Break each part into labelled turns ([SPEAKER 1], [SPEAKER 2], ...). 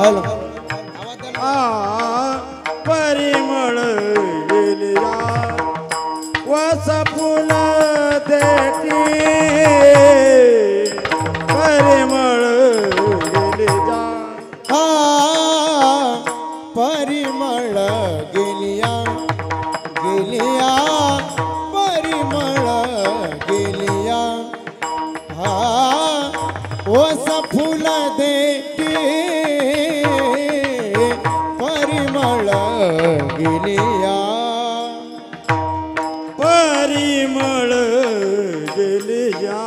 [SPEAKER 1] Hello
[SPEAKER 2] परिमळ गेलिया वस फुल देती परिमळ गेलिया
[SPEAKER 1] परिमळ गेलिया गेलिया परिमळ गेलिया वस फुल देती परिमळ गेलिया
[SPEAKER 2] परिमळ गेलिया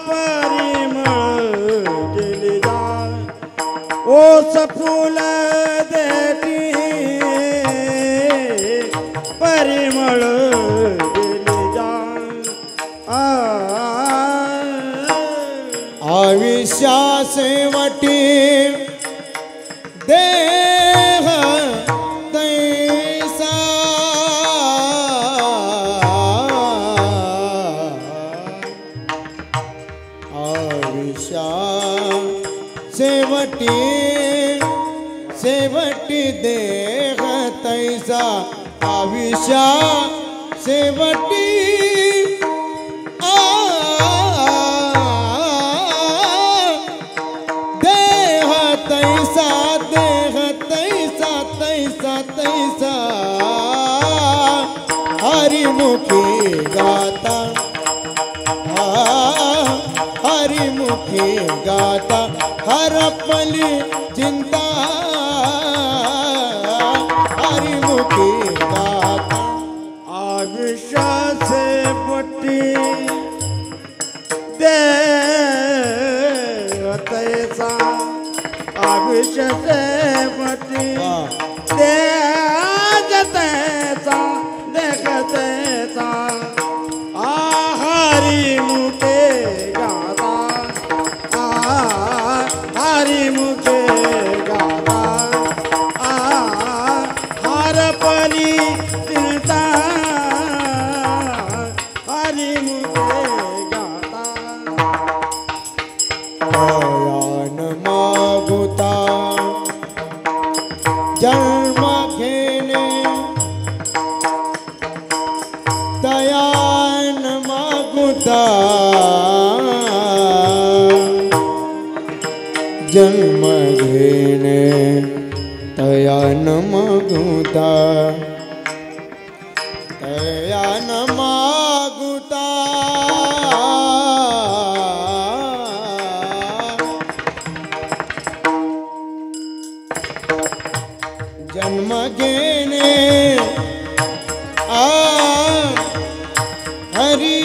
[SPEAKER 2] परिमळ गेलिया ओस फुल देती परिमळ गेलिया
[SPEAKER 1] आविष्यासेवटी देह तैसा आविष्यासेवटी सेवटी देह तैसा आविष्यासेवटी तैसा हरिमुखी गाता हरिमुखी गाता हरपली चिंता हरिमुखी गाता
[SPEAKER 2] आविष्यासे पट्टी देह तैसा आविष्यासे पट्टी देखतेचा देखतेचा हरी मुखे गाता हरी मुखे गाता हरपली चिंता हरी मुखे गाता
[SPEAKER 1] दयान मागुता जन्म घेने दयान मागुता जन्म घेने दयान मागुता दयान मागुता जन्म घेने हरी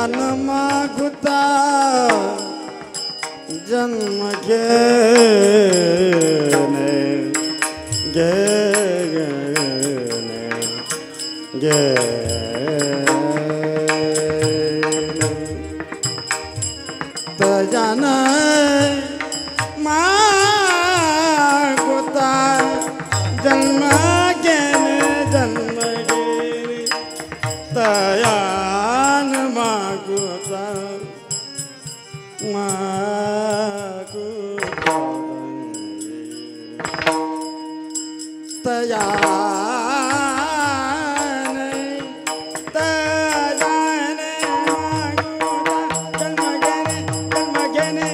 [SPEAKER 2] तयान मागुता जन्म घेणे घेणे तयान मागुता जन्म घेणे तयान मागुता मागुता तयान तयान मागुता जन्म घेणे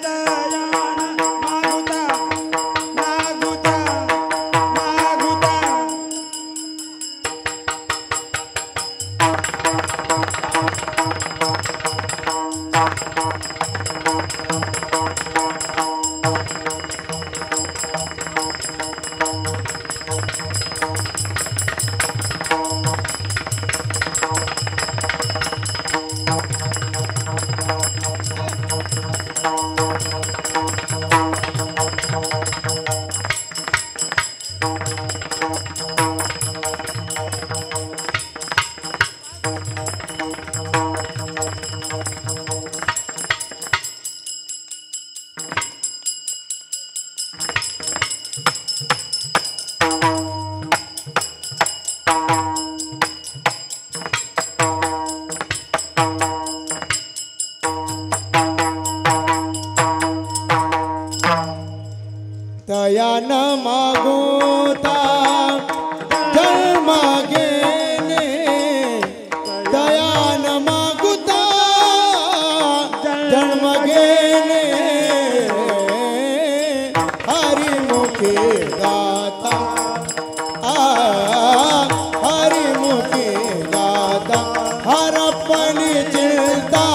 [SPEAKER 2] तयान मागुता मागुता मागुता
[SPEAKER 1] तयान मागुता जन्म घेणे तयान मागुता जन्म घेणे हरिमुखे गाता हरिमुखे गाता हरपणी चिंता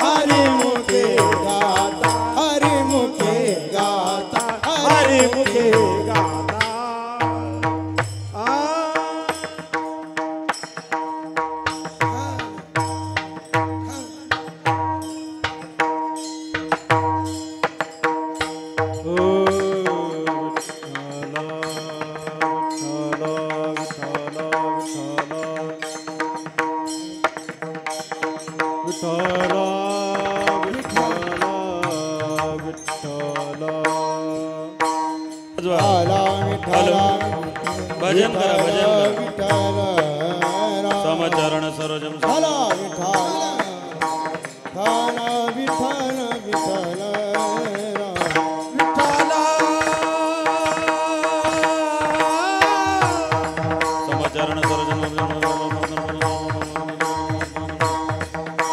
[SPEAKER 1] हरिमुखे गाता हरिमुखे गाता
[SPEAKER 2] हरिमुखे गाता
[SPEAKER 3] भजन करा भजन करा समचरण सरोजम समचरण सरोजम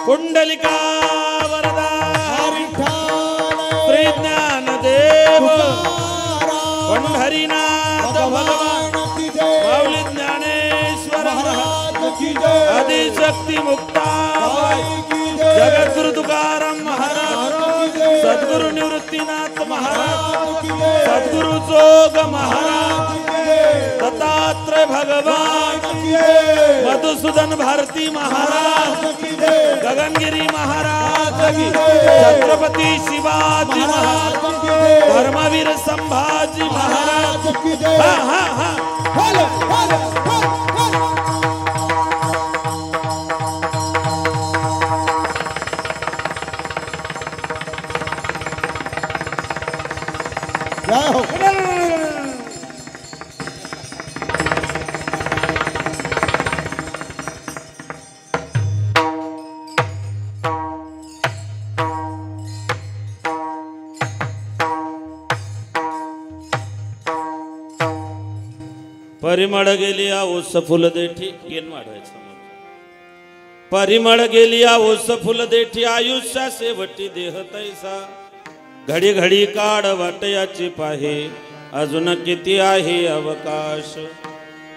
[SPEAKER 3] कुंडलिका वरदा श्री ज्ञानदेव पंढरीनाथ भगवान माऊली ज्ञानेश्वर आदिशक्ती मुक्ता जगद्गुरु तुकाराम महाराज सद्गुरु निवृत्तीनाथ महाराज सद्गुरु जोग महाराज दत्तात्रय भगवान मधुसूदन भारती महाराज गगनगिरी महाराज छत्रपति शिवाजी महाराज धर्मवीर संभाजी महाराज हाँ हाँ हाँ परिमळ गेली ओस फुल देठी येन वाढवायचं परिमळ गेली ओस फुल देठी आयुष्या शेवटी देह तैसा घडी घडी काढ वाटयाची पाहे अजून किती आहे अवकाश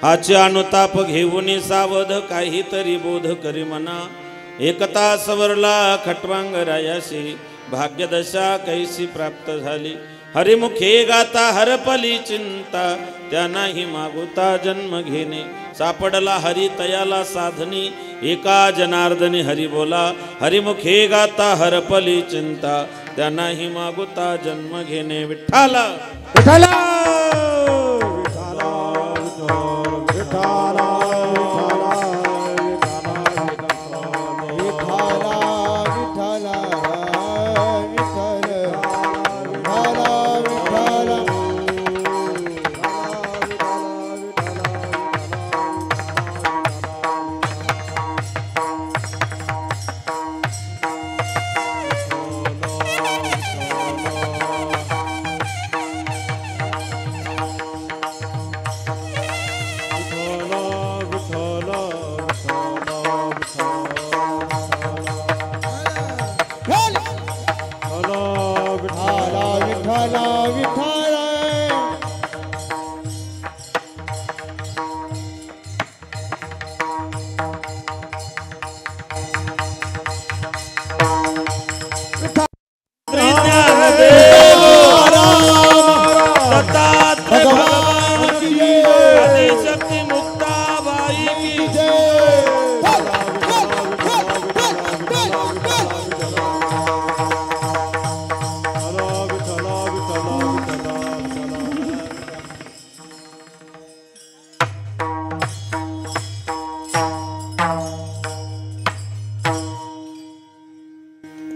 [SPEAKER 3] हाचे अनुताप घेऊन सावध काहीतरी बोध करी मना एकता सवरला खटवांग रायाशी भाग्यदशा कैसी प्राप्त झाली हरिमुखे गाता हरपली चिंता, त्यांनाही मागुता जन्म घेणे. सापडला हरी तयाला साधनी, एका जनार्दनी हरी बोला. हरिमुखे गाता हरपली चिंता, त्यांनाही मागुता जन्म घेणे. विठ्ठला
[SPEAKER 2] विठ्ठला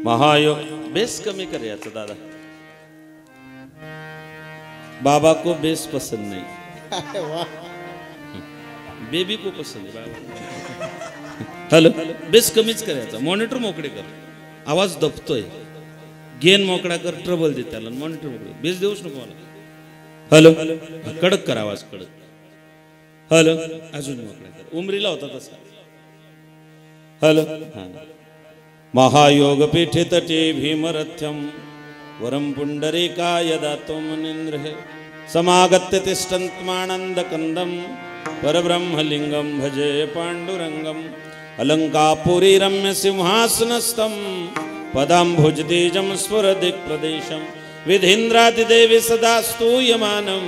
[SPEAKER 3] महायोग. बेस कमी कर याचं दादा. बाबा को बेस पसंद नहीं, बेबी को पसंद है बाबा. हॅलो, बेस कमीच करायचा. मॉनिटर मोकळे कर, आवाज दबतोय. गेन मोकळा कर, ट्रबल दे त्याला. मॉनिटर मोकळे, बेस देऊच नको मला. हॅलो, कडक कर आवाज, कडक. हॅलो, अजून मोकळा कर. उमरीला होता तसा. हॅलो. हा. महायोग पीठे तटे भीमरथ्यम, वरम पुंडरीकाय दातो मुनींद्र. समागत्य तिष्ठन्तमानन्दकन्दं, परब्रह्मलिंगं भजे पाण्डुरङ्गम्. अलङ्कापुरी रम्य सिंहासनस्थं, पदाम्भुजतेजं स्फुरदिक्प्रदेशं. विधीन्द्रादिदेवी सदा स्तूयमानं,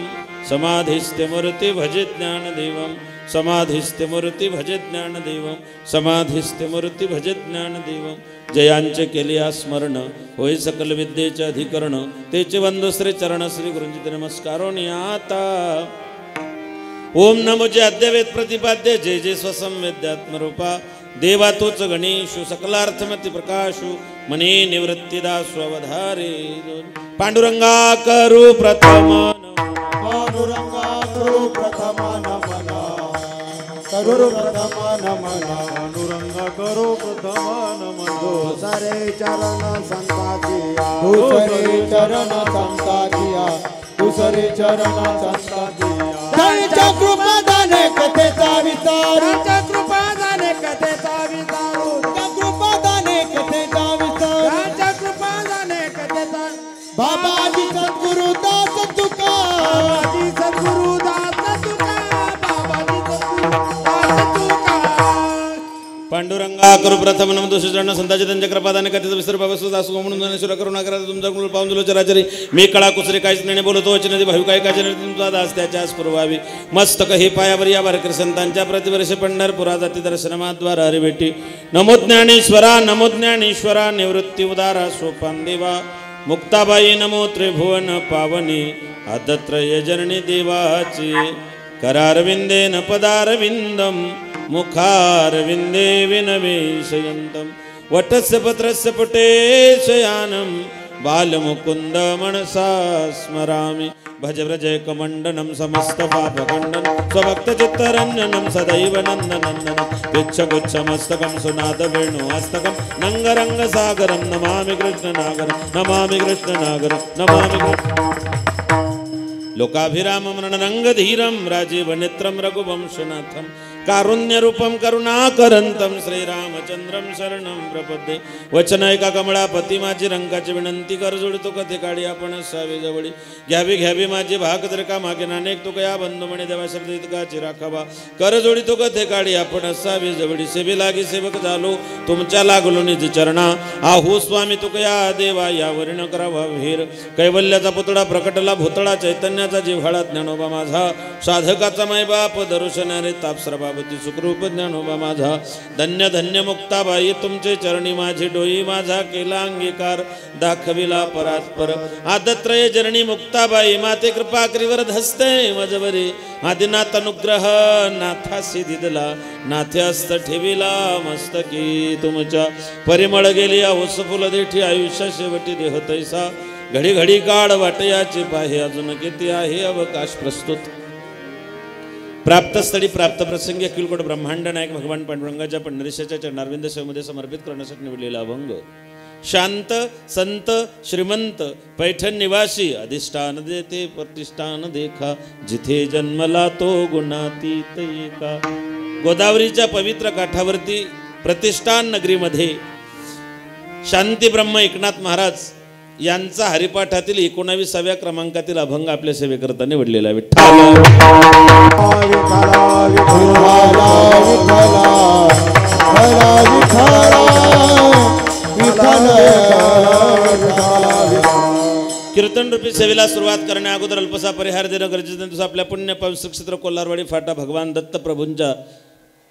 [SPEAKER 3] समाधिस्ते मूर्ति भजे ज्ञानदेवं. समाधिस्ते मूर्ति भजे ज्ञानदेवं. समाधिस्ते मूर्ति भजे ज्ञानदेवं. जयांचे केले स्मरण, होय सकल विद्येचे अधिकरण. तेचे वंदो श्री चरण श्री गुरुंची नमस्कारोनी आता. ओम नमो जय अद्यवेद प्रतिपाद्य, जय जय स्वसंवेद्यात्मरूपा. देवा तोच गणेशु, सकलार्थमति प्रकाशु. मने निवृत्तिदा स्ववधारे. पांडुरंगा करू प्रथम,
[SPEAKER 1] पांडुरंगा करू प्रथम नमन, करू प्रथम नमन.
[SPEAKER 2] पांडुरंगा करो प्रथम नमन.
[SPEAKER 1] दुसरे चरण संताजिया, दुसरे चरण संताजिया, दुसरे चरण संताजिया. त्यांच्या कृपादाने कथेचा विस्तार,
[SPEAKER 2] त्यांच्या कृपादाने कथेचा विस्तारू,
[SPEAKER 1] त्या कृपादाने कथेचा विस्तार.
[SPEAKER 2] त्यांच्या कृपादाने कथेचा.
[SPEAKER 1] बाबाजी सद्गुरुदास तुका,
[SPEAKER 2] बाबाजी सद्गुरुदास तुका, बाबाजी सद्गुरुदास तुका.
[SPEAKER 3] पांडुरंगा करू प्रथम नम. दुसरे चरण संतांचे त्यांच्या कृपादाने कथेचा विस्तार. बाबा दासो म्हणून ज्ञानेश्वर करुणा करा तुमचा गुण पाहून दिलो चराचरी. मी कळा कुसरे काहीच नाही बोलतो वचन भावी काय काय तुमचा दास त्याच्या स्फुरवावी. मस्तक हे पायावर या बारकरी संतांच्या प्रतिवर्ष पंढरपुरा जाती दर्शनाद्वारा हरी भेटी. नमो ज्ञानेश्वरा, नमो ज्ञानेश्वरा. निवृत्ती उदारा सोपान देवा. मुक्ताबाई नमो त्रिभुवन पावनी. आदत्रय जननी देवाची. करारविंदेन पदारविंदम, मुखारविंदे विनवेशयन्तं. वटस्य पत्रस्य पुटे शयानं, बालमुकुन्द मनसा स्मरामि. भज व्रजैकमण्डनं समस्तपापखण्डनं, स्वभक्तचित्तरञ्जनं सदैव नन्दनन्दनं. गुच्छगुच्छमस्तकं सुनादवेणुहस्तकं, नङ्गरङ्गसागरं नमामि कृष्णनागरं. नमामि कृष्णनागरं, नमामि कृष्ण. लोकाभिरामं रणरङ्गधीरं, राजीवनेत्रं रघुवंशनाथं. कारुण्य रूपम करुणाकरंतम श्रीरामचंद्रम शरणम प्रपद्ये वचन ऐका कमळापती माझी रंगाची विनंती कर जोडतो कथे काढी आपण सावे जवळी घ्यावी घ्यावी माझी भाग जर का मागे नानेक तुकया बंधू म्हणे देवा शब्द इतकाची राखावा कर जोडितो कथे काढी आपण सावे जवळी सेवे लागी सेवक झालो तुमच्या लागलो निज चरणा आहू स्वामी तुकया देवा यावर न करावा विहीर कैवल्याचा पुतळा प्रकटला भूतळा चैतन्याचा जिव्हाळा ज्ञानोबा माझा साधकाचा मायबाप दर्शनारे तापसरा सुखरूप ज्ञानोबा माझा धन्य धन्य मुक्ताबाई तुमचे चरणी माझी डोई माझा केला अंगीकार दाखविला परात्पर आदत्रय जरणी मुक्ताबाई माते कृपा करीवर धसते मजवरी आदिनाथ अनुग्रह नाथासी दिदला नाथे हस्त ठेविला मस्तकी तुमच्या परिमळ गेली आहोस फुल देठी आयुष्य शेवटी देह तैसा घडी घडी काळ वाटयाचे पाहे अजून किती आहे अवकाश प्रस्तुत प्राप्तस्थळी प्राप्त प्रसंगी अखिलकोट ब्रह्मांड नायक भगवान पांडुरंगाच्या पंढरीशाच्या चरणारविंद सेवेमध्ये समर्पित करण्यासाठी निवडलेला अभंग शांत संत श्रीमंत पैठण निवासी अधिष्ठान देते प्रतिष्ठान देखा जिथे जन्मला तो गुणातीत एका गोदावरीच्या पवित्र काठावरती प्रतिष्ठान नगरीमध्ये शांती ब्रह्म एकनाथ महाराज यांचा हरिपाठातील 19व्या क्रमांकातील अभंग आपल्या सेवेकरता निवडलेला आहे. कीर्तन रूपी सेवेला सुरुवात करण्या अगोदर अल्पसा परिहार देणं गरजेचं तसं आपल्या पुण्य पवित्र क्षेत्र कोल्हारवाडी फाटा भगवान दत्त प्रभूंच्या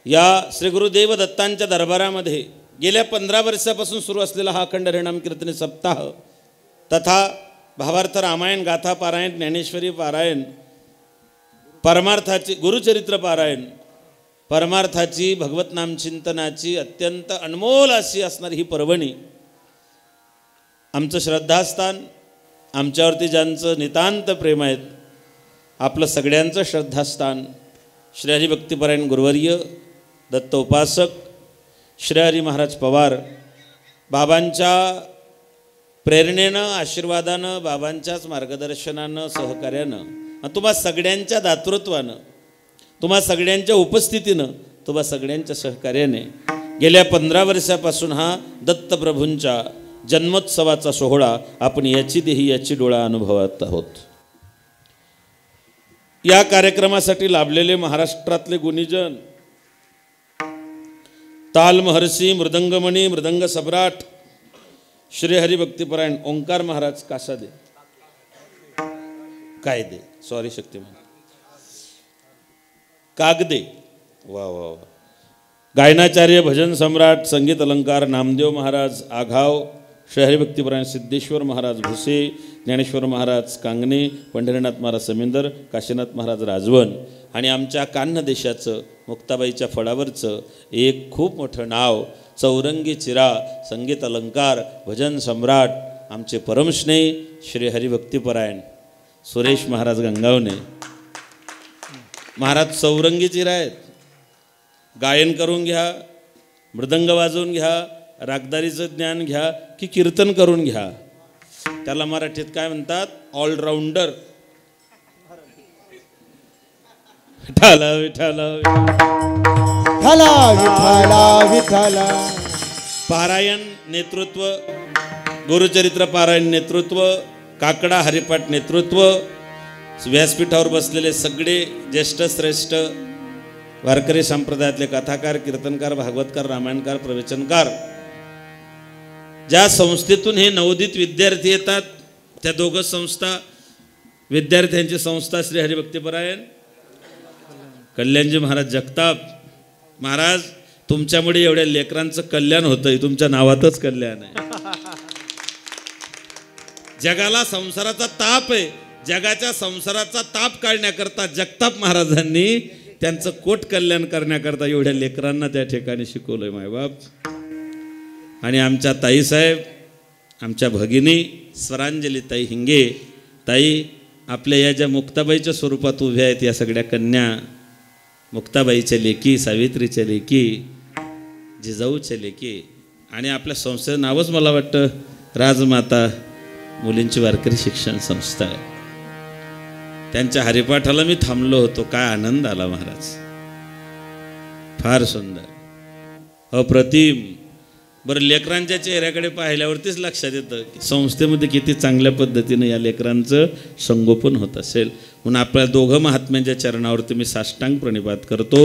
[SPEAKER 3] या श्री गुरुदेव दत्तांच्या दरबारामध्ये गेल्या 15 वर्षापासून सुरू असलेला हा अखंड हरिनाम कीर्तनी सप्ताह तथा भावार्थ रामायण गाथा पारायण ज्ञानेश्वरी पारायण परमार्थाची गुरुचरित्र पारायण परमार्थाची भगवत नाम चिंतनाची अत्यंत अनमोल अशी असणारी ही पर्वणी आमचं श्रद्धास्थान आमच्यावरती ज्यांचं नितांत प्रेम आहेत आपलं सगळ्यांचं श्रद्धास्थान श्री हरिभक्तिपरायण गुरुवर्य दत्त उपासक श्री हरी महाराज पवार बाबांच्या प्रेरणेनं आशीर्वादानं बाबांच्याच मार्गदर्शनानं सहकार्यानं तुम्हा सगळ्यांच्या दातृत्वानं तुम्हा सगळ्यांच्या उपस्थितीनं तुम्हा सगळ्यांच्या सहकार्याने गेल्या 15 वर्षापासून हा दत्तप्रभूंच्या जन्मोत्सवाचा सोहळा आपण याची देही याची डोळा अनुभवत आहोत. या कार्यक्रमासाठी लाभलेले महाराष्ट्रातले गुणीजन ताल महर्षी मृदंगमणी मृदंग सम्राट श्री हरिभक्तिपरायण ओंकार महाराज कासादे कायदे सॉरी शक्तिमान कागदे वा वा वा गायनाचार्य भजन सम्राट संगीत अलंकार नामदेव महाराज आघाव श्री हरिभक्तिपरायण सिद्धेश्वर महाराज भुसे ज्ञानेश्वर महाराज कांगणे पंढरीनाथ महाराज समिंदर काशीनाथ महाराज राजवन आणि आमच्या कान्ह देशाचं मुक्ताबाईच्या फळावरचं एक खूप मोठं नाव चौरंगी चिरा संगीत अलंकार भजन सम्राट आमचे परमस्नेही श्री हरिभक्तिपरायण सुरेश महाराज गंगावणे महाराज चौरंगी चिरा आहेत. गायन करून घ्या मृदंग वाजवून घ्या रागदारीचं ज्ञान घ्या की कीर्तन करून घ्या त्याला मराठीत काय म्हणतात ऑलराऊंडर. विठाला विठाला विठाला पारायण नेतृत्व गुरुचरित्र पारायण नेतृत्व काकडा हरिपाठ नेतृत्व व्यासपीठावर बसलेले सगळे ज्येष्ठ श्रेष्ठ वारकरी संप्रदायातले कथाकार कीर्तनकार भागवतकार रामायणकार प्रवचनकार ज्या संस्थेतून हे नवोदित विद्यार्थी येतात त्या दोघं संस्था विद्यार्थ्यांची संस्था श्री हरिभक्तिपरायण कल्याणजी महाराज जगताप महाराज तुमच्यामुळे एवढ्या लेकरांचं कल्याण होतंय तुमच्या नावातच कल्याण आहे. जगाला संसाराचा ताप आहे जगाच्या संसाराचा ताप काढण्याकरता जगताप महाराजांनी त्यांचं कोट कल्याण करण्याकरता एवढ्या लेकरांना त्या ठिकाणी शिकवलंय मायबाप. आणि आमच्या ताईसाहेब आमच्या भगिनी स्वरांजली ताई हिंगे ताई आपल्या या ज्या मुक्ताबाईच्या स्वरूपात उभ्या आहेत या सगळ्या कन्या मुक्ताबाईच्या लेकी सावित्रीच्या लेकी जिजाऊच्या लेकी आणि आपल्या संस्थेचं नावच मला वाटतं राजमाता मुलींची वारकरी शिक्षण संस्था आहे. त्यांच्या हरिपाठाला मी थांबलो होतो काय आनंद आला महाराज. फार सुंदर, अप्रतिम. बरं, लेकरांच्या चेहऱ्याकडे पाहिल्यावरतीच लक्षात येतं की संस्थेमध्ये किती चांगल्या पद्धतीनं या लेकरांचं संगोपन होत असेल. म्हणून आपल्या दोघं महात्म्यांच्या चरणावरती मी साष्टांग प्रणिपात करतो.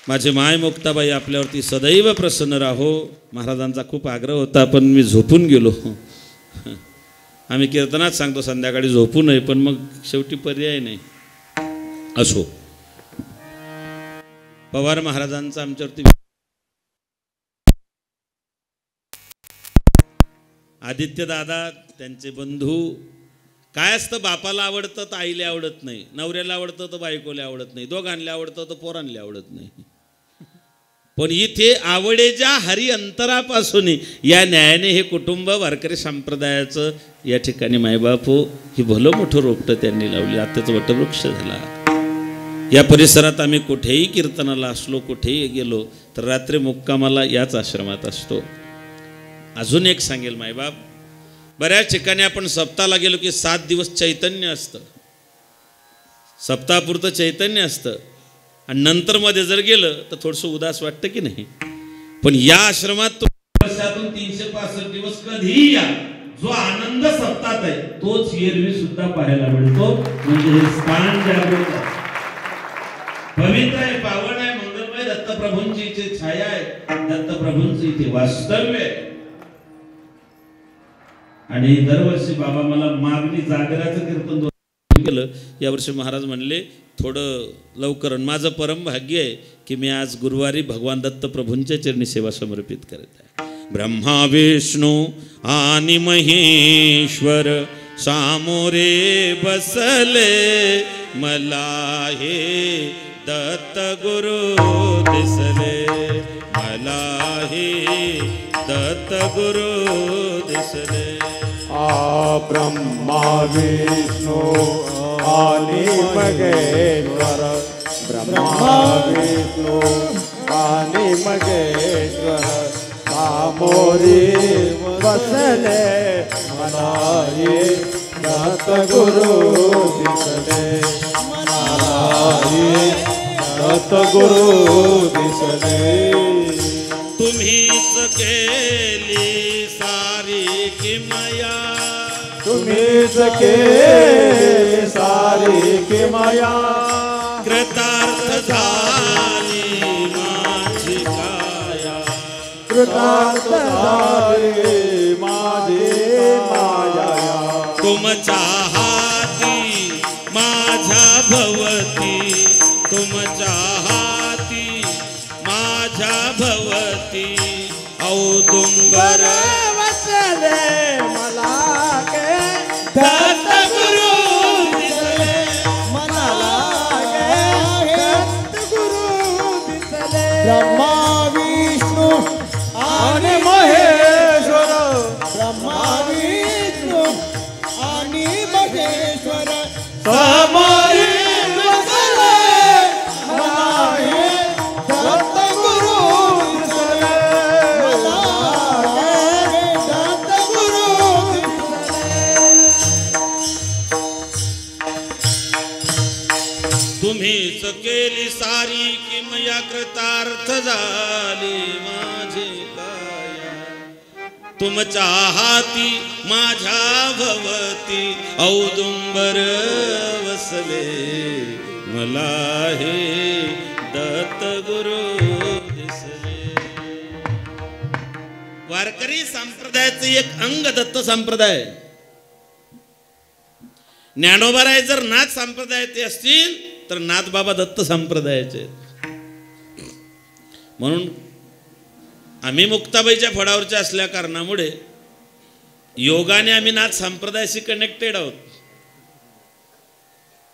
[SPEAKER 3] माझे माय मुक्ताबाई आपल्यावरती सदैव प्रसन्न राहो. महाराजांचा खूप आग्रह होता, पण मी झोपून गेलो. आम्ही कीर्तनात सांगतो संध्याकाळी झोपू नये, पण मग शेवटी पर्याय नाही. असो, पवार महाराजांचा आमच्यावरती आदित्य दादा, त्यांचे बंधू. काय असतं, बापाला आवडतं तर आईला आवडत नाही, नवऱ्याला आवडतं तर बायकोला आवडत नाही, दोघांना आवडतं तर पोरांना आवडत नाही. पण इथे आवडेच्या हरी अंतरापासून या न्यायाने हे कुटुंब वारकरी संप्रदायाचं या ठिकाणी मायबापू ही भलं मोठं रोपटं त्यांनी लावली. आत्ताचं वटवृक्ष झाला. या परिसरात आम्ही कुठेही कीर्तनाला असलो, कुठेही गेलो तर रात्री मुक्कामाला याच आश्रमात असतो. अजून एक सांगेल मायबाप, बऱ्याच ठिकाणी आपण सप्ताहाला गेलो की 7 दिवस चैतन्य असतं, सप्ताहापुरतं चैतन्य असतं, आणि नंतर मध्ये जर गेलं तर थोडंसं उदास वाटतं की नाही. पण या आश्रमात वर्षातून 365 दिवस कधीही या, जो आनंद सप्ताहात आहे तोच एरवी सुद्धा पाहायला मिळतो. म्हणजे हे स्थान जागृत आहे, पवित्र आहे, पावन आहे, मंगलमय. दत्तप्रभूंची इथे छाया आहे, दत्तप्रभूंचं इथे वास्तव्य आहे. आणि दरवर्षी बाबा मला मागणी जागराचं कीर्तन केलं. यावर्षी महाराज म्हणले थोडं लवकर. माझं परम भाग्य आहे की मी आज गुरुवारी भगवान दत्त प्रभूंच्या चरणी सेवा समर्पित करत आहे. ब्रह्मा विष्णू आणि महेश्वर सामोरे बसले, मला हे दत्त गुरु दिसले, मला हे दत्त गुरु दिसले.
[SPEAKER 1] ब्रह्मा विष्णू आणि महेश्वर, ब्रह्मा विष्णू आणि महेश्वर सामोरी बसले, मला हे दत्त गुरु दिसले, मला हे दत्त गुरु दिसले.
[SPEAKER 3] तुम्हीच केली सारी किमया,
[SPEAKER 1] तुम्हीच केली सारी किमया,
[SPEAKER 3] कृतार्थ झाली माझी काया,
[SPEAKER 1] कृतार्थ झाली माझी माया.
[SPEAKER 3] तुमच्या हाती माझ्या भवती, तुमच्या हाती माझ्या भवती, औदुंबर
[SPEAKER 2] वसले, मला
[SPEAKER 1] दत्त गुरु दिसले, मनाला
[SPEAKER 2] दत्त गुरु दिसले.
[SPEAKER 1] ब्रह्मा विष्णू आणि महेश्वर, ब्रह्मा विष्णू आणि महेश्वर सामोरी बसले, मला हे दत्त गुरु दिसले, मला हे दत्त गुरु दिसले.
[SPEAKER 3] तुम्हीच केली सारी किमया, कृतार्थ झाली माझी काया, तुमच्या हाती माझ्या भवती, औदुंबर वसले, मला हे दत्त गुरु दिसले. वारकरी संप्रदायाचं एक अंग दत्त संप्रदाय. ज्ञानोबाराय जर नाथ संप्रदायाचे असतील तर नाथ बाबा दत्त संप्रदायाचे. म्हणून आम्ही मुक्ताबाईच्या फडावरचे असल्या कारणामुळे योगाने आम्ही नाथ संप्रदायाशी कनेक्टेड आहोत.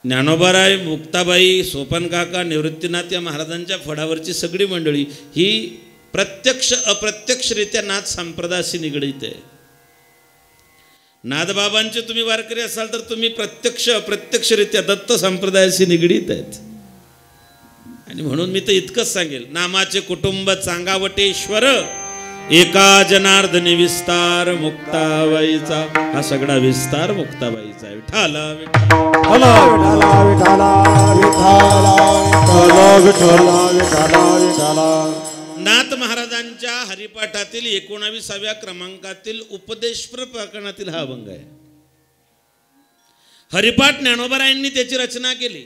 [SPEAKER 3] ज्ञानोबाराय, मुक्ताबाई, सोपन काका, निवृत्तीनाथ या महाराजांच्या फडावरची सगळी मंडळी ही प्रत्यक्ष अप्रत्यक्षरित्या नाथ संप्रदायाशी निगडीत आहे. नाथबाबांचे तुम्ही वारकरी असाल तर तुम्ही प्रत्यक्ष अप्रत्यक्षरित्या दत्त संप्रदायाशी निगडीत आहेत. आणि म्हणून मी तर इतकंच सांगेल, नामाचे कुटुंब चांगावटेश्वर, एका जनार्दनी विस्तार मुक्ताबाईचा, हा सगळा विस्तार मुक्ताबाईचा आहे. विठाला
[SPEAKER 1] विठाला विठाला विठाला विठाला विठाला विठाला.
[SPEAKER 3] नाथ महाराजांच्या हरिपाठातील 19व्या क्रमांकातील उपदेशपर प्रकरणातील हा अभंग आहे. हरिपाठ ज्ञानोबारायांनी त्याची रचना केली.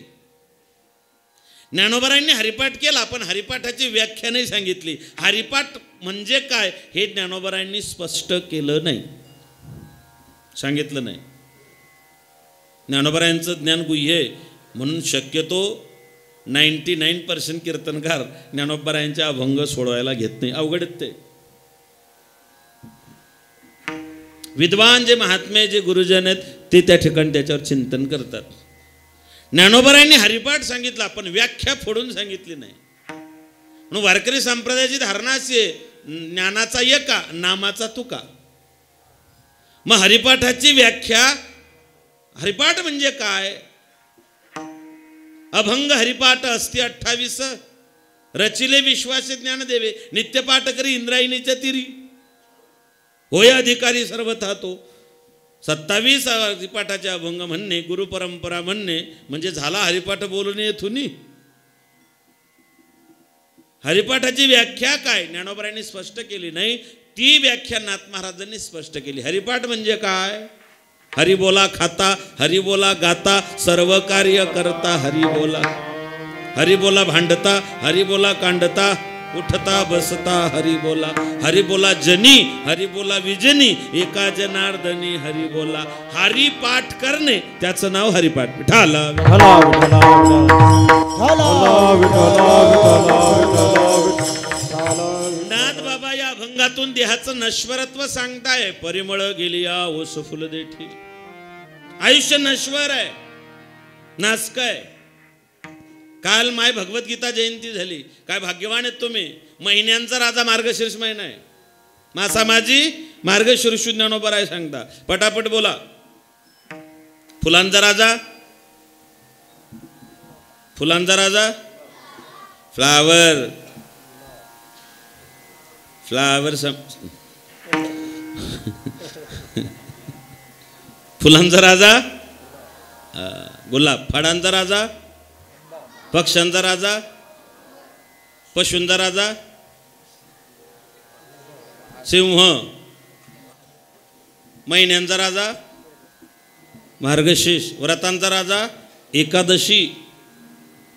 [SPEAKER 3] ज्ञानोबारायांनी हरिपाठ केला, पण हरिपाठाची व्याख्या नाही सांगितली. हरिपाठ म्हणजे काय हे ज्ञानोबारायांनी स्पष्ट केलं नाही, सांगितलं नाही. ज्ञानोबारायांचं ज्ञान गुह्य आहे, म्हणून शक्यतो 99% कीर्तनकार ज्ञानोबारायांचे अभंग सोडवायला घेत नाही. अवघड आहेत ते. विद्वान जे महात्मे जे गुरुजन आहेत ते त्या ठिकाणी त्याच्यावर चिंतन करतात. ज्ञानोबारायांनी हरिपाठ सांगितला, पण व्याख्या फोडून सांगितली नाही. म्हणून वारकरी संप्रदायाची धारणा अशी आहे, ज्ञानाचा एका नामाचा तुका. मग हरिपाठाची व्याख्या, हरिपाठ म्हणजे काय? अभंग हरिपाठ असते 28 रचिले विश्वासे ज्ञान देवे, नित्यपाठ करी इंद्रायणीच्या तिरी होय अधिकारी सर्वथा तो. 27 हरिपाठाचे अभंग म्हणणे, गुरुपरंपरा म्हणणे म्हणजे झाला हरिपाठ बोलणे येथून. हरिपाठाची व्याख्या काय ज्ञानोबारायांनी स्पष्ट केली नाही, ती व्याख्या नाथ महाराजांनी स्पष्ट केली. हरिपाठ म्हणजे काय? हरि बोला खाता, हरि बोला गाता, सर्व कार्य करता हरि बोला. हरि बोला भांडता, हरि बोला कांडता, उठता बसता हरि बोला. हरि बोला जनी, हरि बोला विजनी, एका जनार्दनी हरि बोला. हरिपाठ करणे त्याचं नाव हरिपाठ. विठाला
[SPEAKER 1] विठाला विठाला विठाला.
[SPEAKER 3] नाथ बाबा या अभंगातून देहाचं नश्वरत्व सांगताय. परिमळ गेली या ओस फुल देठी. आयुष्य नश्वर आहे, नासक आहे. काल माय भगवद्गीता जयंती झाली. काय भाग्यवान आहेत तुम्ही. महिन्यांचा राजा मार्गशीर्ष महिना आहे. मासा माझी मार्गशीर्ष ज्ञानोबराय सांगता. पटापट बोला. फुलांचा राजा, फुलांचा राजा, फ्लावर फ्लावर फुलांचा राजा गुलाब. फळांचा राजा, पक्ष्यांचा राजा, पशूंचा राजा सिंह. महिन्यांचा राजा मार्गशीर्ष. व्रतांचा राजा एकादशी.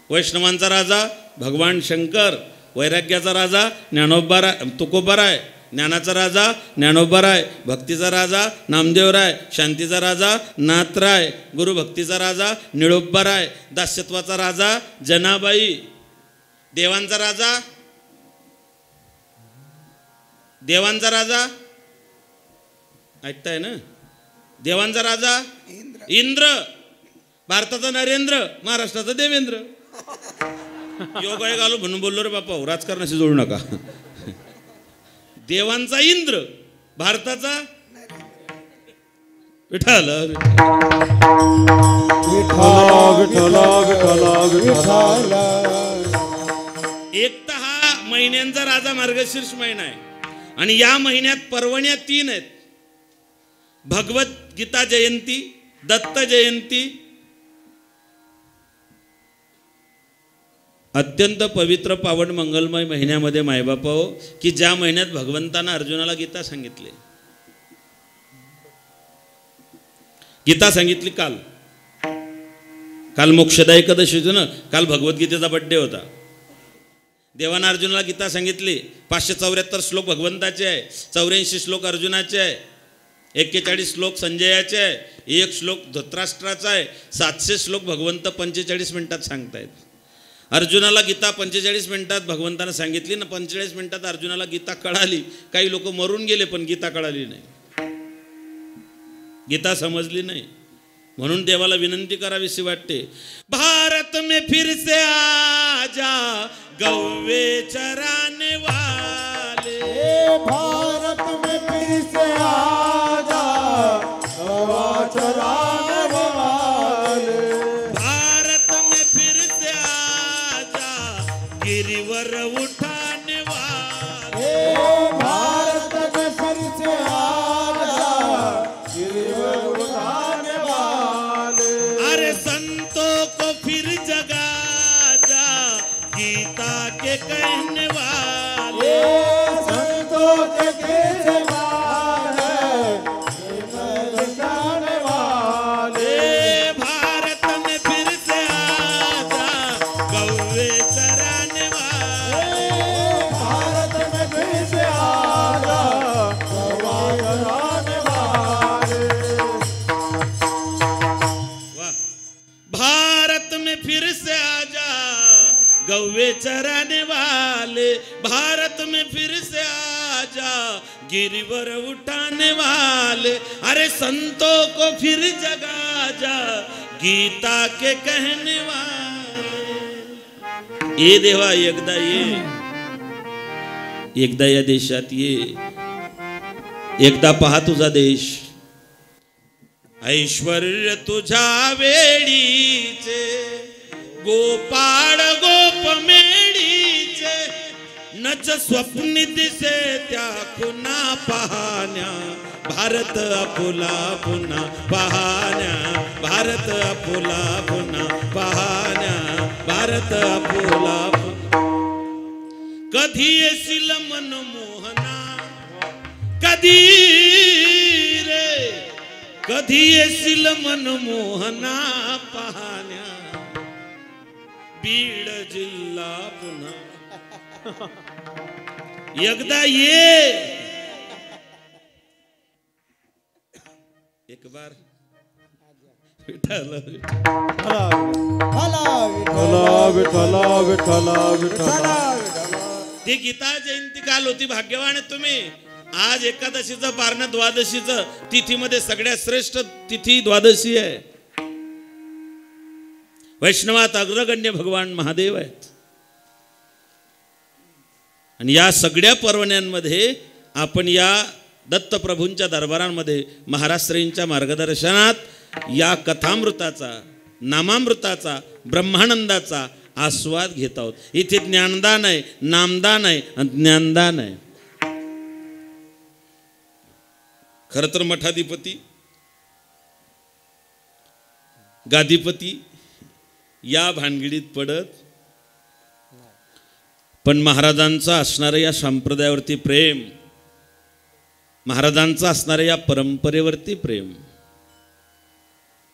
[SPEAKER 3] वैष्णवांचा राजा भगवान शंकर. वैराग्याचा राजा ज्ञानोबाराय तुकोबाराय. ज्ञानाचा राजा ज्ञानोबाराय. भक्तीचा राजा नामदेवराय. शांतीचा राजा नाथराय. गुरुभक्तीचा राजा निळोबाराय. दास्यत्वाचा राजा जनाबाई. देवांचा राजा, देवांचा राजा ऐकताय ना. देवांचा राजा इंद्र. भारताचा नरेंद्र, महाराष्ट्राचा देवेंद्र. योगायोग आलो म्हणून बोललो रे बापा, राजकारणाशी जोडू नका. देवांचा इंद्र, भारताचा विठाल. एक तर हा महिन्यांचा राजा मार्गशीर्ष महिना आहे, आणि या महिन्यात पर्वण्या 3 आहेत. भगवद्गीता जयंती, दत्त जयंती. अत्यंत पवित्र पावन मंगलमय महिन्यामध्ये मायबापा हो, की ज्या महिन्यात भगवंतानं अर्जुनाला गीता सांगितली. गीता सांगितली काल. काल मोक्षदा एकादशी होती ना. काल भगवद्गीतेचा बड्डे होता. देवानं अर्जुनाला गीता सांगितली. 574 श्लोक भगवंताचे आहे, 84 श्लोक अर्जुनाचे आहे, 41 श्लोक संजयाचे आहे, 1 श्लोक धृतराष्ट्राचा आहे, 700 श्लोक भगवंत 45 मिनिटात सांगतायत. अर्जुनाला गीता 45 मिनिटात भगवंतानं सांगितली ना. 45 मिनिटात अर्जुनाला गीता कळाली. काही लोक मरून गेले पण गीता कळाली नाही, गीता समजली नाही. म्हणून देवाला विनंती करावीशी वाटते, भारत में फिर से आजा गौवे चराने वाले.
[SPEAKER 1] भारत में फिर से आजा गौवा चराने वाले.
[SPEAKER 3] भारत में फिर से आजा गिरिवर उठाने वाले.
[SPEAKER 1] भारत
[SPEAKER 3] चराने वाले, भारत में फिर से आजा गिरिवर उठाने वाले, अरे संतों को फिर जगा जा गीता के कहने वाले। ये देवा एकदा या देशात ये, एकदा पहा तुझा देश, ऐश्वर्य तुझा वेडीचे, गोपाळ गोप मेडीचे, नच स्वप्नी दिसे त्या खुना पाहण्या, भारत आपुला पुन्हा पाहण्या, भारत आपुला पुन्हा पाहण्या, भारत आपुला। कधी येशील मनमोहना, कधी रे कधी येशील मनमोहना पाहण्या, बीड जिल्हा पुन्हा एकदा ये, एक बार विठ्ठल ती गीता जयंती काल होती, भाग्यवान आहे तुम्ही। आज एकादशीचं पारणं द्वादशीचं तिथीमध्ये सगळ्यात श्रेष्ठ तिथी द्वादशी आहे। वैष्णवात अग्रगण्य भगवान महादेव आहेत आणि या सगळ्या पर्वण्यांमध्ये आपण या दत्तप्रभूंच्या दरबारांमध्ये महाराष्ट्रीयांच्या मार्गदर्शनात या कथामृताचा, नामामृताचा, ब्रह्मानंदाचा आस्वाद घेत आहोत। इथे ज्ञानदान आहे, नामदान आहे आणि ज्ञानदान आहे। खर तर मठाधिपती, गादीपती या भानगडीत पडत, पण महाराजांचं असणारं या संप्रदायावरती प्रेम, महाराजांचं असणाऱ्या या परंपरेवरती प्रेम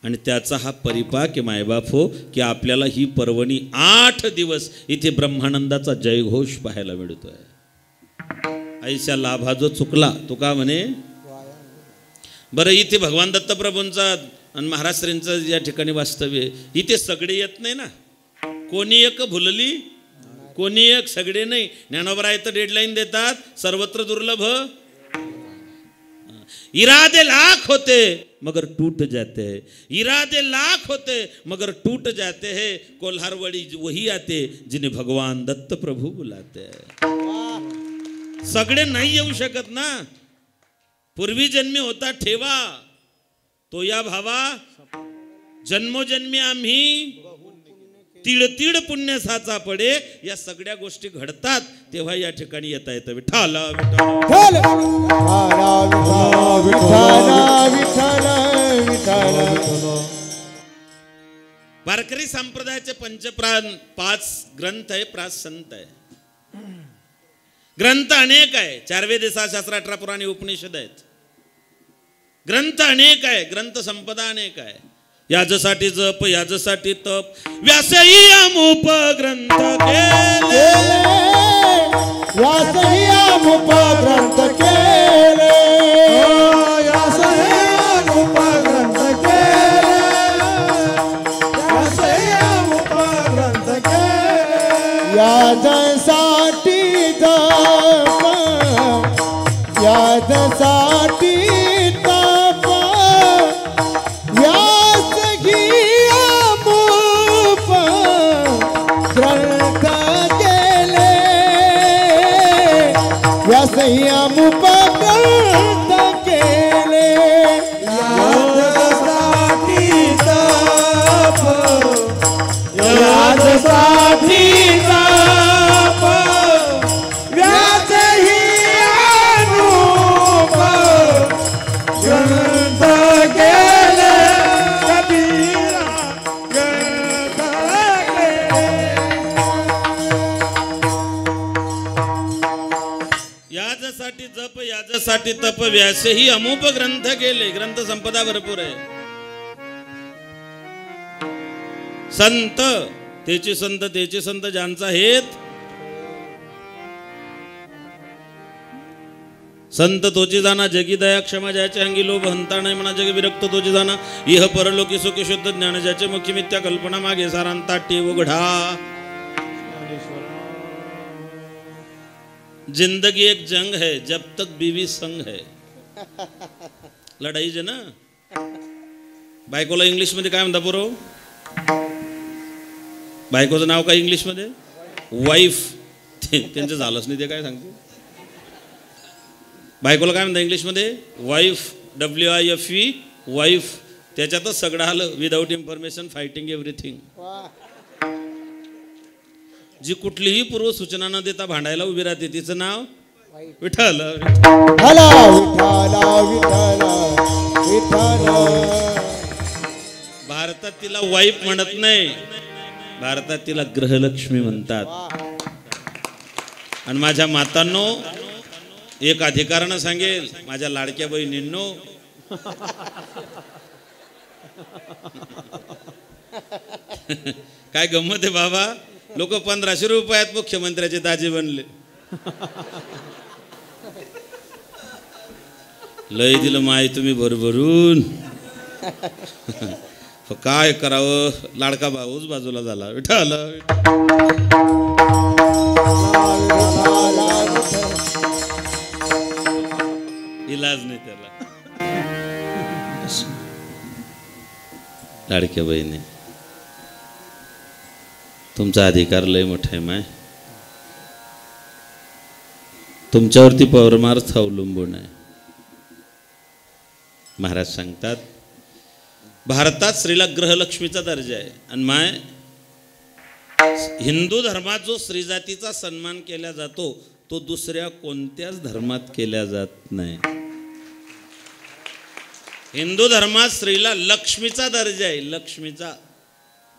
[SPEAKER 3] आणि त्याचा हा परिपाक आहे मायबाप हो, की आपल्याला ही पर्वणी 8 दिवस इथे ब्रह्मानंदाचा जयघोष पाहायला मिळतोय। ऐशा लाभा जो चुकला तो का म्हणे। बरं, इथे भगवान दत्तप्रभूंचा आणि महाराष्ट्रींचं या ठिकाणी वास्तव्य, इथे सगळे येत नाही ना, कोणी एक भुलली, कोणी एक सगळे नाही। ज्ञानोबराय तर डेडलाईन देतात, सर्वत्र दुर्लभ, इरादे लाख होते मगर टूट जाते हैं, इरादे लाख होते मगर टूट जाते हैं, कोल्हारवाड़ी वही आते जिन्हें भगवान दत्त प्रभु बुलाते हैं। सगळे नाही येऊ शकत ना, पूर्वी जन्मी होता ठेवा तो या भावा, जन्मोजन्मी आम्ही तीड तीड पुण्य साचा पडे, या सगळ्या गोष्टी घडतात तेव्हा या ठिकाणी येता येतं। विठ्ठल वारकरी संप्रदायाचे पंचप्राण 5 ग्रंथ आहे, 5 संत आहे। ग्रंथ अनेक आहे, 4 वेद, 6 शास्त्र, 18 पुराणे, उपनिषद आहेत। ग्रंथ अनेक आहे, ग्रंथ संपदा अनेक आहे। याजसाठी जप, याजसाठी तप, व्यासही अमुप ग्रंथ केले,
[SPEAKER 1] व्यासही अमुप ग्रंथ केले, व्यासही अमुप ग्रंथ केले, व्यासही अमुप ग्रंथ केले। याजसाठी जप, याजसाठी तप, व्यासही अमुप ग्रंथ केले। याजसाठी तप, याजसाठी तप, व्यासही अमुप ग्रंथ केले। कबीरा ग्रंथ केले।
[SPEAKER 3] याजसाठी जप, याजसाठी तप, व्यासही अमुप ग्रंथ केले। ग्रंथ संपदा भरपूर आहे। संत तेचे संत, तेचे संत ज्यांचा हेत, संत तोची जाना जगी दया क्षमा, ज्याचे अंगी लोभ हंता नाही म्हणा, जग विरक्त तोची जाना, इह परलोकी सुख शुद्ध ज्ञान, ज्याचे मुखी मिथ्या कल्पना मागे सारांता टेव उघडा। जिंदगी एक जंग है जब तक बीवी संग है. लढाई जे ना. बायकोला इंग्लिश मध्ये काय म्हणता पोरो? बायकोचं नाव काय इंग्लिश मध्ये? वाईफ. त्यांचं झालंच नाही ते काय सांगते. बायकोला काय म्हणता इंग्लिश मध्ये? वाईफ. WIFE wife. त्याच्यातच सगळं आलं. Without information fighting everything. जी कुठलीही पूर्व सूचना न देता भांडायला उभी राहते तिचं नाव विठ्ठल. भारतात तिला वाईफ म्हणत नाही, भारतात तिला ग्रहलक्ष्मी म्हणतात. आणि माझ्या मातांनो एक अधिकारानं सांगेल, माझ्या लाडक्या बहिणींनो, काय गंमत आहे बाबा. लोक 1500 रुपयात मुख्यमंत्र्याचे दाजी बनले. लय दिलं माय तुम्ही भरभरून. काय करावं, लाडका भाऊच बाजूला झाला. विठ्ठल इलाज नाही त्याला. लाडक्या बहिणी, तुमचा अधिकार लय मोठा आहे माय. तुमच्यावरती परमार्थ अवलंबून आहे. महाराज सांगतात भारतात स्त्रीला ग्रहलक्ष्मीचा दर्जा आहे. आणि माय हिंदू धर्मात जो स्त्री जातीचा सन्मान केला जातो तो दुसऱ्या कोणत्याच धर्मात केला जात नाही. हिंदू धर्मात स्त्रीला लक्ष्मीचा दर्जा आहे. लक्ष्मीचा.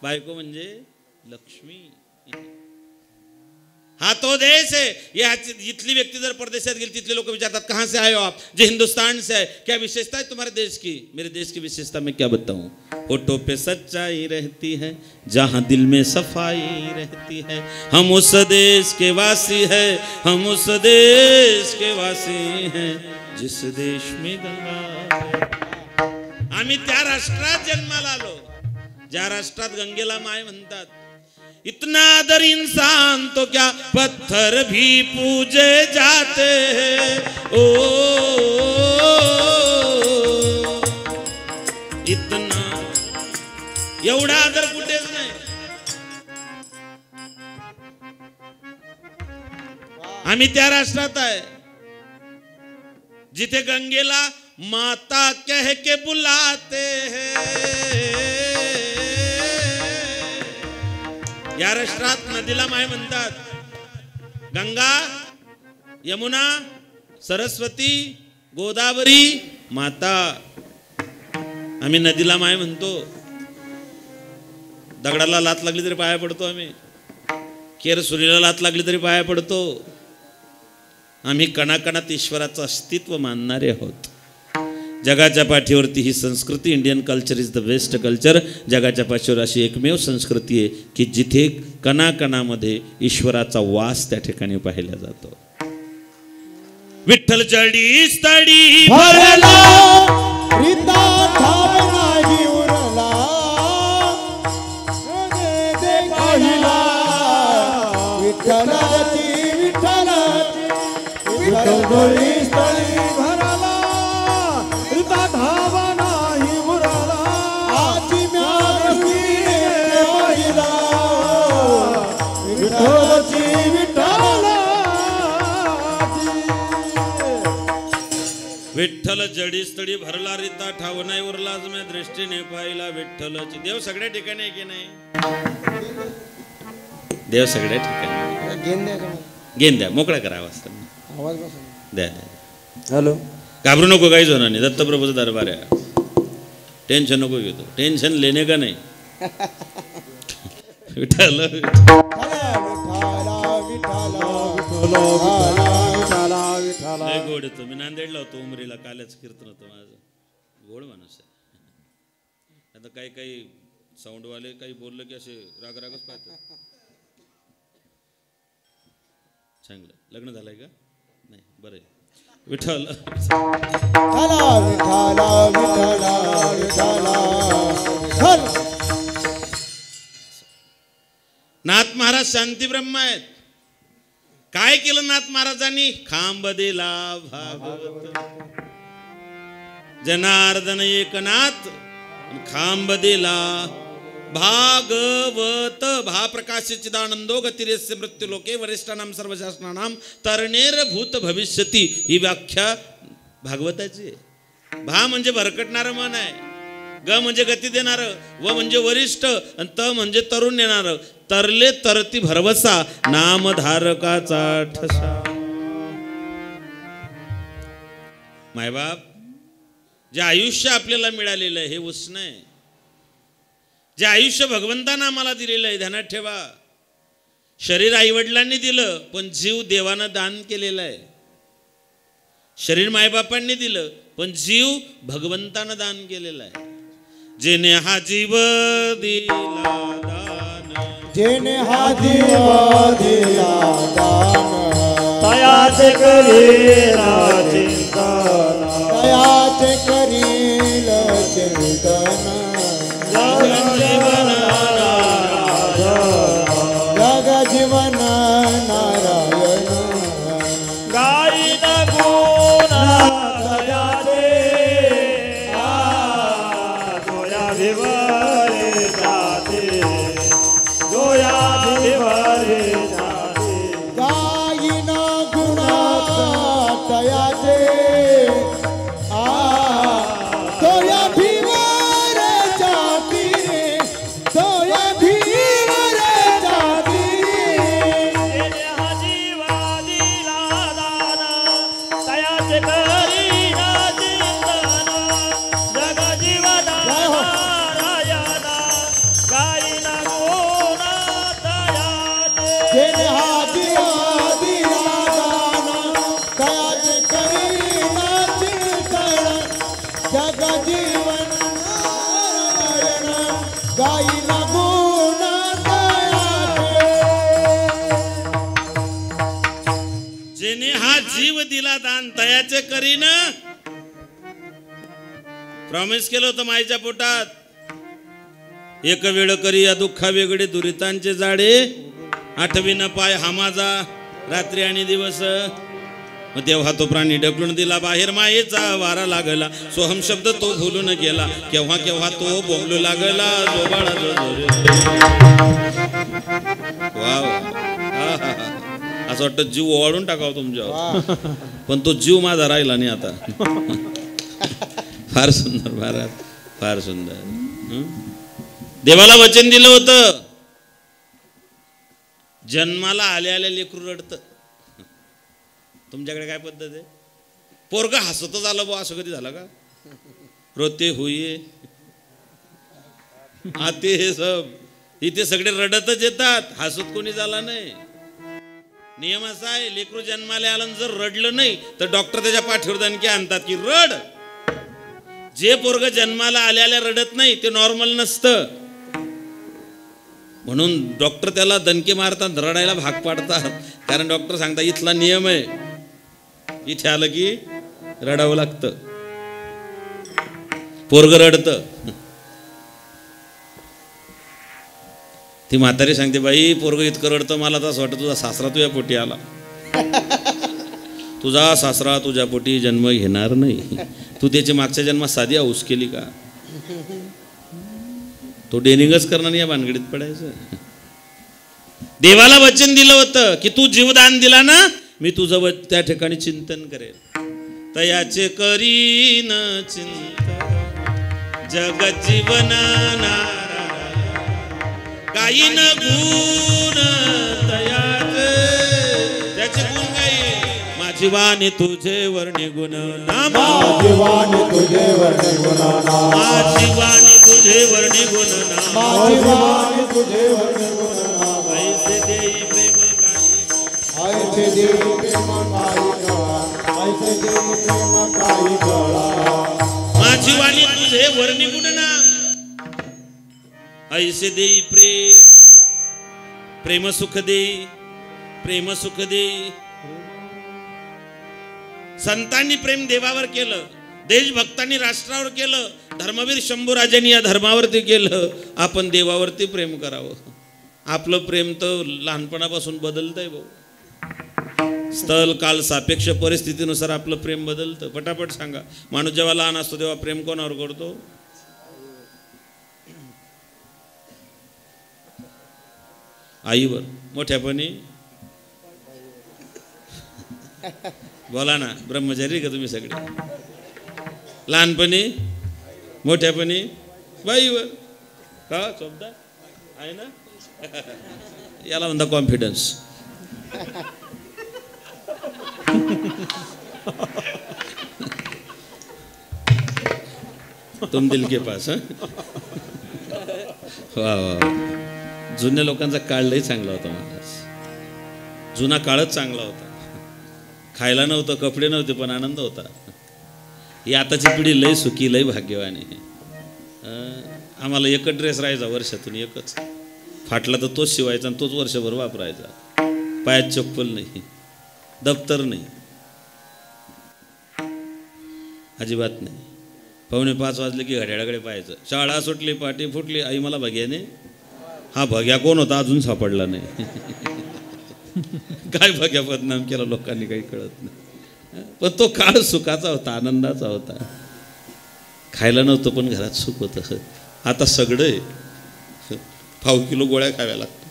[SPEAKER 3] बायको म्हणजे लक्ष्मी. हा तो देश है. ये इतनी व्यक्ति जर परदेशात गेली तिथले लोक विचारतात कहाँ से आए हो आप? जो हिंदुस्तान से है. क्या विशेषता है तुम्हारे देश की? मेरे देश की विशेषता मैं क्या बताऊं. होठों पे सच्चाई रहती है, जहाँ दिल में सफाई रहती है. हम उस देश के वासी है, हम उस देश के वासी हैं जिस देश में गंगा. आम्ही त्या राष्ट्रात जन्माला आलो ज्या राष्ट्रात गंगेला माय म्हणतात. इतना आदर इंसान तो क्या पत्थर भी पूजे जाते हैं. ओ इतना एवढा आदर कुठेच नाही. आम्ही त्या राष्ट्रात आहे जिथे गंगेला माता कह के बुलाते हैं. या राष्ट्रात नदीला माय म्हणतात. गंगा, यमुना, सरस्वती, गोदावरी माता. आम्ही नदीला माय म्हणतो. दगडाला लात लागली तरी पाया पडतो आम्ही. केरसुरीला लात लागली तरी पाया पडतो. आम्ही कणाकणात ईश्वराचं अस्तित्व मानणारे आहोत. जगाच्या पाठीवरती ही संस्कृती, Indian culture is the best culture. जगाच्या पाठीवर अशी एकमेव संस्कृती आहे की जिथे कणाकणामध्ये ईश्वराचा वास त्या ठिकाणी पाहिला जातो. विठ्ठल जडी स्थळी
[SPEAKER 1] भरला रीता धावनाही उरला. दे पाहिला विठ्ठलाची विठ्ठलाची विठ्ठल जडी स्थळी भरला रीता धावनाही उरला. आजी म्याची पाहिला विठ्ठलाची विठ्ठलाची.
[SPEAKER 3] विठ्ठल जडीस्थळी भरला रीता ठाव नाही उरला. आज मी दृष्टीने पाहिला विठ्ठलाची. देव सगळ्या ठिकाणी आहे की नाही? देव सगळ्या ठिकाणी. गेन द्या, मोकळा करा आवाज. द्या द्या.
[SPEAKER 2] हॅलो.
[SPEAKER 3] घाबरू नको, काहीच होणार नाही. दत्तप्रभूचा दरबार आहे. टेन्शन नको घेतो. टेन्शन लेणे का नाही. विठ्ठल लय गोड येतो. मी नांदेडला होतो उमरीला. कालच कीर्तन होतं माझं. गोड माणूस आहे. आता काही काही साऊंडवाले काही बोललं की असे राग रागच पाहतात. चांगलं. लग्न झालंय का? नाही. बरं आहे. विठ्ठल नाथ महाराज शांती ब्रह्म आहेत. काय केलं नाथ महाराजांनी? खांब दिला भागवत, जनार्दन एकनाथ खांब दिला भागवत. भाप्रकाश चिदानंदो गतिरेस्य मृत्यू लोके वरिष्ठानाम सर्वशासनानाम तरणेर भूत भविष्यती. ही व्याख्या भागवताची आहे. भा म्हणजे भरकटणारं मन आहे, ग म्हणजे गती देणारं, व म्हणजे वरिष्ठ, आणि त म्हणजे तरुण येणारं. तरले तरती भरवसा नामधारकाचा ठसा. मायबाप, जे आयुष्य आपल्याला मिळालेलं आहे हे उष्ण आहे. जे आयुष्य भगवंतानं आम्हाला दिलेलं आहे ध्यानात ठेवा. शरीर आईवडिलांनी दिलं, पण जीव देवानं दान केलेला आहे. शरीर मायबापांनी दिलं, पण जीव भगवंतानं दान केलेला आहे. जेने हा जीव दिला दान,
[SPEAKER 1] जेने हा जीव दिला दान,
[SPEAKER 2] तयाचे करीला चिंतन,
[SPEAKER 1] तयाचे करील चिंतन, जग जीवन नारायण.
[SPEAKER 2] गायीन गुण तयाचे, जोया भिवरे जाते, जोया भिवरे जाते.
[SPEAKER 1] गायीन गुणा तयाचे, तोया भीवर जाती रे, तोया भीवर जाती.
[SPEAKER 2] जेने हा जीवा दिला दान, तयाचे करीना चिंतन, जग जीवन नारायण. गायीन गुण तयाचे,
[SPEAKER 1] जेने हा जीवा दिला दान, तयाचे करीना चिंतन, जग जीवन नारायण. गायीन गुण तयाचे.
[SPEAKER 3] जेने हा जीव दिला दान तयाचे करीन. प्रॉमिस केलं होतं माईच्या पोटात, एक वेळ करी या दुःखा वेगळे दुरितांचे जाडे, आठवीन पाय हा माझा रात्री आणि दिवस. मग तेव्हा तो प्राणी ढकलून दिला बाहेर, मायेचा वारा लागला, सोहम शब्द तो भुलून गेला, केव्हा केव्हा तो बोंबलू लागला, जो बाळा जो जो. वा वा. असं वाटतं जीव ओवाळून टाकावं तुमच्यावर, पण तो जीव माझा राहिला नाही आता. फार सुंदर महाराज, फार सुंदर. देवाला वचन दिलं होतं, जन्माला आले आले लेकरू रडतं. तुमच्याकडे काय पद्धत आहे? पोरग हसतच आलं बुवा, असं कधी झालं का? रोते होईये आते हे सब, इथे सगळे रडतच येतात, हसत कोणी झाला नाही. नियम असा आहे, लेकरू जन्माला आलं जर रडलं नाही तर डॉक्टर त्याच्या पाठीवर दणके आणतात की रड. जे पोरग जन्माला आल्या रडत नाही ते नॉर्मल नसतं, म्हणून डॉक्टर त्याला दणके मारतात, रडायला भाग पाडतात. कारण डॉक्टर सांगतात इथला नियम आहे, इथे आलं की रडावं लागतं. पोरग रडतं. ती म्हातारी सांगते, बाई पोरग इतकं रडतं, मला तर असं वाटतं तुझा सासरा तुझ्या पोटी आला. तुझा सासरा तुझ्या पोटी जन्म घेणार नाही. तू त्याची मागच्या जन्मात साधी हाऊस केली का? तो डेनिंगच करणार नाही, या भानगडीत पडायचं. देवाला वचन दिलं होतं की तू जीवदान दिला ना, मी तुझं त्या ठिकाणी चिंतन करेल. तयाचे करीन चिंतन, जग जीवन नारायण. गायीन गुण तयाचे, त्याचे गुण गाई. माझी वाणी तुझे वर्णी गुण नाम,
[SPEAKER 1] माझी वाणी तुझे वर्णी गुण नाम,
[SPEAKER 3] माझी वाणी तुझे वर्णी गुण नाम,
[SPEAKER 1] माझी वाणी तुझे वर्णी गुण नाम.
[SPEAKER 3] ऐसे देई प्रेम काही,
[SPEAKER 1] ऐसे देई प्रेम काही कळा, ऐसे देई प्रेम काही कळा.
[SPEAKER 3] माझी वाणी तुझे वर्णी गुण नाम, ऐसे देई प्रेम, प्रेम सुख देई, प्रेम सुख देई. संतांनी प्रेम देवावर केलं, देशभक्तांनी राष्ट्रावर केलं, धर्मवीर शंभूराजांनी या धर्मावरती केलं. आपण देवावरती प्रेम करावं. आपलं प्रेम तर लहानपणापासून बदलतंय भाऊ. स्थल काल सापेक्ष परिस्थितीनुसार आपलं प्रेम बदलतं. पटापट सांगा. माणूस जेव्हा लहान असतो तेव्हा प्रेम कोणावर करतो? आईवर. मोठ्यापणी बोला ना, ब्रह्मचारी का तुम्ही सगळे? लहानपणी, मोठ्यापणी बाईवर. का शब्द आहे ना? याला म्हणता कॉन्फिडन्स. तुम दिल के पास. वा वा. जुन्या लोकांचा काळ लई चांगला होता महाराज. जुना काळच चांगला होता. खायला नव्हतं, कपडे नव्हते, पण आनंद होता. ही आताची पिढी लई सुखी, लई भाग्यवान आहे. आम्हाला एकच ड्रेस राहायचा वर्षातून, एकच. फाटला तर तोच शिवायचा आणि तोच वर्षभर वापरायचा. पायात चप्पल नाही, दप्तर नाही, अजिबात नाही. 4:45 वाजले की घड्याळाकडे पाहायचं. शाळा सुटली, पाठी फुटली. आई मला भग्याने. हा भग्या कोण होता अजून सापडला नाही. काय भग्या बदनाम केला लोकांनी काही कळत नाही. पण तो काळ सुखाचा होता, आनंदाचा होता. खायला नव्हतं पण घरात सुख होतं. आता सगळं 5 किलो गोळ्या खाव्या लागतात.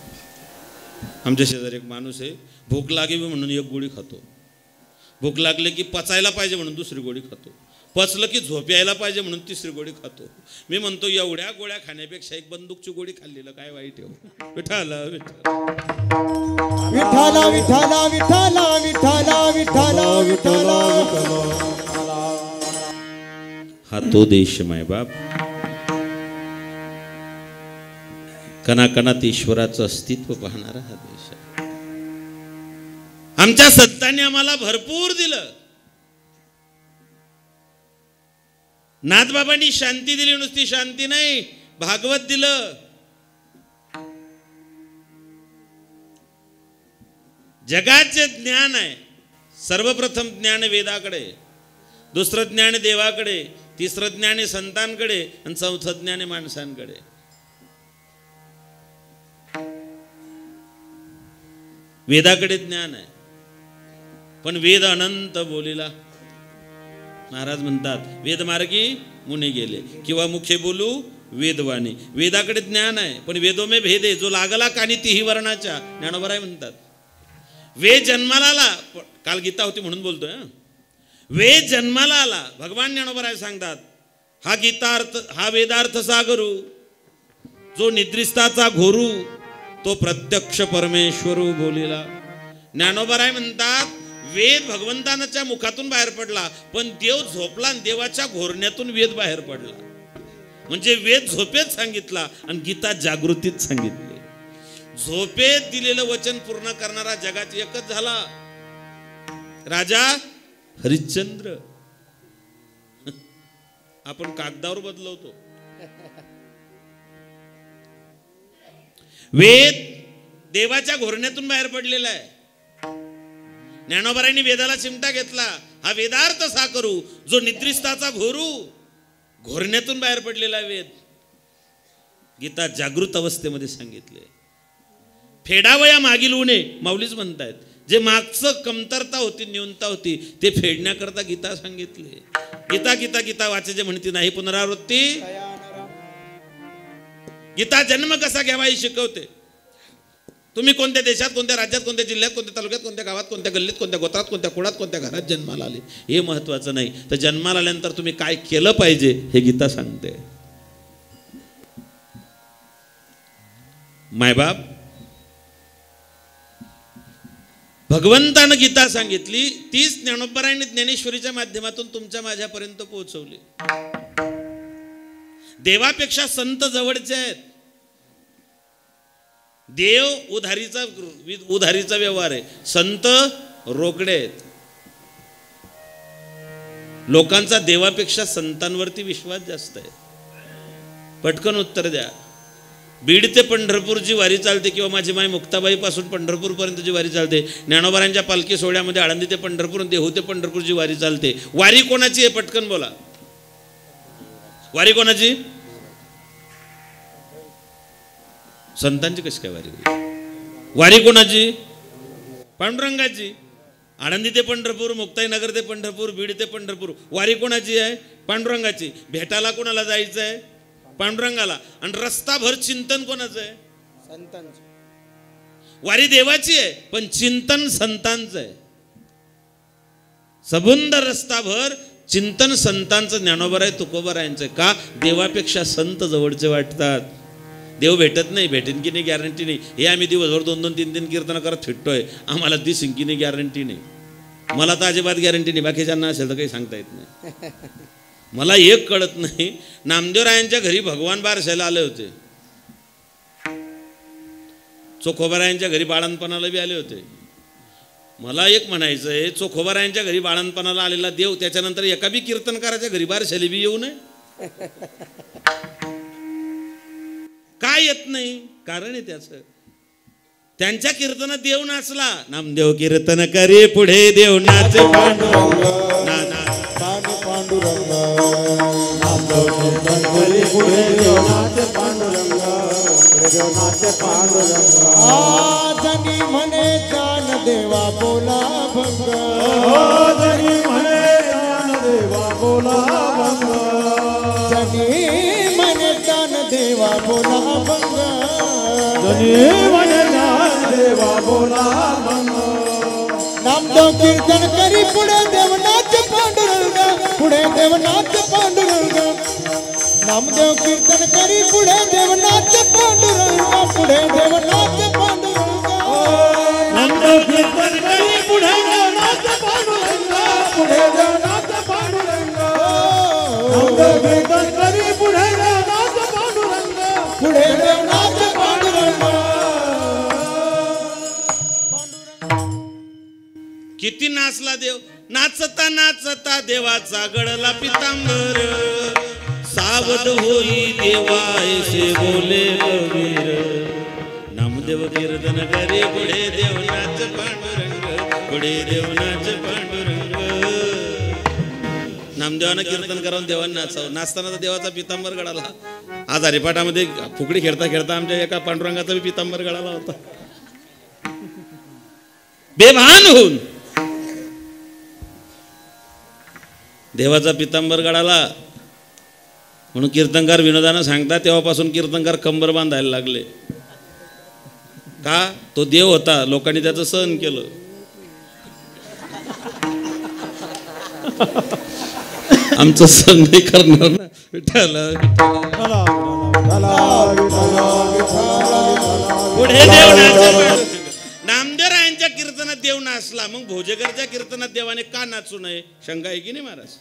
[SPEAKER 3] आमच्या शेजारी एक माणूस आहे, भूक लागावी म्हणून एक गोळी खातो. भूक लागले की पचायला पाहिजे म्हणून दुसरी गोळी खातो. पचलं की झोप यायला पाहिजे म्हणून तिसरी गोळी खातो. मी म्हणतो एवढ्या गोळ्या खाण्यापेक्षा एक बंदूकची गोळी खाल्लेलं काय वाईट आहे? विठाला
[SPEAKER 1] विठाला विठाला विठाला विठाला विठाला विठाला.
[SPEAKER 3] हा तो देश मायबाप. कणाकणात ईश्वराचं अस्तित्व पाहणारा हा देश आहे. आमच्या संतांनी आम्हाला भरपूर दिलं. नाथबाबांनी शांती दिली, नुसती शांती नाही, भागवत दिलं. जगाचे ज्ञान आहे. सर्वप्रथम ज्ञान वेदाकडे, दुसरं ज्ञान देवाकडे, तिसरं ज्ञान संतांकडे आणि चौथं ज्ञान माणसांकडे. वेदाकडे ज्ञान आहे, पण वेद अनंत बोलिला. महाराज म्हणतात वेदमार्गी मुनी गेले, किंवा मुखे बोलू वेदवाणी. वेदाकडे ज्ञान आहे, पण वेदो में भेद आहे. जो लागला कानी तीही वर्णाच्या. ज्ञानोबराय म्हणतात वेद जन्माला आला. काल गीता होती म्हणून बोलतोय. वेद जन्माला आला. भगवान ज्ञानोबराय सांगतात हा गीतार्थ, हा वेदार्थ सागरू. जो निद्रिस्ताचा घोरू, तो प्रत्यक्ष परमेश्वरू बोलिला. ज्ञानोबराय म्हणतात वेद भगवंताच्या मुखातून बाहेर पडला, पण देव झोपला आणि देवाच्या घोरण्यातून वेद बाहेर पडला. म्हणजे वेद झोपेत सांगितला आणि गीता जागृतीत सांगितली. झोपेत दिलेलं वचन पूर्ण करणारा जगात एकच झाला, राजा हरिश्चंद्र. आपण कागदावर बदलवतो. वेद देवाच्या घोरण्यातून बाहेर पडलेला आहे. ज्ञानोबरायांनी वेदाला चिमटा घेतला. हा वेदार्थ सा करू, जो निद्रिस्ताचा घोरू. घोरण्यातून बाहेर पडलेला वेद. गीता जागृत अवस्थेमध्ये सांगितले. फेडावया मागील उणे, माऊलीच म्हणतायत. जे मागचं कमतरता होती, न्यूनता होती, ते फेडण्याकरता गीता सांगितले. गीता गीता गीता वाचायचे म्हणते नाही पुनरावृत्ती. गीता जन्म कसा घ्यावा हे शिकवते. तुम्ही कोणत्या देशात, कोणत्या राज्यात, कोणत्या जिल्ह्यात, कोणत्या तालुक्यात, कोणत्या गावात, कोणत्या गल्लीत, कोणत्या गोत्रात, कोणत्या कुळात, कोणत्या घरात जन्माला आले हे महत्त्वाचं नाही. तर जन्माला आल्यानंतर तुम्ही काय केलं पाहिजे हे गीता सांगते. मायबाप, भगवंतानं गीता सांगितली, तीच ज्ञानोबरायांनी ज्ञानेश्वरीच्या माध्यमातून तुमच्या माझ्यापर्यंत पोहोचवली. देवापेक्षा संत जवळचे आहेत. देव उधारीचा व्यवहार आहे, संत रोकडे आहेत. लोकांचा देवापेक्षा संतांवरती विश्वास जास्त आहे. पटकन उत्तर द्या. बीड ते पंढरपूर जी वारी चालते, किंवा माझी माय मुक्ताबाई पासून पंढरपूर पर्यंत जी वारी चालते, ज्ञानोबरांच्या पालखी सोहळ्यामध्ये आळंदी ते पंढरपूर, देहू ते पंढरपूर जी वारी चालते, वारी कोणाची आहे? पटकन बोला. वारी कोणाची? संतांची कशी काय वारी? वारी कोणाची? पांडुरंगाची. आळंदी ते पंढरपूर, मुक्ताईनगर ते पंढरपूर, बीड ते पंढरपूर वारी कोणाची आहे? पांडुरंगाची. भेटायला कोणाला जायचं आहे? पांडुरंगाला. आणि रस्ताभर चिंतन कोणाचं आहे?
[SPEAKER 1] संतांचं.
[SPEAKER 3] वारी देवाची आहे पण चिंतन संतांचं आहे. सबुंद रस्ताभर चिंतन संतांचं, ज्ञानोबा आहे, तुकोबा यांचं. का? देवापेक्षा संत जवळचे वाटतात. देव भेटत नाही, भेटेन की नाही गॅरंटी नाही. हे आम्ही दिवसभर 2-2, 3-3 कीर्तन करत फिरतोय, आम्हाला दिसेन की नाही गॅरंटी नाही. मला तर अजिबात गॅरंटी नाही, बाकीच्यांना असेल तर काही सांगता येत नाही. मला एक कळत नाही, नामदेवरायांच्या घरी भगवान बारशाला आले होते, चोखोबारायांच्या घरी बाळणपणाला बी आले होते. मला एक म्हणायचं आहे, चोखोबारायांच्या घरी बाळणपणाला आलेला देव त्याच्यानंतर एका बी कीर्तनकाराच्या घरी बारशाला बी येऊ नये. काय येत नाही? कारण आहे त्याचं. त्यांच्या कीर्तनात देव नाचला. नामदेव कीर्तन करे पुढे देव नाचे पांडुरंग.
[SPEAKER 1] पांडुरंग नामदेव कीर्तन करे पुढे देव नाचे पांडुरंग. पुढे देव नाचे पांडुरंग. जनी म्हणे ज्ञान देवा बोला भंग. जनी म्हणे ज्ञान देवा बोला भंग. जनी म्हणे ज्ञान देवा बोला भंग. जनी म्हणे ज्ञान देवा बोला भंग. नामदेव कीर्तन करी पुढे देवनाथ पांडुरंग. पुढे देवनाथ पांडुरंग. नामदेव कीर्तन करी पुढे देवनाथ पांडुरंग. पुढे देवनाथ पांडुरंग. नामदेव कीर्तन करी पुढे देवनाथ पांडुरंग. पुढे देवनाथ पांडुरंग. नामदेव कीर्तन करी पुढे देवनाथ पांडुरंग. पुढे देवनाथ पांडुरंग.
[SPEAKER 3] किती नाचला देव. नाचता नाचता देवाचा गळला पितांबर. सावध होई देवा ऐसे बोले कबीर. नामदेव कीर्तन करे पुढे देवनाच पांडुरंग. पुढे देवनाच पांडुरंग. नामदेवानं कीर्तन करावून देवांना नाचावं. नाचताना तर देवाचा पितांबर गळाला. आज हरिपाठामध्ये फुगडी खेळता खेळता आमच्या एका पांडुरंगाचा बी पितांबर गळाला होता. बेभान होऊन देवाचा पितांबर गळाला. म्हणून कीर्तनकार विनोदानं सांगतात, तेव्हापासून कीर्तनकार कंबर बांधायला लागले. का? तो देव होता, लोकांनी त्याचं सहन केलं. आमचं सहन नाही करणार ना. पुढे देव नाचला. नामदेवरायांच्या कीर्तनात देव नाचला, मग भोजेकरच्या कीर्तनात देवाने का नाचू नये? शंका आहे की नाही महाराज?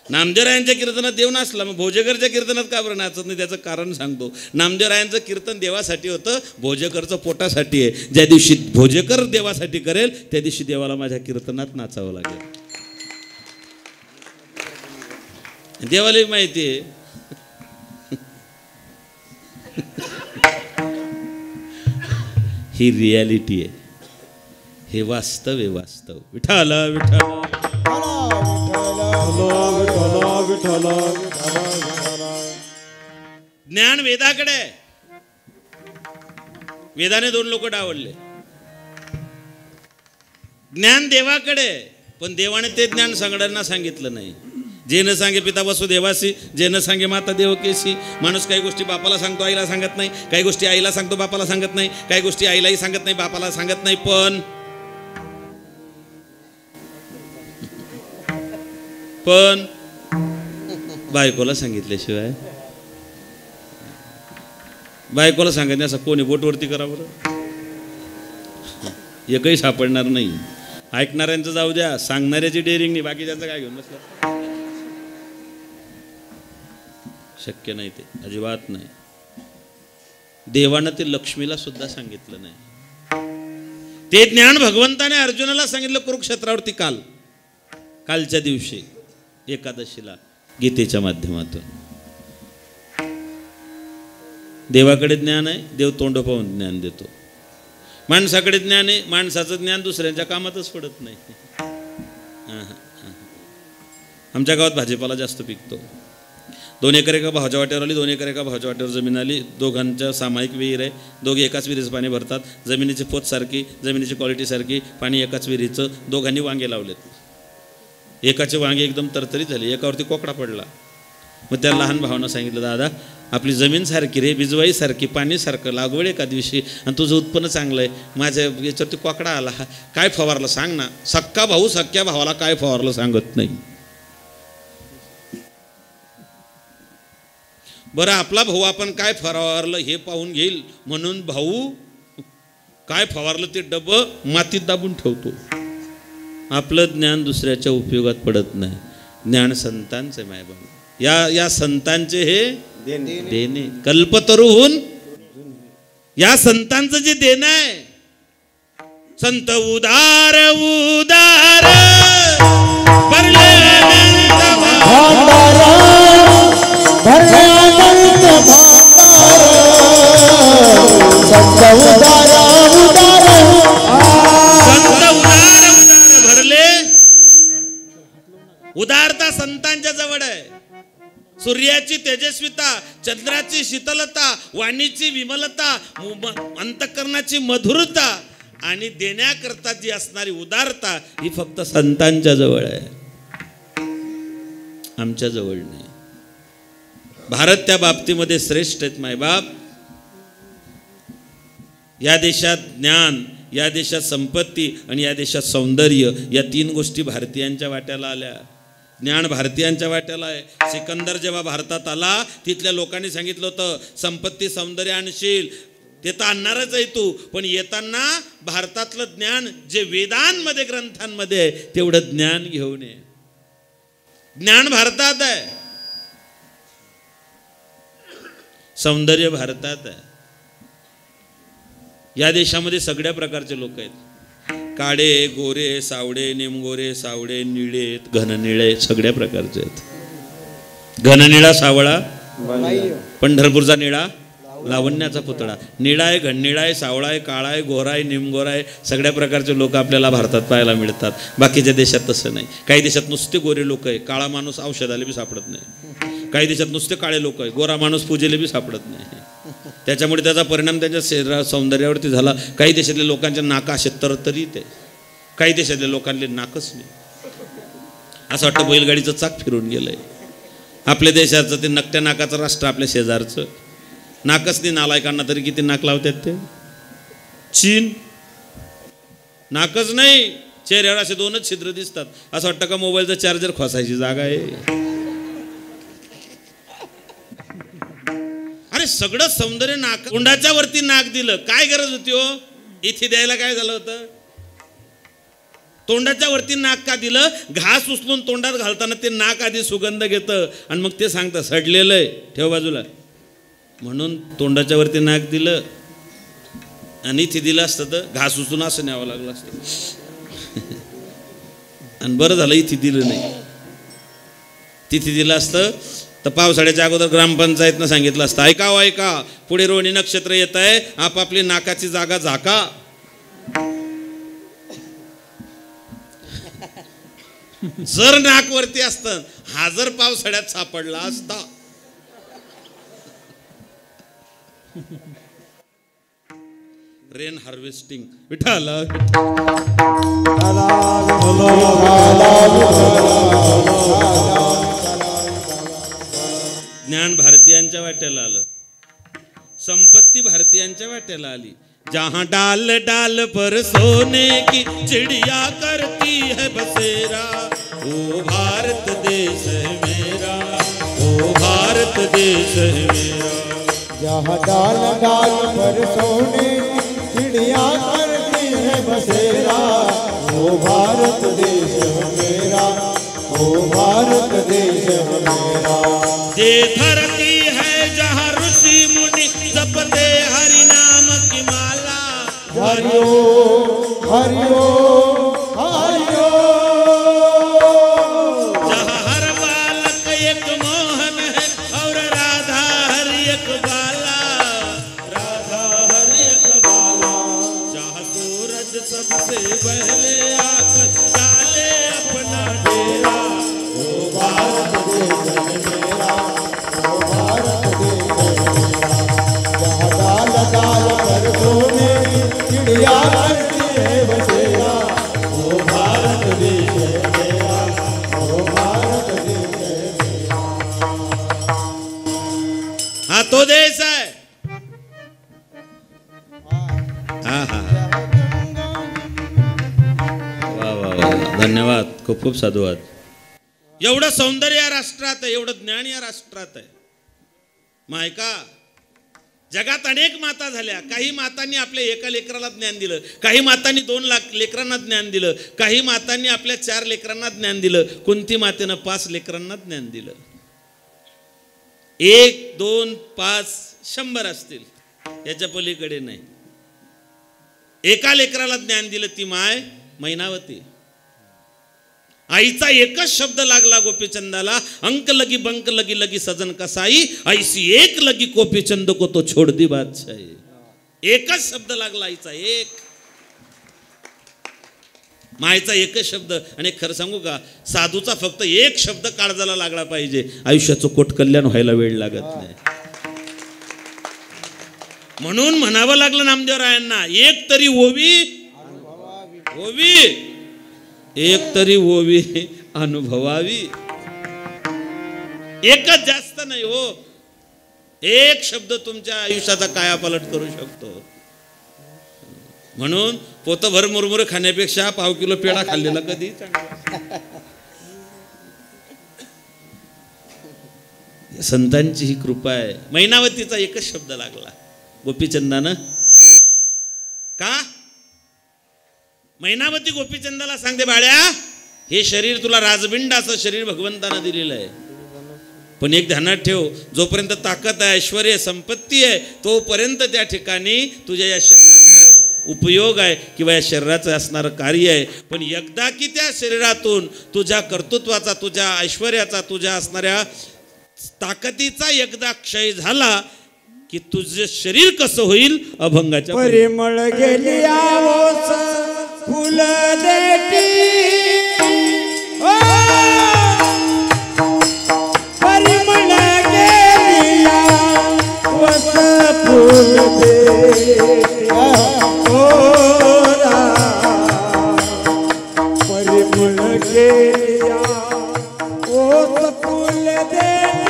[SPEAKER 3] नामदेवरायांच्या कीर्तनात देव नाचला, मग भोजेकरच्या कीर्तनात का बरं नाचत नाही? त्याचं कारण सांगतो. नामदेवरायांचं कीर्तन देवासाठी होतं, भोजेकरचं पोटासाठी आहे. ज्या दिवशी भोजेकर देवासाठी करेल त्या दिवशी देवाला माझ्या कीर्तनात नाचावं लागेल. देवाला माहिती आहे. ही रियालिटी आहे, हे वास्तव आहे. वास्तव. विठाला विठाला ज्ञान वेदाकडे. वेदाने 2 लोक डावलले. ज्ञान देवाकडे, पण देवाने ते ज्ञान सगळ्यांना सांगितलं नाही. जे न सांगे पिता वसुदेवासी, जे न सांगे माता देवकीसी. माणूस काही गोष्टी बापाला सांगतो, आईला सांगत नाही. काही गोष्टी आईला सांगतो, बापाला सांगत नाही. काही गोष्टी आईलाही सांगत नाही, बापाला सांगत नाही. पण बायकोला सांगितल्याशिवाय, बायकोला सांगण्याचा कोणी बोटवरती करा बरं. एकही सापडणार नाही. ऐकणाऱ्यांचं जाऊ द्या, सांगणाऱ्याची डेअरिंग नाही, बाकीच्यांचं काय घेऊन बसलं. शक्य नाही, ते अजिबात नाही. देवानं ते लक्ष्मीला सुद्धा सांगितलं नाही. ते ज्ञान भगवंताने अर्जुनाला सांगितलं कुरुक्षेत्रावरती कालच्या दिवशी एकादशीला गीतेच्या माध्यमातून. देवाकडे ज्ञान आहे, देव तोंड पाहून ज्ञान देतो. माणसाकडे ज्ञान आहे, माणसाचं ज्ञान दुसऱ्यांच्या कामातच पडत नाही. आमच्या गावात भाजीपाला जास्त पिकतो. 2 एकर एका भावाच्या वाट्यावर आली, 2 एकर एका भावाच्या वाट्यावर जमीन आली. दोघांच्या सामायिक विहीर आहे, दोघे एकाच विहिरीचं पाणी भरतात. जमिनीची पोत सारखी, जमिनीची क्वालिटी सारखी, पाणी एकाच विहिरीचं. दोघांनी वांगे लावलेत. एकाचे वांगे एकदम तरतरीत झाले, एकावरती कोकडा पडला. मग त्या लहान भावानं सांगितलं, दादा आपली जमीन सारखी रे, बिजवाई सारखी, पाणी सारखं, लागवड एका दिवशी, आणि तुझं उत्पन्न चांगलं आहे. माझ्या याच्यावरती कोकडा आला, काय फवारलं सांग ना. सक्का भाऊ सक्क्या भावाला काय फवारलं सांगत नाही. बरं आपला भाऊ आपण काय फवारलं हे पाहून घेईल म्हणून भाऊ काय फवारलं ते डबं मातीत दाबून ठेवतो. आपलं ज्ञान दुसऱ्याच्या उपयोगात पडत नाही. ज्ञान संतांचे मायबाबा, या संतांचे हे देणे. कल्पतरूहून या संतांचं जे देणं आहे. संत उदार उदार भरले अनंत भांडार, भरले अनंत भांडार. संत उदार उदार, संत उदार उदार भरले. उदारता संतांच्या जवळ आहे. सूर्याची तेजस्विता, चंद्राची शीतलता, वाणीची विमलता, अंतःकरणाची मधुरता आणि देण्याकरता जी असणारी उदारता ही फक्त संतांच्या जवळ आहे, आमच्या जवळ नाही. भारत त्या बाबतीमध्ये श्रेष्ठ आहेत मायबाप. या देशात ज्ञान, या देशात संपत्ती आणि या देशात सौंदर्य, या 3 गोष्टी भारतीयांच्या वाट्याला आल्या. ज्ञान भारतीयांच्या वाट्याला आहे. सिकंदर जेव्हा भारतात आला तिथल्या लोकांनी सांगितलं होतं संपत्ती सौंदर्य आणशील, ते तर आणणारच आहे तू, पण येताना भारतातलं ज्ञान जे वेदांमध्ये ग्रंथांमध्ये आहे तेवढं ज्ञान घेऊन ये. ज्ञान भारतात आहे, सौंदर्य भारतात आहे. या देशामध्ये सगळ्या प्रकारचे लोक आहेत. काळे, गोरे, सावळे, निमगोरे, सावळे, निळे, घननिळे, सगळ्या प्रकारचे आहेत. घननिळा सावळा पंढरपूरचा निळा लावण्याचा पुतळा. निळा आहे, घननिळा आहे, सावळा आहे, काळा आहे, गोरा आहे, निमगोरा आहे, सगळ्या प्रकारचे लोक आपल्याला भारतात पाहायला मिळतात. बाकीच्या देशात तसं नाही. काही देशात नुसते गोरे लोक आहे, काळा माणूस औषधाला बी सापडत नाही. काही देशात नुसते काळे लोक आहे, गोरा माणूस पूजेला बी सापडत नाही. त्याच्यामुळे त्याचा परिणाम त्यांच्या शरीरा सौंदर्यावरती झाला. काही देशातल्या लोकांच्या नाका असे तरतरीत आहे, काही देशातल्या लोकांना नाकच नाही. असं वाटतं बैलगाडीचं चाक फिरून गेलंय. आपल्या देशाचं ते नकट्या नाकाचं राष्ट्र आपल्या शेजारचं. नाकच नाही नालायकांना तरी किती नाक लावतात ते. चीन नाकच नाही, चेहऱ्यावर असे 2च छिद्र दिसतात. असं वाटतं का मोबाईलचा चार्जर खोसायची जागा आहे. अरे सगळं सौंदर्य नाक, तोंडाच्या वरती नाक दिलं, काय गरज होती हो इथे द्यायला? काय झालं होतं? तोंडाच्या वरती नाक का दिलं? घास उचलून तोंडात घालताना ते नाक आधी सुगंध घेतं आणि मग ते सांगतं सडलेलं आहे, ठेव बाजूला. म्हणून तोंडाच्या वरती नाक दिलं. आणि इथे दिलं असतं तर घास उचलून असं न्यावं लागलं असतं. आणि बरं झालं इथे दिलं नाही. तिथे दिलं असतं तर पावसाळ्याच्या अगोदर ग्रामपंचायतनं सांगितलं असतं, ऐका हो ऐका, पुढे रोहिणी नक्षत्र येत आहे, आपापली नाकाची जागा झाका. जर नाकवरती असतं, हा जर पावसाळ्यात सापडला असता. रेन हार्वेस्टिंग विठाल. ज्ञान भारतीयांच्या वाट्याला आलं, संपत्ती भारतीयांच्या वाट्याला आली. जहां डाल डाल पर सोने की चिड़िया करती है बसेरा, ओ भारत देश है मेरा, ओ भारत देश है मेरा.
[SPEAKER 1] जहाँ डाल डाल पर सोने की चिड़िया करती है बसेरा, ओ भारत देश है मेरा, ओ भारत देश है मेरा.
[SPEAKER 3] ये धरती है जहाँ ऋषि मुनि जपते हरि नाम की माला.
[SPEAKER 1] हरिओ हरिओ हरिओ.
[SPEAKER 3] जहाँ हर बालक एक मोहन है और राधा हरि एक बाला, राधा हरि एक बाला. जहाँ सूरज सबसे पहले आकर डाले अपना डेरा,
[SPEAKER 1] ओ भारत देश है मेरा, करती है बसेरा, ओ भारत देश मेरा, ओ भारत देश मेरा।
[SPEAKER 3] हा तो देश आहे. हा हा वा वा वा, धन्यवाद, खूप खूप साधुवाद. एवढं सौंदर्य या राष्ट्रात आहे, एवढं ज्ञान या राष्ट्रात आहे. मायका जगात अनेक माता झाल्या. काही मातांनी आपल्या एका लेकराला ज्ञान दिलं, काही मातांनी 2 लाख लेकरांना ज्ञान दिलं, काही मातांनी आपल्या 4 लेकरांना ज्ञान दिलं, कोणती मातेनं 5 लेकरांना ज्ञान दिलं. 1 2 5 100 असतील, याच्या पलीकडे नाही. एका लेकराला ज्ञान दिलं ती माय मैनावती. आईचा एकच शब्द लागला गोपीचंदाला, अंक लगी बंक लगी लगी सजन कसाई, ऐसी एक लगी गोपीचंद को तो छोड़ दी बादशाही. एकच शब्द लागला आईचा, एक. मायचा एकच शब्द. आणि खरं सांगू का, साधूचा फक्त एक शब्द काळजाला लागला पाहिजे, आयुष्याचं कोट कल्याण व्हायला वेळ लागत नाही. म्हणून म्हणावं लागलं नामदेवरायांना, एक तरी ओवी ओवी, एक तरी ओवी अनुभवावी. एकच जास्त नाही हो, एक शब्द तुमच्या आयुष्याचा कायापालट करू शकतो. म्हणून पोतभर मुरमुरे खाण्यापेक्षा पाव किलो पेढा खाल्लेला कधी चांगला. संतांची ही कृपा आहे. मैनावतीचा एकच शब्द लागला गोपीचंदानं. का? मैनावती गोपीचंदाला सांगते, बाळ्या हे शरीर तुला राजबिंडाचं शरीर भगवंतानं दिलेलं आहे, पण एक ध्यानात ठेव, जोपर्यंत ताकद आहे, ऐश्वर्य आहे, संपत्ती आहे, तोपर्यंत त्या ठिकाणी तुझ्या या शरीराचा उपयोग आहे किंवा या शरीराचं असणारं कार्य आहे. पण एकदा की त्या शरीरातून तुझ्या कर्तृत्वाचा, तुझ्या ऐश्वर्याचा, तुझ्या असणाऱ्या ताकदीचा एकदा क्षय झाला की तुझं शरीर कसं होईल, अभंगाच्या
[SPEAKER 1] परिमळ गेली आवोस फुल देती, परिमळ गेली आवोस फुल देती, परिमळ गेली आवोस फुल देती,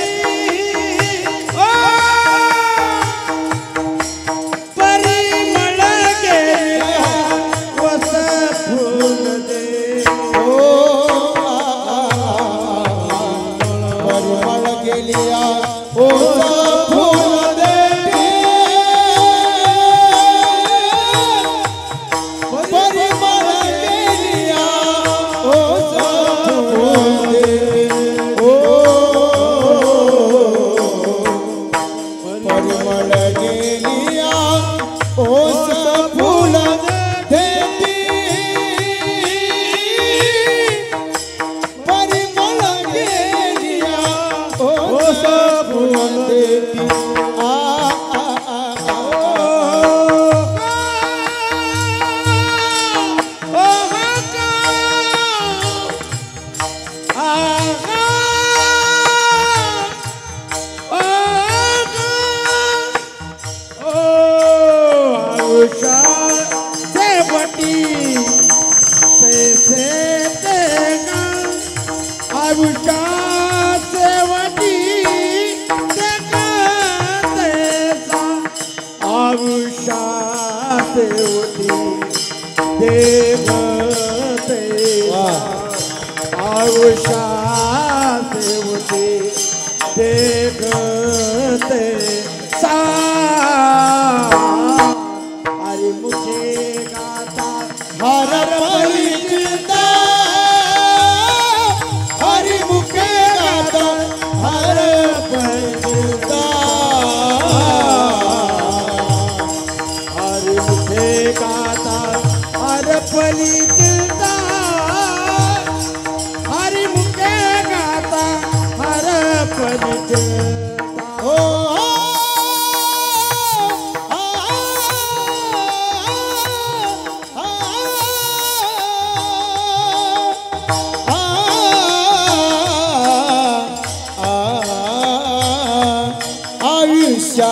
[SPEAKER 4] आयुष्या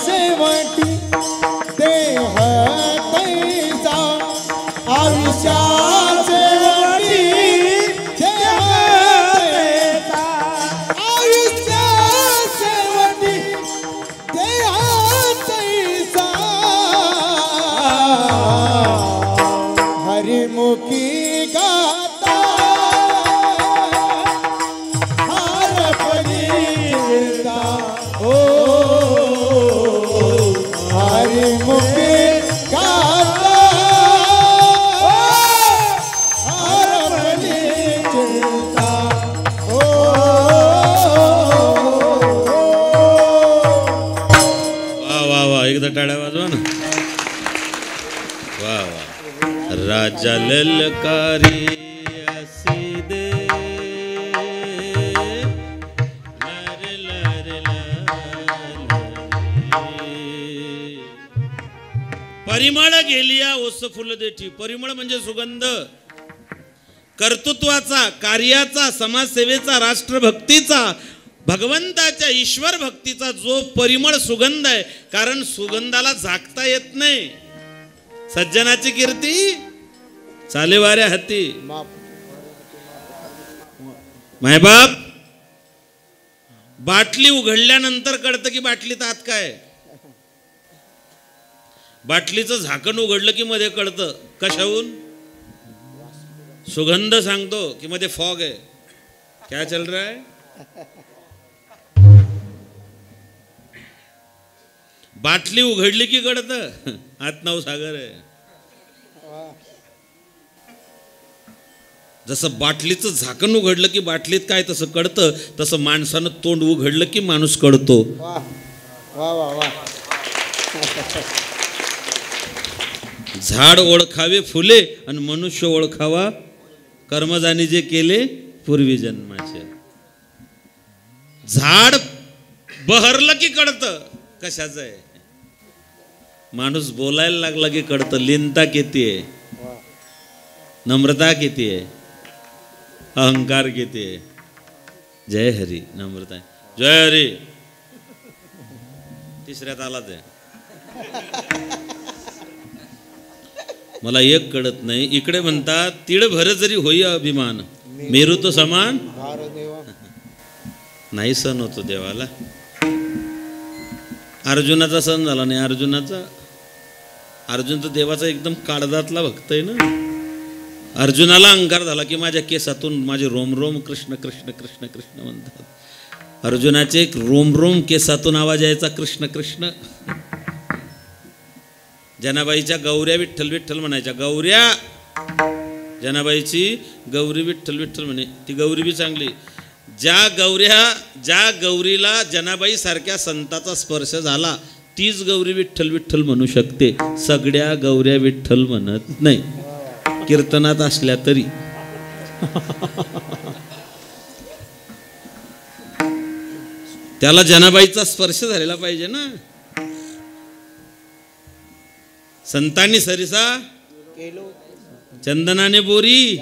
[SPEAKER 4] शेवटी देह तैसा
[SPEAKER 3] राजा ललकारी असी दे लर लर लर. परिमळ गेलिया ओस फुल देठी. परिमळ म्हणजे सुगंध. कर्तृत्वाचा, कार्याचा, समाजसेवेचा, राष्ट्रभक्तीचा, भगवंताच्या ईश्वर भक्तीचा जो परिमळ सुगंध आहे. कारण सुगंधाला झाकता येत नाही. सज्जनाची कीर्ती चालेवाऱ्या हाती. मायबाप बाटली उघडल्यानंतर कळतं की बाटलीत आत काय. बाटलीचं झाकण उघडलं की मध्ये कळतं. कशाहून? सुगंध सांगतो की मध्ये फॉग है. क्या चल रहा है? बाटली उघडली की कळतं आत नवसागर आहे. जसं बाटलीचं झाकण उघडलं की बाटलीत काय तसं कळतं, तसं माणसानं तोंड उघडलं की माणूस कळतो. झाड ओळखावे फुले आणि मनुष्य ओळखावा कर्मजानी जे केले पूर्वी जन्माचे. झाड बहरलं की कळतं कशाचं आहे. माणूस बोलायला लागला की कळतं लीनता किती आहे, नम्रता किती आहे, अहंकार किती आहे. जय हरी. नम्रता. जय हरी. तिसऱ्यात आलाच आहे. मला एक कळत नाही. इकडे म्हणतात तिळ भर जरी होई अभिमान मेरू तो समान नाही. सण होतो देवाला. अर्जुनाचा सण झाला नाही. अर्जुन तर देवाचा एकदम काळजातला भक्त आहे ना. अर्जुनाला अहंकार झाला की माझ्या केसातून माझे रोम रोम कृष्ण कृष्ण कृष्ण कृष्ण म्हणतात. अर्जुनाचे एक रोम रोम केसातून आवाज यायचा कृष्ण कृष्ण. जनाबाईच्या गौऱ्या विठ्ठल विठ्ठल म्हणायच्या. गौऱ्या जनाबाईची गौरी विठ्ठल विठ्ठल म्हणे. ती गौरी बी चांगली. ज्या गौरीला जनाबाई सारख्या संताचा स्पर्श झाला तीच गौरी विठ्ठल विठ्ठल म्हणू शकते. सगळ्या गौऱ्या विठ्ठल म्हणत नाही, कीर्तनात असल्या तरी. त्याला जनाबाईचा स्पर्श झालेला पाहिजे ना. संतांनी सरिसा चंदनाने बोरी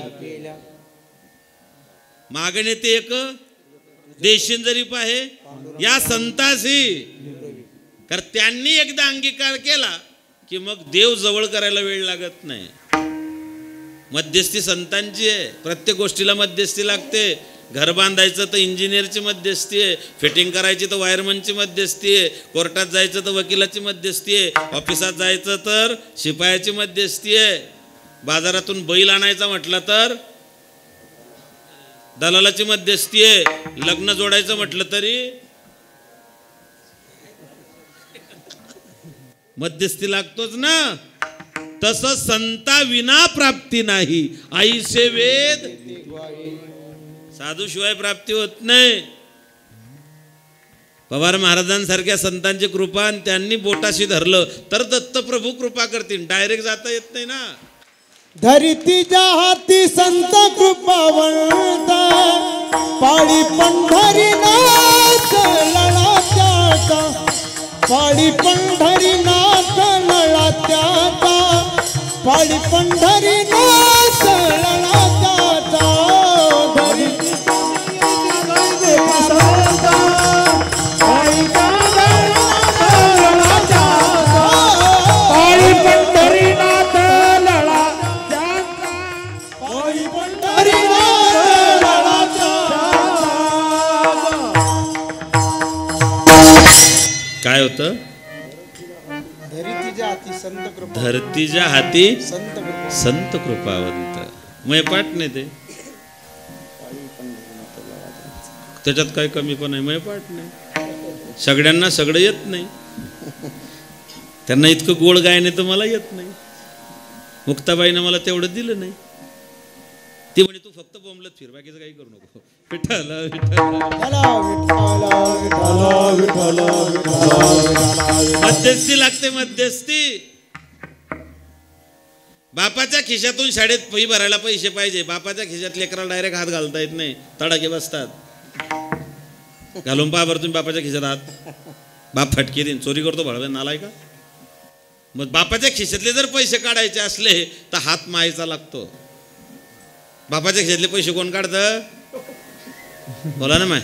[SPEAKER 3] मागणे ते एक देशीन जरी पाहे या संतासी. कारण त्यांनी एकदा अंगीकार केला की मग देव जवळ करायला वेळ लागत नाही. मध्यस्थी संतांची आहे. प्रत्येक गोष्टीला मध्यस्थी लागते. घर बांधायचं तर इंजिनियरची मध्यस्थी आहे, फिटिंग करायची तर वायरमनची मध्यस्थी आहे, कोर्टात जायचं तर वकिलाची मध्यस्थी आहे, ऑफिसात जायचं तर शिपायाची मध्यस्थी आहे, बाजारातून बैल आणायचा म्हटलं तर दलालाची मध्यस्थी आहे, लग्न जोडायचं म्हटलं तरी मध्यस्थी लागतोच ना. तसं संता विना प्राप्ती नाही. आईसे वेद साधूशिवाय प्राप्ती होत नाही. पवार महाराजांसारख्या संतांची कृपा आणि त्यांनी बोटाशी धरलं तर दत्तप्रभू कृपा करतील. डायरेक्ट जाता येत नाही ना.
[SPEAKER 1] धरतीच्या हाती संत कृपावंता पाळी पंढरीनाथ लळात्याचा. पाळी पंढरीनाथ लळात्याचा. पाळी पंढरीनाथ लळात्याचा.
[SPEAKER 3] काय होतं? धरतीच्या हाती संत कृपावंत. मैपाट नाही ते, त्याच्यात काय कमी पण आहे. मैपाट नाही. सगळ्यांना सगळं येत नाही. त्यांना इतकं गोड गायने तर मला येत नाही. मुक्ताबाईनं मला तेवढं दिलं नाही. ती म्हणे तू फक्त बोंबलत फिर, बाकीचं काही करू नको. विठ्ठल मध्यस्थी लागते. मध्यस्थी बापाच्या खिशातून शाळेत फी भरायला पैसे पाहिजे, बापाच्या खिशात लेकराला डायरेक्ट हात घालता येत नाही, तडाखे बसतात. घालून पहा बरं तुम्ही बापाच्या खिशात हात, बाप फटके देईन, चोरी करतो भळवे नालाय का. मग बापाच्या खिशातले जर पैसे काढायचे असले तर हात मायचा लागतो. बापाच्या खिशातले पैसे कोण काढतं बोला ना माय.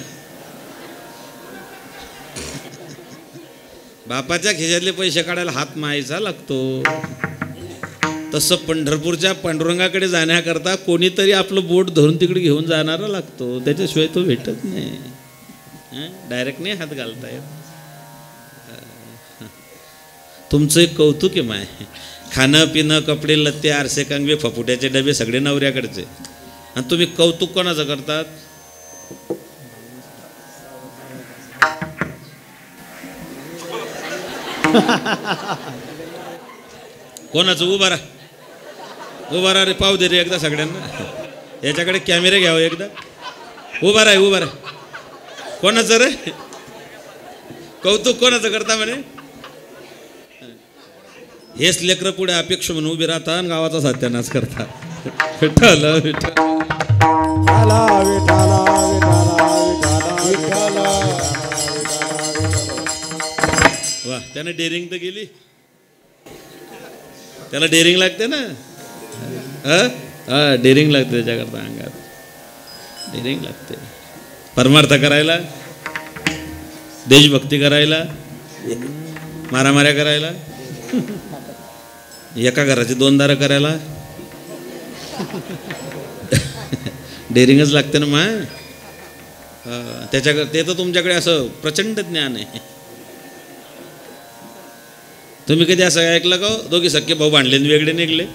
[SPEAKER 3] बापाच्या खिशातले पैसे काढायला हात मायचा लागतो. तसं पंढरपूरच्या पांडुरंगाकडे जाण्याकरता कोणीतरी आपलं बोट धरून तिकडे घेऊन जाणारा लागतो, त्याच्याशिवाय तो भेटत नाही. डायरेक्ट नाही हात घालता येत. तुमचं एक कौतुक आहे माय, खाणं पिणं कपडे लत्ते आरसे कांगवे फपुट्याचे डबे सगळे नवऱ्याकडचे, आणि तुम्ही कौतुक कोणाचं करतात. कोणाचं. उभा राहा रे, पाहू दे रे एकदा सगळ्यांना, याच्याकडे कॅमेरे घ्यावं एकदा. उभा राहा. कोणाचं रे कौतुक कोणाचं करता म्हणे. हेच लेकरं पुढे अपेक्षा म्हणून उभी राहता आणि गावाचा सत्यानाश करता. विठ्ठल विठ्ठल वा, त्याने डेअरिंग तर गेली, त्याला डेअरिंग लागते ना. डेअरिंग लागते त्याच्याकरता, अंगात डेअरिंग लागते. परमार्थ करायला, देशभक्ती करायला, मारामाऱ्या करायला, एका घराची 2 दारं करायला डेअरिंगच लागते ना माय. ते तर तुमच्याकडे असं प्रचंड ज्ञान आहे. तुम्ही कधी असं ऐकलं का दोघी सख्खे भाऊ भांडले वेगळे निघले.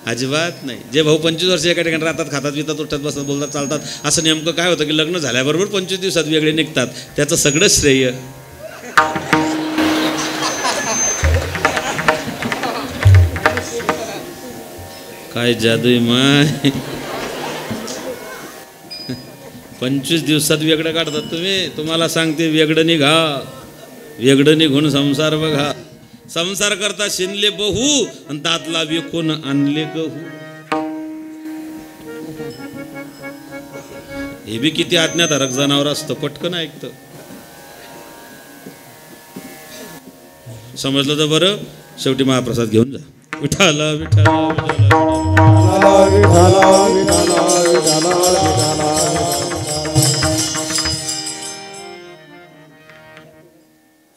[SPEAKER 3] अजिबात नाही. जे भाऊ 25 वर्ष एका ठिकाणी राहतात, खातात पितात उठतात बसतात बोलतात चालतात, असं नेमकं काय होतं की लग्न झाल्याबरोबर 25 दिवसात वेगळे निघतात. त्याचं सगळं श्रेय काय जादू माय. 25 दिवसात वेगळं काढतात तुम्ही. तुम्हाला सांगते वेगळं निघा, वेगळं निघून संसार बघा. संसार करता शिनले बहु आणि दातला विकून आणले गहू. हे बी किती आज्ञाधारक जनावर असतं, पटकन ऐकतं. समजलं तर बरं. शेवटी महाप्रसाद घेऊन जा. विठाला विठाला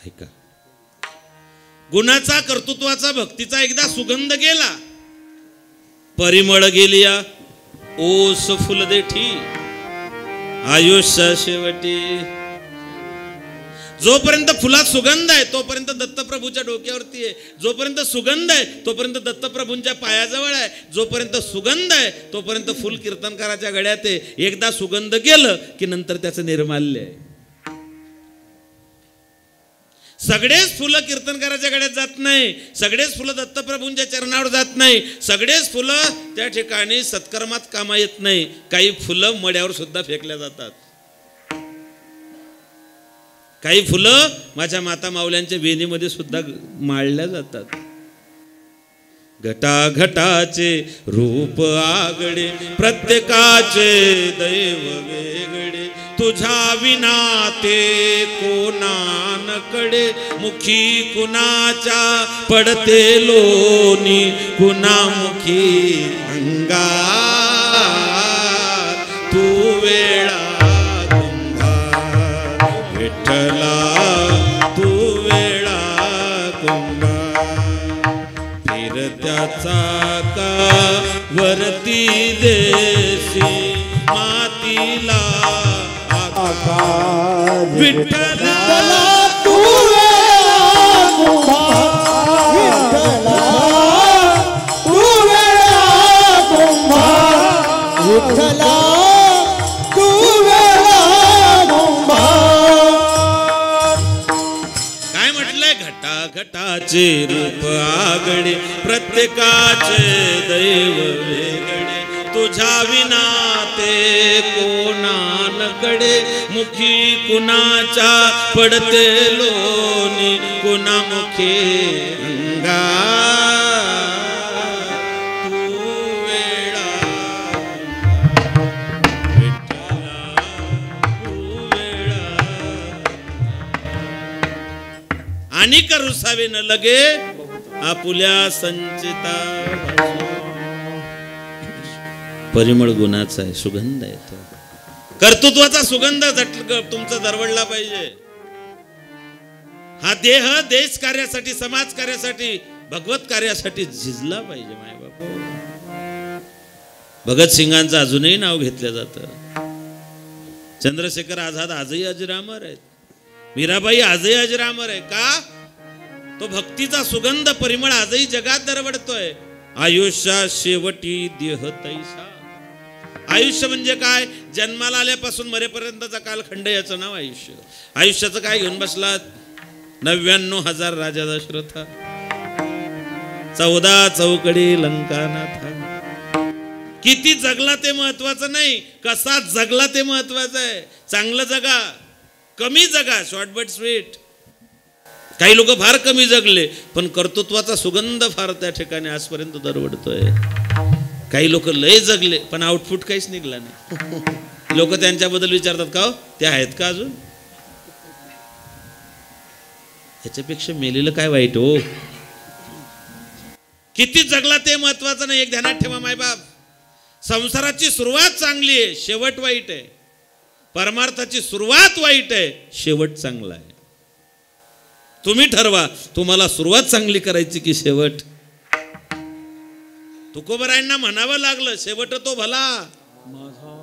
[SPEAKER 3] ऐका. गुणाचा कर्तृत्वाचा भक्तीचा एकदा सुगंध गेला, परिमळ गेलिया ओस फुल देठी आयुष्य शेवटी. जोपर्यंत फुलात सुगंध आहे तोपर्यंत दत्तप्रभूच्या डोक्यावरती आहे. जोपर्यंत सुगंध आहे तोपर्यंत दत्तप्रभूंच्या पायाजवळ आहे. जोपर्यंत सुगंध आहे तोपर्यंत फुल कीर्तनकाराच्या गळ्यात आहे. एकदा सुगंध गेलं की नंतर त्याचं निर्माल्य आहे. सगळेच फुलं कीर्तनकाराच्या गळ्यात जात नाही, सगळेच फुलं दत्तप्रभूंच्या चरणावर जात नाही, सगळेच फुलं त्या ठिकाणी सत्कर्मात कामा येत नाही. काही फुलं मड्यावर सुद्धा फेकल्या जातात. काही फुलं माझ्या माता माऊल्यांच्या वेणीमध्ये सुद्धा माळल्या जातात. घटाघटाचे रूप आगळे प्रत्येकाचे दैव वेगळे. तुझ्या विना ते कोणानकडे मुखी कुणाच्या पडते लोणी कुणामुखी अंगार. तू वेळा कुंभार विठ्ठला तू वेळा कुंभार. फिरत्याचा का वरती देशी मातीला विठ्ठला
[SPEAKER 1] तू वेळा कुंभार. विठ्ठला तू वेळा कुंभार. विठ्ठला तू वेळा कुंभार.
[SPEAKER 3] काय म्हटलंय. घटाघटाचे रूप आगळे प्रत्येकाचे दैव वेगळे. तुझ्या विना ते कोणानकडे मुखी कुणाच्या पडते लोणी कुणामुखी अंगार. तू आणि रुसावे न लगे आपुल्या संचिता. परिमळ गुणाचा आहे, सुगंध येतो. कर्तृत्वाचा सुगंध तुमचा दरवळला पाहिजे. हा देह देश कार्यासाठी, समाज कार्यासाठी, भगवत कार्यासाठी झिजला पाहिजे. माय बापू, भगतसिंगांचं अजूनही नाव घेतलं जातं. चंद्रशेखर आझाद आजही अजरामर आहेत. मीराबाई आजही अजरामर आहे. का? तो भक्तीचा सुगंध परिमळ आजही जगात दरवळतोय. आयुष्या शेवटी देह तैसा. आयुष्य म्हणजे काय? जन्माला आल्यापासून मरेपर्यंतचा कालखंड, याचं नाव आयुष्य. आयुष्याचं काय घेऊन बसलात? 99,000 राजा दशरथ, 14 चौकडी लंकानाथा. किती जगला ते महत्वाचं नाही, कसा जगला ते महत्वाचं आहे. चांगलं जगा, कमी जगा, शॉर्ट बट स्वीट. काही लोक फार कमी जगले, पण कर्तृत्वाचा सुगंध फार त्या ठिकाणी आजपर्यंत दरवळतोय. काही लोक लय जगले, पण आउटपुट काहीच निघला नाही. लोक त्यांच्याबद्दल विचारतात, का ते आहेत का अजून? याच्यापेक्षा मेलेलं काय वाईट हो. किती जगला ते महत्वाचं नाही. एक ध्यानात ठेवा मायबाप, संसाराची सुरुवात चांगली आहे, शेवट वाईट आहे. परमार्थाची सुरुवात वाईट आहे, शेवट चांगला आहे. तुम्ही ठरवा, तुम्हाला सुरुवात चांगली करायची की शेवट. तुकोबरायांना म्हणावं लागलं, शेवट तो भला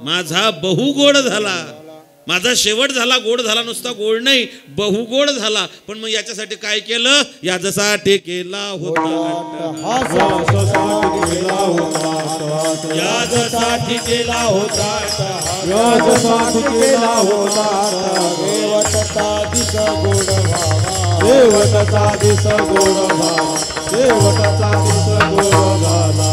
[SPEAKER 3] माझा बहु गोड झाला. माझा शेवट झाला, गोड झाला, नुसता गोड नाही, बहुगोड झाला. पण मग याच्यासाठी काय केलं? याच्यासाठी केला होता,
[SPEAKER 1] याच्यासाठी केला होता, याच्यासाठी केला होता. देवता दिस गोड भावा, देवता दिस गोड भावा, देवता दिस गोड झाला.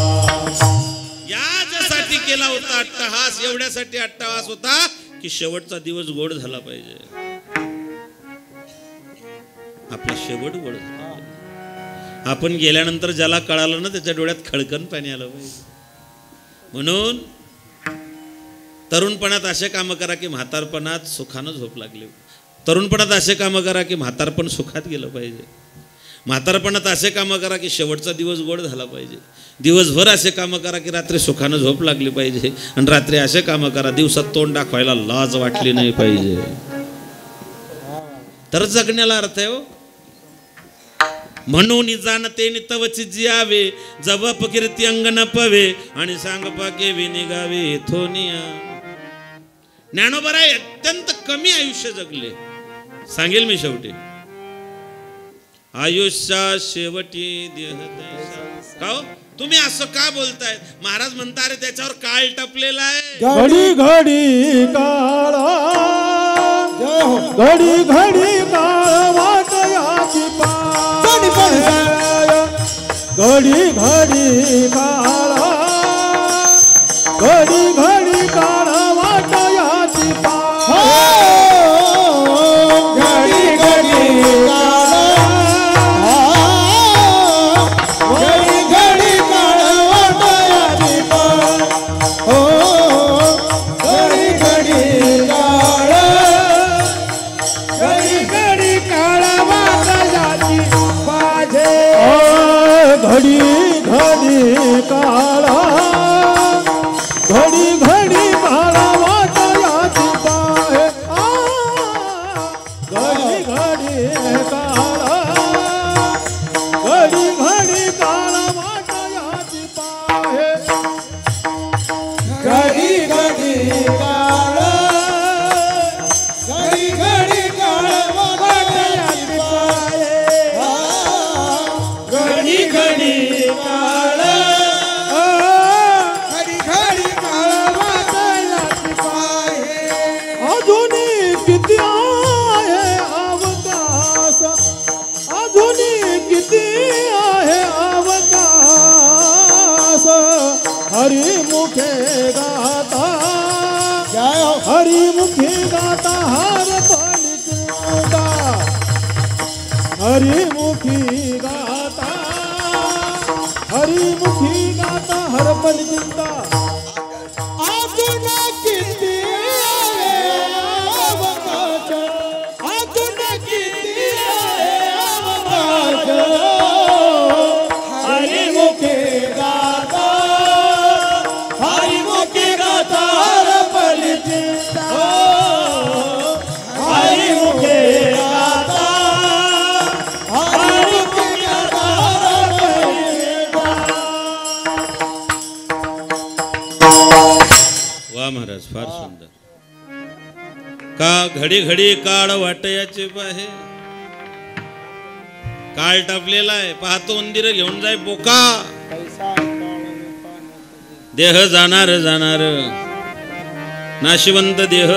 [SPEAKER 3] याच्यासाठी केला होता अट्टहास. एवढ्यासाठी अट्टहास होता की शेवटचा दिवस गोड झाला पाहिजे. आपला शेवट गोड झाला पाहिजे. आपण गेल्यानंतर ज्याला कळालं ना, त्याच्या डोळ्यात खळकन पाणी आलं पाहिजे. म्हणून तरुणपणात असे कामं करा की म्हातारपणात सुखानं झोप लागली. तरुणपणात असे कामं करा की म्हातारपण सुखात गेलं पाहिजे. म्हातारपणात असे कामं करा की शेवटचा दिवस गोड झाला पाहिजे. दिवसभर असे कामं करा की रात्री सुखानं झोप लागली पाहिजे. आणि रात्री असे कामं करा, दिवसात तोंड दाखवायला लाज वाटली नाही पाहिजे. तर जगण्याला अर्थ आहे हो. म्हणून जाणते नितवची जियावे, जवप कीर्ती अंग न पवे, आणि सांग पाके विनिगावे थोनिया. ज्ञानोबराय अत्यंत कमी आयुष्य जगले. सांगेल मी शेवटी, आयुष्या शेवटी देह तैसा. का तुम्ही असं का बोलताय? महाराज म्हणता, अरे त्याच्यावर काळ टपलेला आहे.
[SPEAKER 1] घडी घडी काळ, घडी घडी काळ वाटयाची पाय, घडी घडी काळ, घडी घडी काळ वाटयाची पाय, घडी घडी काळ, घडी घडी काळ वाटयाची पाय, घडी घडी काळ, घडी घडी काळ वाटयाची पाहिजे. घडी घडी काळ, घडी घडी काळ वाटयाची पाय, घडी घडी काळ, घडी घडी काळ वाटयाची पाय, घडी घडी काळ, घडी घडी काळ वाटयाची पाय, घडी घडी काळ, घडी घडी काळ वाटयाची पाय. अजूनही किती आहे अवकाश, अजूनही किती आहे अवकाश. हरिमुखे गाता, हरिमुखे गाता हर पलिता, हरिमुखी गाता, हरिमुखी गाता हर पलिता. अजून किती आहे अवकाश, अजून किती आहे अवकाश.
[SPEAKER 3] महाराज फार सुंदर. का घडी घडी काळ वाटयाचे पाहे, काळ टापलेला आहे पाहतो उंदीर घेऊन जाय बोका. देह जाणार जाणार नाशिवंत देह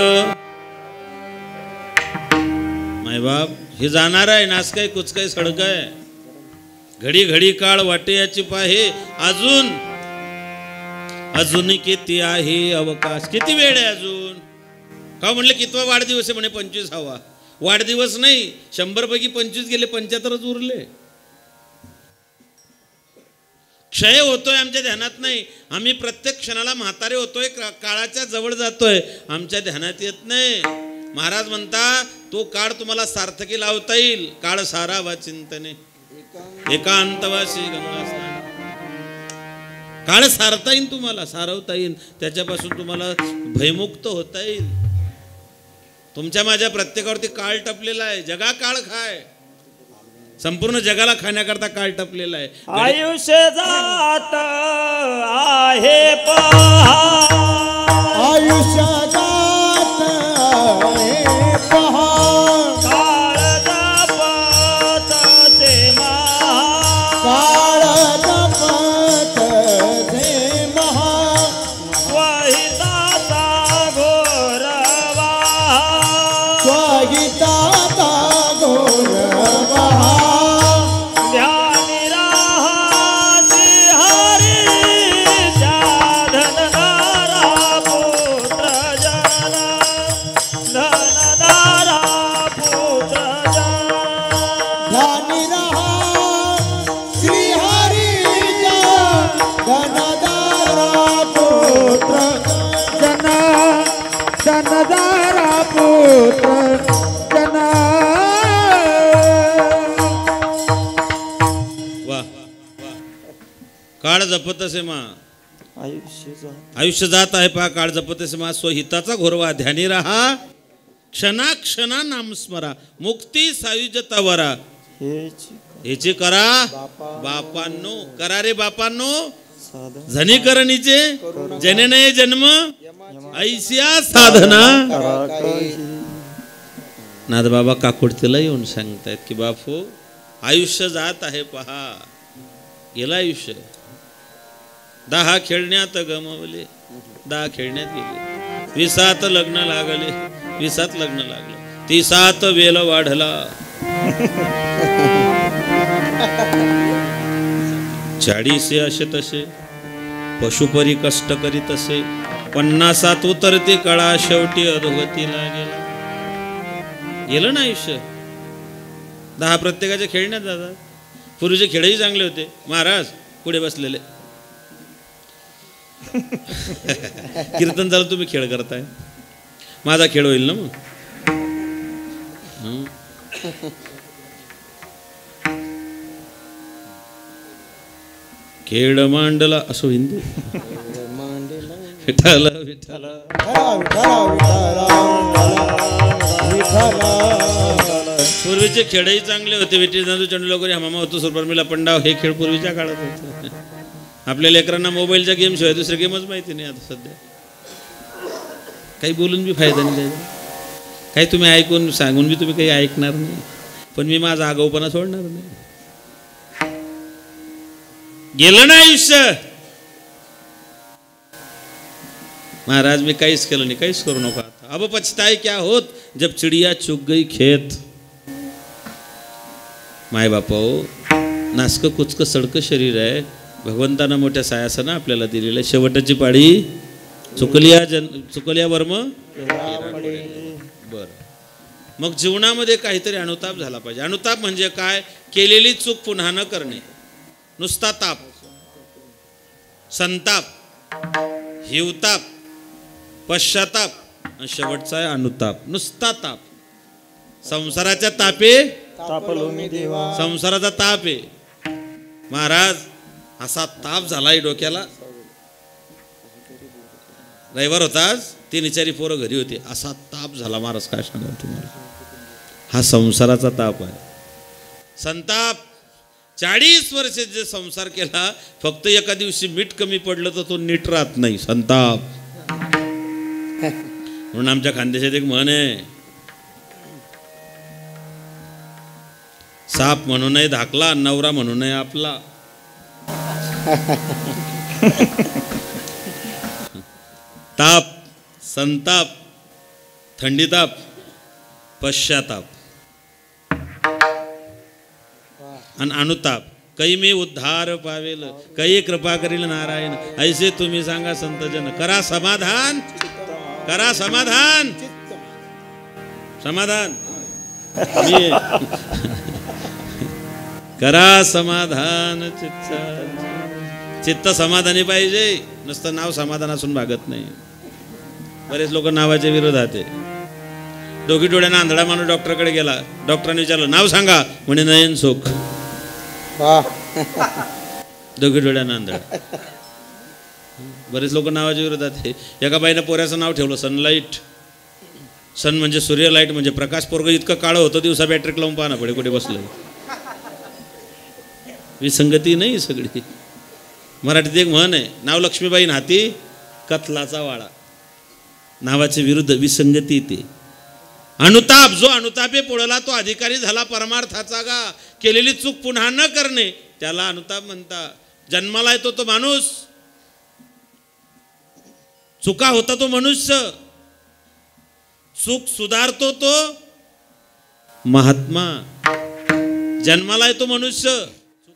[SPEAKER 3] मायबाप हे जाणार आहे, नास काय कुच काय सडक आहे. घडी घडी काळ वाटे याची पाहे, अजून किती आहे अवकाश. किती वेळ आहे अजून. का म्हणले कितवा वाढदिवस आहे म्हणे 25वा. वाढदिवस नाही, 100 पैकी 25 गेले, 75च उरले. क्षय होतोय आमच्या ध्यानात नाही. आम्ही प्रत्येक क्षणाला म्हातारे होतोय, काळाच्या जवळ जातोय, आमच्या ध्यानात येत नाही. महाराज म्हणता तो काळ तुम्हाला सार्थकी लावता येईल. काळ सारावा चिंतने एकांतवासी गंगा स्नान. काळ सारता येईल, तुम्हाला सारवता येईल, त्याच्यापासून तुम्हाला भयमुक्त होता येईल. तुमच्या माझ्या प्रत्येकावरती काळ टपलेला आहे. जगा काळ खाय, संपूर्ण जगाला खाण्याकरता काळ टपलेला आहे.
[SPEAKER 2] आयुष्य जात आहे पहा,
[SPEAKER 1] आयुष्य जात आहे पहा,
[SPEAKER 2] काळ जपतसे महा,
[SPEAKER 1] काळ जपतसे महा,
[SPEAKER 2] स्वहिताचा घोर वाहा,
[SPEAKER 1] स्वहिताचा घोर वाहा,
[SPEAKER 2] ध्यानी राहासी हरीच्या धनधारा पुत्र जना, धनधारा पुत्र जना.
[SPEAKER 1] ध्यानी रहा श्री हरीचा धनदारा पुत्र जना, धनदारा पुत्र जना.
[SPEAKER 3] वा काळ जपत असे मा, आयुष्य जात आहे पहा, काळ जपत असे मा, स्वहिताचा घोरवा, ध्यानी राहा क्षणा क्षणा नामस्मरा, मुक्ती सायुज्यतावरा. हेची करा बापांनो, करा रे बापांनो, झनीकरणीचे जने नये जन्म ऐसिया साधना. नादबाबा काकुडतीला येऊन सांगतायत की बापू आयुष्य जात आहे पहा. गेलं आयुष्य. 10 खेळण्यात गमवले, 10 खेळण्यात गेले, 20 लग्न लागले, 20 लग्न लागले, 30 वेल वाढला, 40 असे तसे पशुपरी कष्ट करीत असे, 50 उतरती कळा शेवटी अधोगतीला गेला. गेलं ना आयुष्य. 10 प्रत्येकाच्या खेळण्यात जातात. पूर्वीचे खेळही चांगले होते. महाराज पुढे बसलेले कीर्तन झालं, तुम्ही खेळ करताय, माझा खेळ होईल ना मग. खेळ मांडला असं हिंदी. विठाला विठाला पूर्वीचे खेळही चांगले होते. विठी नांदू चंडलोकरी हमामा होतो सुरपर्मीला पंडाव, हे खेळ पूर्वीच्या काळात होते. आपल्या लेकरांना मोबाईलच्या गेम शिवाय दुसरे गेमच माहिती नाही आता सध्या. काही बोलून बी फायदा नाही त्याचा. काही तुम्ही ऐकून सांगून बी तुम्ही काही ऐकणार नाही. पण मी माझा आगाऊपणा सोडणार नाही. गेलं ना आयुष्य. महाराज मी काहीच केलं नाही, काहीच करू नका. अब पछताए क्या होत जब चिड़िया चुग गई खेत. माय बापा नासकं कुचकं सडकं शरीर आहे. भगवंतानं मोठ्या सायासानं आपल्याला दिलेलं आहे. शेवटची पाळी चुकलिया वर्म. बरं, मग जीवनामध्ये काहीतरी अनुताप झाला पाहिजे. अनुताप म्हणजे काय? केलेली चूक पुन्हा न करणे. नुसता ताप, संताप, हिवताप, पश्चाताप आणि शेवटचा आहे अनुताप. नुसता ताप. संसाराच्या तापे संसाराचा ताप आहे. महाराज असा ताप झालाय डोक्याला. रविवार होताच, 3 पोरं घरी होती. असा ताप झाला महाराज, काय सांगा तुम्हाला. हा संसाराचा ताप आहे. संताप. 40 वर्ष जे संसार केला, फक्त एका दिवशी मीठ कमी पडलं तर तो नीट राहत नाही. संताप. म्हणून आमच्या खानदेशात एक म्हण आहे, साप म्हणूनही धाकला, नवरा म्हणूनही आपला. ताप, संताप, थंडीताप, पश्चाताप आणि अनुताप. काही मी उद्धार पावेल, काही कृपा करील नारायण. ऐसे तुम्ही सांगा संतजन. करा समाधान, करा समाधान. समाधान करा समाधान. चित्त समाधानी पाहिजे, नुसतं नाव समाधान असून भागत नाही. बरेच लोक नावाच्या विरोधात आहे. दोघी डोळ्यानं आंधळा माणूस डॉक्टरकडे गेला. डॉक्टरांनी विचारलं नाव सांगा, म्हणे नयन सुख. दोघी डोळ्यानं आंधळा. बरेच लोक नावाच्या विरोधात आहे. एका बाईनं पोऱ्याचं नाव ठेवलं सनलाईट. सन म्हणजे सूर्य, लाईट म्हणजे प्रकाश. पोरग इतकं काळं होतं, दिवसा बॅटरी लावून पाहणं पडे कुठे बसलं. विसंगती नाही सगळी. मराठीत एक म्हण आहे, नाव लक्ष्मीबाई हाती कथलाचा वाळा. नावाचे विरुद्ध विसंगती ते. अनुताप, जो अनुतापे पोळला तो अधिकारी झाला परमार्थाचा गा. केलेली चूक पुन्हा न करणे त्याला अनुताप म्हणता. जन्माला येतो तो माणूस, चुका होता तो मनुष्य, चूक सुधारतो तो महात्मा. जन्माला येतो मनुष्य.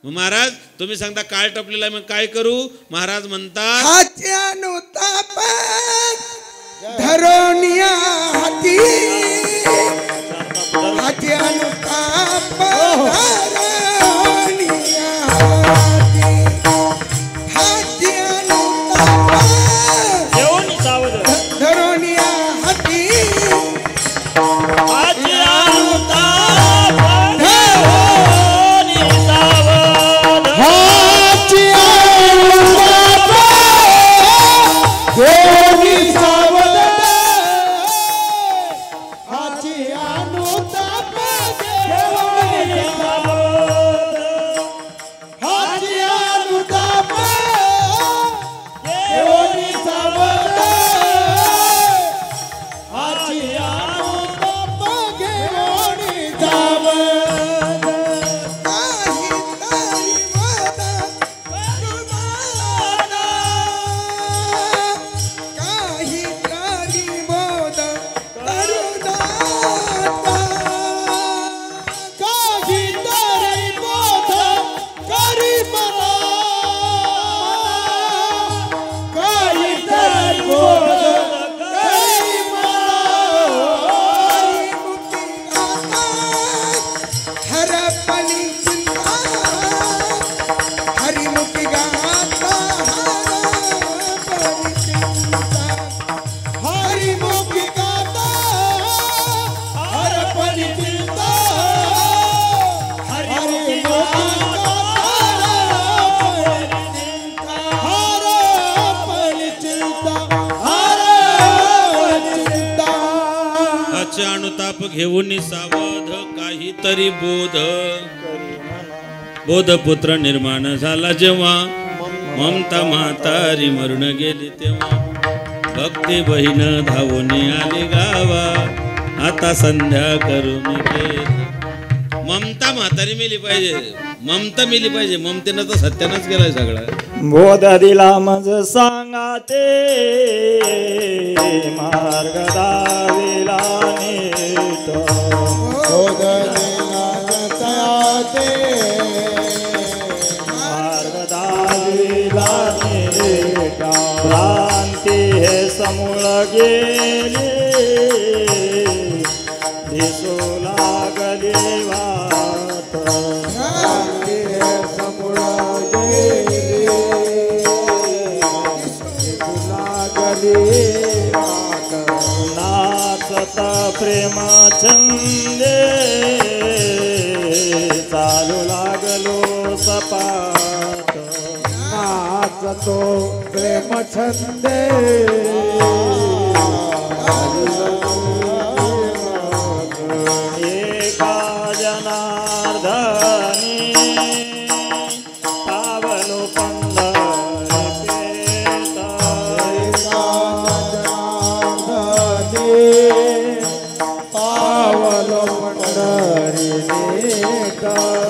[SPEAKER 3] महाराज तुम्ही सांगता काळ टपलेला आहे, मग काय करू? महाराज म्हणतात
[SPEAKER 1] धरोनिया हाती, हाती अनुताप धरोनिया हाती, हाती अनुताप
[SPEAKER 2] घेऊन सावध
[SPEAKER 1] धरोनिया हाती,
[SPEAKER 2] हाती अनुताप घेऊन सावध,
[SPEAKER 1] हाती अनुताप घेऊन सावध, हाती अनुताप घेऊन सावध, हाती अनुताप घेऊन सावध, हाती अनुताप घेऊन सावध.
[SPEAKER 3] अनुताप घेऊन सावध, काहीतरी बोध. बोधपुत्र निर्माण झाला जेव्हा, ममता म्हातारी मरून गेली तेव्हा. भक्ती बहीण धावून आली गावा, आता संध्या करू मी भेद. ममता म्हातारी मिली पाहिजे, ममता मिली पाहिजे. ममतेनं तर सत्यानच केलाय सगळा.
[SPEAKER 2] बोध दिला मज सांगा ते, मार्ग दाविला नीट.
[SPEAKER 1] बोध दिला ते,
[SPEAKER 2] मार्ग दाविला नीट. भ्रांती हे समूळ गेली, दिसू लागली वाट.
[SPEAKER 1] शांती हे समूळ गेली, लागली वाट.
[SPEAKER 2] नाचत प्रेम छंदे, चालू लागलो सपाट.
[SPEAKER 1] नाचतो प्रेम छंदे,
[SPEAKER 2] एका जनार्दनी पावलो पंढरी पेठ.
[SPEAKER 1] पंढरी नेट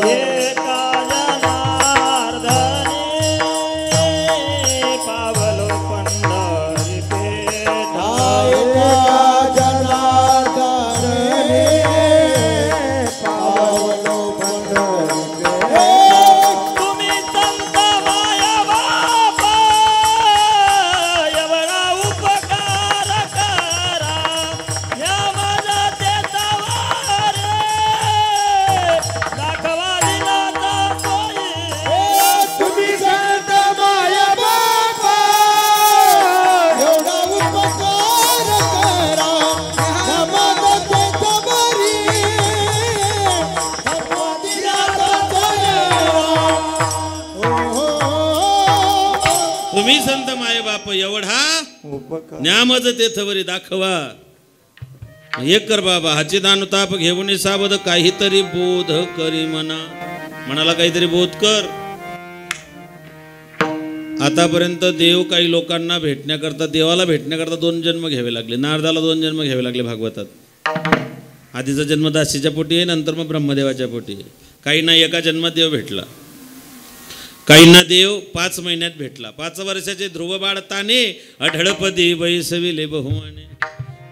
[SPEAKER 2] एका जनार्दने पावलो पंढरी पेठ
[SPEAKER 1] एका जनार्दने पावलो पंढरी पेठ
[SPEAKER 2] तुम्ही संत माया बापा एवढा उपकार करा या माझा देता वारे दाखवा दिनाचा सोयी
[SPEAKER 1] तुम्ही संत माया बापा एवढा उपकार करा नमाजते खबरी दाखवा दिनाचा
[SPEAKER 3] तुम्ही संत माये बाप एवढा न्यामज तेथवरी दाखवा. एक कर बाबा हाची दानुताप घेऊन साबद काहीतरी बोध करी मनाला काहीतरी बोध कर. आतापर्यंत देव काही लोकांना भेटण्याकरता देवाला भेटण्याकरता 2 जन्म घ्यावे लागले. नारदाला 2 जन्म घ्यावे लागले भागवतात. आधीचा जन्म दासीच्या पोटी आहे, नंतर मग ब्रह्मदेवाच्या पोटी आहे. काहींना एका जन्मात देव भेटला, काहींना देव 5 महिन्यात भेटला. 5 वर्षाचे ध्रुव बाळ ताने अढळपदी बैसविले बहुमाने.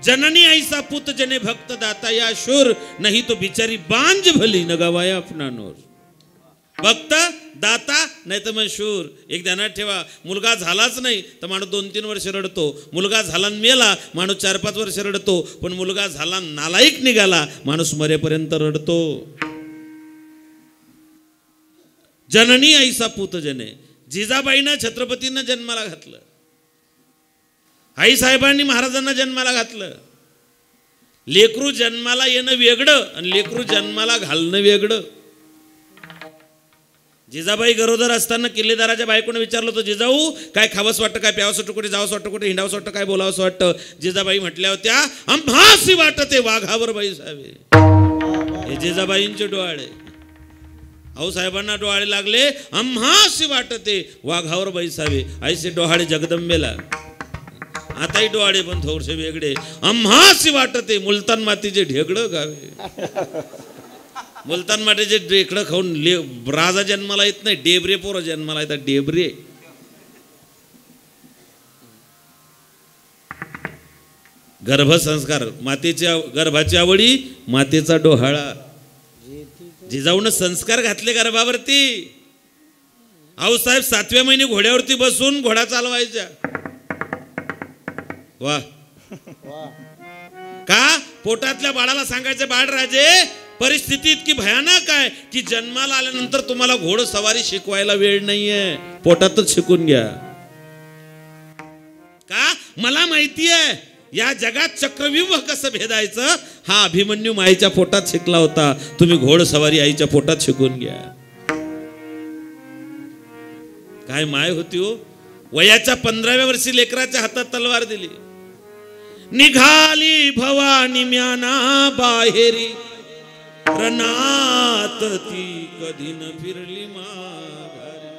[SPEAKER 3] जननी ऐसा पुत जने भक्त दाता या शूर नाही तो बिचारी बांज भली न गवाया अपना नोर. भक्त दाता नाही तर मग शूर. एक ध्यानात ठेवा, मुलगा झालाच नाही तर माणूस 2-3 वर्ष रडतो. मुलगा झाला मेला माणूस 4-5 वर्ष रडतो. पण मुलगा झाला नालायक निघाला माणूस मरेपर्यंत रडतो. जननी ऐसा पूत जने. जिजाबाईंना छत्रपतींना जन्माला घातलं, आईसाहेबांनी महाराजांना जन्माला घातलं. लेकरू जन्माला येणं वेगळं आणि लेकरू जन्माला घालणं वेगळं. जिजाबाई गरोदर असताना किल्लेदाराच्या बायकोने विचारलं होतं, जिजाऊ काय खावंसं वाटतं, काय प्यावंसं वाटतं, कुठे जावंसं वाटतं, कुठे हिंडावंसं वाटतं, काय बोलावंसं वाटतं. जिजाबाई म्हटल्या होत्या, आम्हासी वाटते वाघावर बैसावे. हे जिजाबाईंचे डोळे. आऊसाहेबांना डोहाळे लागले, आम्हासी वाटते वाघावर बैसावे. ऐसे डोहाळे जगदंबेला. आताही डोहाळे पण थोडसे वेगळे. आम्हासी वाटते मुलतान मातीचे ढेकळं गावे. मुलतान मातीचे ढेकळं खाऊन राजा जन्माला येत नाही, डेबरे पोरं जन्माला येतात. डेबरे गर्भसंस्कार, मातेच्या गर्भाची आवडी, मातेचा डोहाळा. जिजाऊन संस्कार घातले गर्भावरती. आऊसाहेब 7व्या महिने घोड्यावरती बसून घोडा चालवायच्या. वा का? पोटातल्या बाळाला सांगायचे, बाळ राजे परिस्थिती इतकी भयानक आहे की जन्माला आल्यानंतर तुम्हाला घोडसवारी शिकवायला वेळ नाहीये, पोटातच शिकून घ्या. का? मला माहिती आहे या जगात चक्रव्यूह कसं भेदायचं हा अभिमन्यू माईच्या पोटात शिकला होता. तुम्ही घोडसवारी आईच्या पोटात शिकून घ्या. काय माय होती हो. वयाच्या 15व्या वर्षी लेकराच्या हातात तलवार दिली. निघाली भवानी म्याना बाहेरी रणात ती कधी न फिरली माघारी.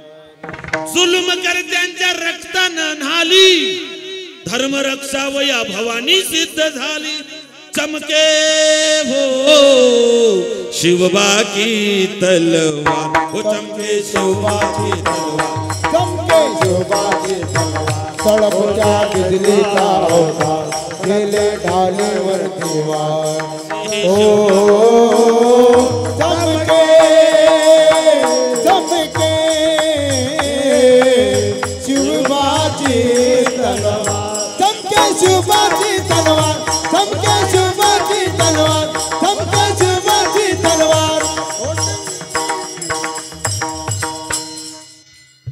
[SPEAKER 3] जुलम करत्यांच्या रक्तानं न्हाली धर्मरक्षा वया भवानी सिद्ध झाली. चमके हो शिवबा की तलवार, हो चमके शिवबा की तलवार,
[SPEAKER 1] चमके शिवबा की तलवार. तळपत्या बिजलीचा अवतार गेले ढालीवरती वार. ओ चमके चमके शिवबाची तलवार. चमके शिवबाची तलवार, चमके शिवबाची तलवार, चमके शिवबाची तलवार.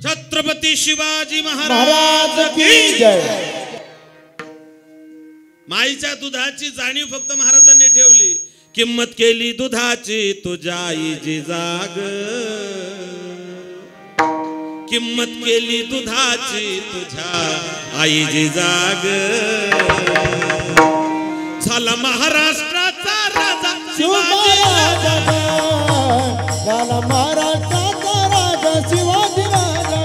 [SPEAKER 3] छत्रपती शिवाजी
[SPEAKER 1] महाराज की जय.
[SPEAKER 3] माईच्या दुधाची जाणीव फक्त महाराजांनी ठेवली. किंमत केली दुधाची तुझ्या आईची जाग. किंमत केली दुधाची तुझ्या आईची जाग. झाला महाराष्ट्राचा राजा शिवाजी राजा.
[SPEAKER 1] झाला महाराष्ट्राचा राजा शिवाजी राजा.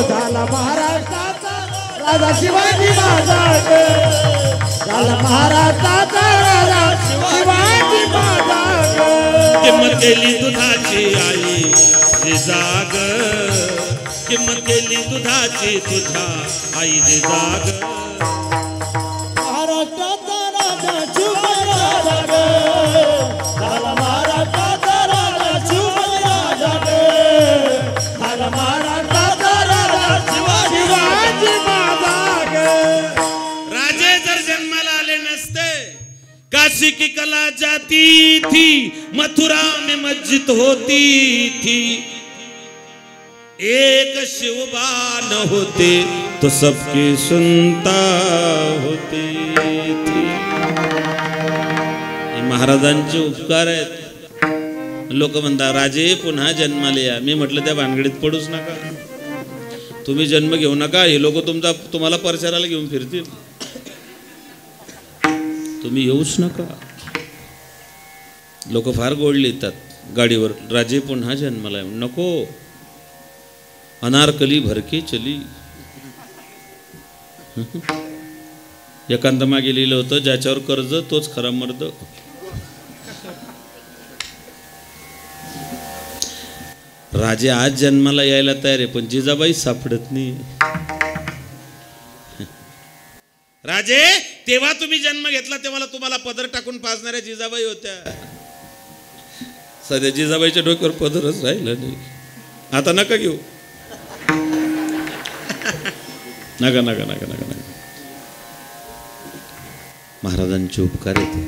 [SPEAKER 2] झाला महाराष्ट्राचा राजा शिवाजी महाराज. झाला महाराष्ट्राचा राजा शिवाजी
[SPEAKER 3] केली दुधाची आई जिजाग, किंमत केली दुधाची तुझ्या आई जिजाग.
[SPEAKER 2] महाराष्ट्राचा राजा शिवाजी राजा ग, झाला महाराष्ट्राचा राजा शिवाजी राजा ग, झाला महाराष्ट्राचा राजा शिवाजी माझा ग.
[SPEAKER 3] राजे जर जन्माला आले नसते, काशी की कला जाती थी, मथुरा में मस्जिद होती थी. एक शिवबा न होते तो सबकी सुनता होती थी. हे महाराजांचे उपकार आहेत. लोक म्हणतात राजे पुन्हा जन्माला या. मी म्हटलं त्या भानगडीत पडूच नका. तुम्ही जन्म घेऊ नका. हे लोक तुम्हाला परचाराला घेऊन फिरतील. तुम्ही येऊच नका. लोक फार गोड लिहितात गाडीवर, राजे पुन्हा जन्माला. नको. अनारकली भरके चली. एकांत मागे लिहिलं होतं, ज्याच्यावर कर्ज तोच खरा मर्द. राजे आज जन्माला यायला तयार आहे, पण जिजाबाई सापडत नाही. राजे तेव्हा तुम्ही जन्म घेतला तेव्हा तुम्हाला पदर टाकून पाजणाऱ्या जिजाबाई होत्या. सध्या जिजाबाईच्या डोक्यावर पदरच राहिला नाही. आता नका घेऊ. नका नका नका नका नका. महाराजांचे उपकार येते.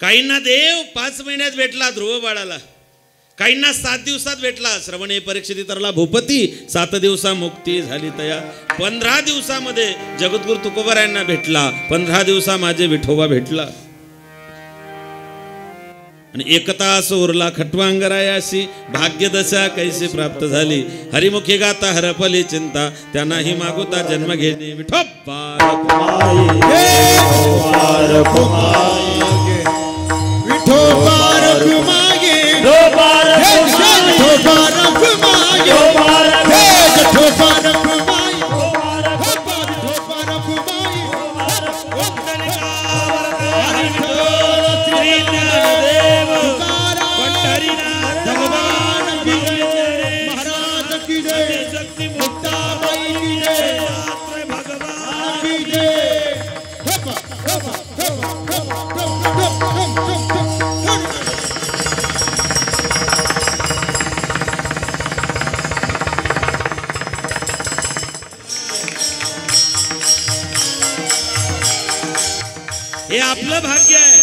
[SPEAKER 3] काहींना देव 5 महिन्यात भेटला ध्रुव बाळाला, काहींना 7 दिवसात भेटला. श्रवणे परीक्षित तरला भूपती, 7 दिवसा मुक्ती झाली तया. 15 दिवसामध्ये जगद्गुरु तुकोबारायांना भेटला. 15 दिवसा माझे विठोबा भेटला. आणि 1 तास उरला खटवांगरायाशी, भाग्यदशा कैसी प्राप्त झाली. हरिमुखी गाता हरपली चिंता, त्यांनाही मागुता जन्म घेणे विठोबा रखुमाई.
[SPEAKER 1] विठोबा रखुमाई, विठोबा रखुमाई, विठोबा रखुमाई, विठोबा रखुमाई, विठोबा रखुमाई, विठोबा रखुमाई. महाराज की जय, मुक्ताबाई की जय, भगवान की जय.
[SPEAKER 3] हे आपलं भाग्य आहे.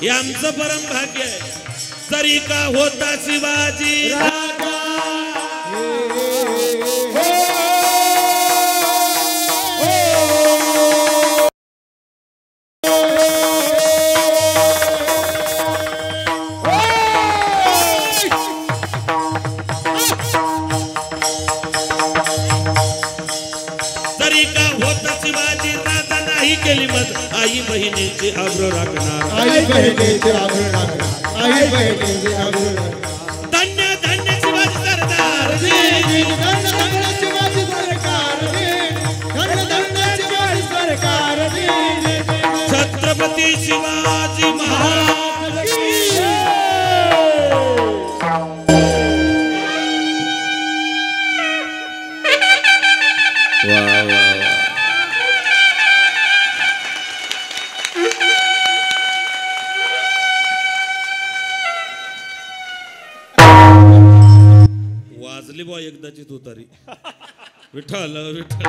[SPEAKER 3] हे आमचं परम भाग्य आहे. तरी का होता शिवाजी राजा, तरी का होता शिवाजी राजा, नाही केली मत आई बहिणीची आब्रू राखणार.
[SPEAKER 1] आई बहिणीचे आभार राखणार, आई बहिणीचे आभार राखणार.
[SPEAKER 3] धन्य धन्य शिवाजी सरदार.
[SPEAKER 1] धन्य धन्य शिवाजी सरकार, धन्य धन्य शिवाजी सरकार.
[SPEAKER 3] छत्रपती शिवाजी महाराज की जय. वा वा वा. वाजली बा एकदाची तुतारी. विठ्ठल विठ्ठल.